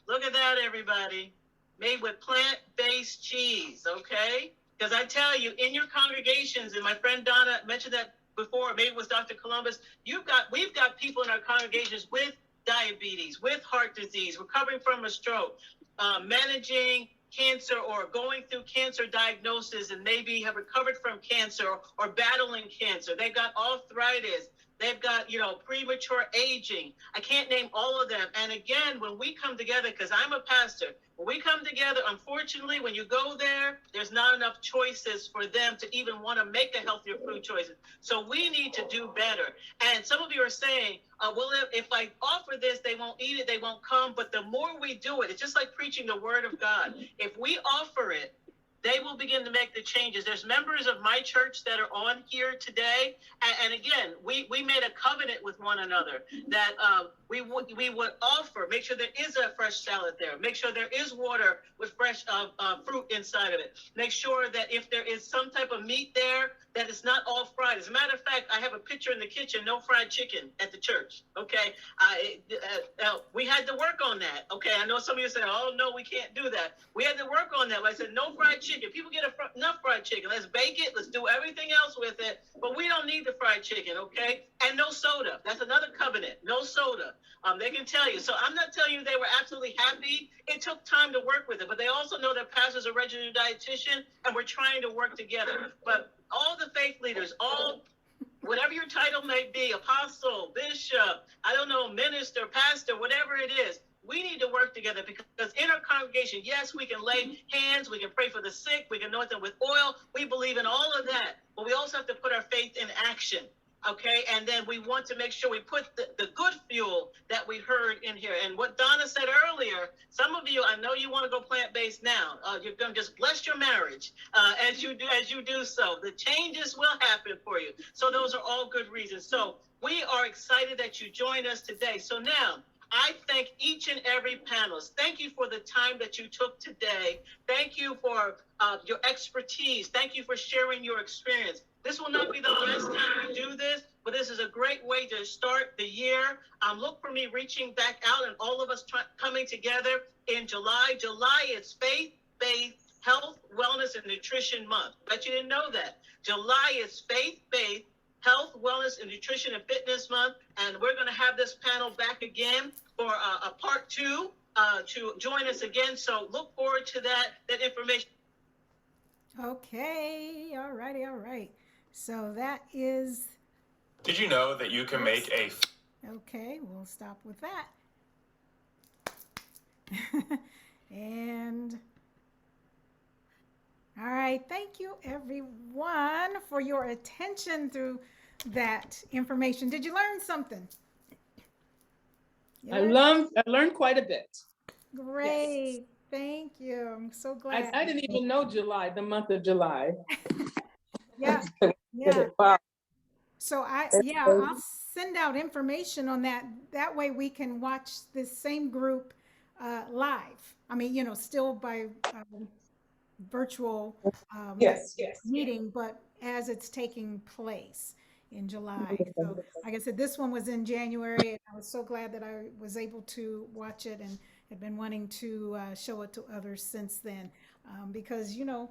Look at that, everybody. Made with plant-based cheese, okay? Because I tell you, in your congregations, and my friend Donna mentioned that before, maybe it was Dr. Columbus, we've got people in our congregations with diabetes, with heart disease, recovering from a stroke, managing cancer or going through cancer diagnosis and maybe have recovered from cancer or battling cancer. They've got arthritis. They've got, premature aging. I can't name all of them. And again, when we come together, because I'm a pastor, when we come together, unfortunately, when you go there, there's not enough choices for them to even want to make a healthier food choices. So we need to do better. And some of you are saying, well, if I offer this, they won't eat it, they won't come. But the more we do it, it's just like preaching the word of God. If we offer it, they will begin to make the changes. There's members of my church that are on here today. And again, we made a covenant with one another that we would offer, make sure there is a fresh salad there. Make sure there is water with fresh fruit inside of it. Make sure that if there is some type of meat there, that it's not all fried. As a matter of fact, I have a picture in the kitchen, no fried chicken at the church, okay? We had to work on that, okay? I know some of you say, oh, no, we can't do that. We had to work on that. I said, no fried chicken. People get enough fried chicken. Let's bake it. Let's do everything else with it. But we don't need the fried chicken, okay? And no soda. That's another covenant. No soda. They can tell you. So I'm not telling you they were absolutely happy. It took time to work with it. But they also know that pastors are registered dietitian, and we're trying to work together. But all the faith leaders, whatever your title may be, apostle, bishop, I don't know, minister, pastor, whatever it is, we need to work together because in our congregation, yes, we can lay hands, we can pray for the sick, we can anoint them with oil. We believe in all of that, but we also have to put our faith in action. Okay, and then we want to make sure we put the good fuel that we heard in here. And what Donna said earlier, some of you, I know you want to go plant-based now. You're going to just bless your marriage as you do so. The changes will happen for you. So those are all good reasons. So we are excited that you joined us today. So now, I thank each and every panelist. Thank you for the time that you took today. Thank you for your expertise. Thank you for sharing your experience. This will not be the last time we do this, but this is a great way to start the year. Look for me reaching back out and all of us coming together in July. July is Faith-Based Health, Wellness, and Nutrition Month. Bet you didn't know that. July is Faith-Based Health, Wellness, and Nutrition and Fitness Month. And we're going to have this panel back again for a part 2 to join us again. So look forward to that information. Okay, all righty, all right. So that is. Did you know that you can make a... Okay, we'll stop with that. And all right, thank you everyone for your attention through that information. Did you learn something? I learned quite a bit. Great. Yes. Thank you. I'm so glad. I didn't even know July, the month of July. Yeah. Yeah. Wow. So I'll send out information on that. That way we can watch this same group live. I mean, still by virtual meeting, but as it's taking place in July. So like I said, this one was in January, and I was so glad that I was able to watch it and had been wanting to show it to others since then, because you know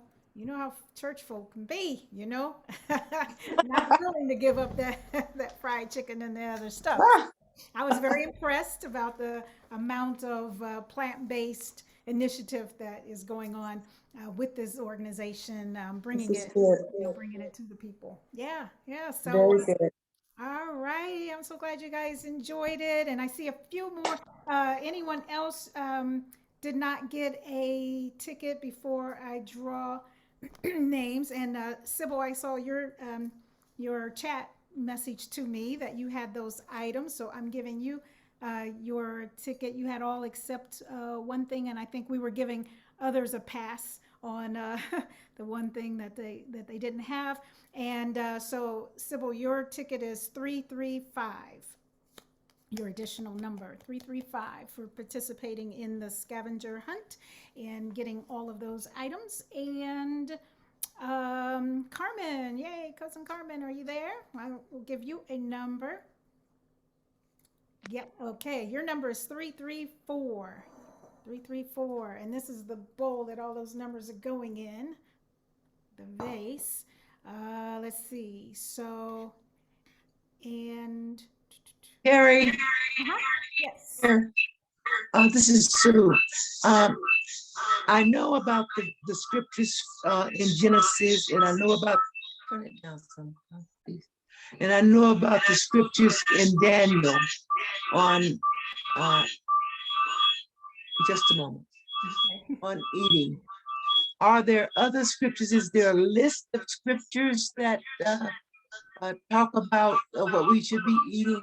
how church folk can be, not willing to give up that fried chicken and the other stuff. I was very impressed about the amount of plant-based initiative that is going on with this organization, bringing it to the people. Yeah. So very good. All right, I'm so glad you guys enjoyed it, and I see a few more. Anyone else did not get a ticket before I draw names? And Sybil, I saw your chat message to me that you had those items, so I'm giving you your ticket. You had all except one thing, and I think we were giving others a pass on the one thing that they didn't have. And so Sybil, your ticket is 335. Your additional number 335 for participating in the scavenger hunt and getting all of those items. And Carmen, yay, cousin Carmen, are you there? I will give you a number. Yep, okay, your number is 334. 334, and this is the bowl that all those numbers are going in, the vase. Let's see, so, and Carrie, yes. this is Sue. I know about the scriptures in Genesis, and I know about, turn it down some, please. And I know about the scriptures in Daniel on, just a moment, on eating. Are there other scriptures? Is there a list of scriptures that talk about what we should be eating?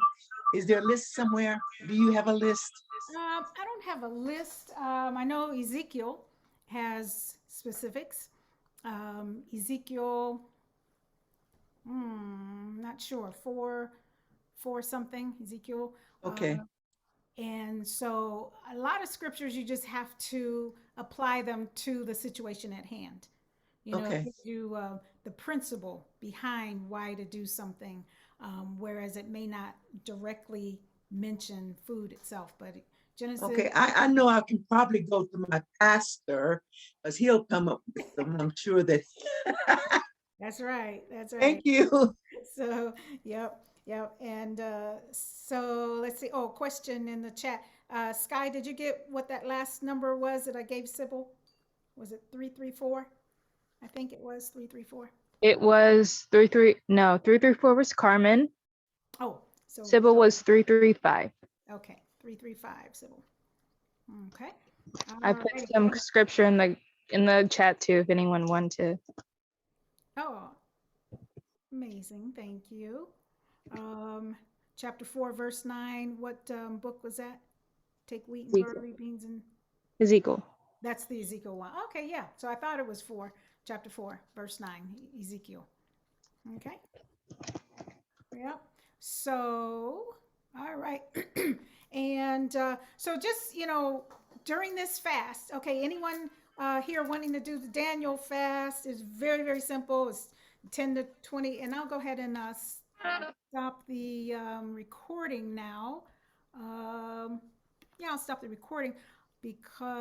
Is there a list somewhere? Do you have a list? I don't have a list. I know Ezekiel has specifics. Ezekiel, not sure, four something, Ezekiel. Okay. And so a lot of scriptures, you just have to apply them to the situation at hand. You know, Okay. it gives you the principle behind why to do something, whereas it may not directly mention food itself, but Genesis. Okay, I know I can probably go to my pastor because he'll come up with them. I'm sure that. That's right. That's right. Thank you. So, yep. And so let's see. Oh, question in the chat. Sky, did you get what that last number was that I gave Sybil? Was it 334? I think it was 334. It was 334 was Carmen. Oh, so Sybil was 335. Okay, 335, Sybil. Okay. I put some scripture in the chat too if anyone wanted to. Oh, amazing. Thank you. Chapter 4, verse 9. What book was that? Take wheat and Ezekiel. barley, beans and Ezekiel. That's the Ezekiel one. Okay, yeah. So I thought it was 4, chapter 4, verse 9, Ezekiel. Okay. Yep. So, all right. And so just, during this fast, okay, anyone here wanting to do the Daniel fast is very, very simple. It's 10 to 20, and I'll go ahead and stop the recording now. Yeah, I'll stop the recording because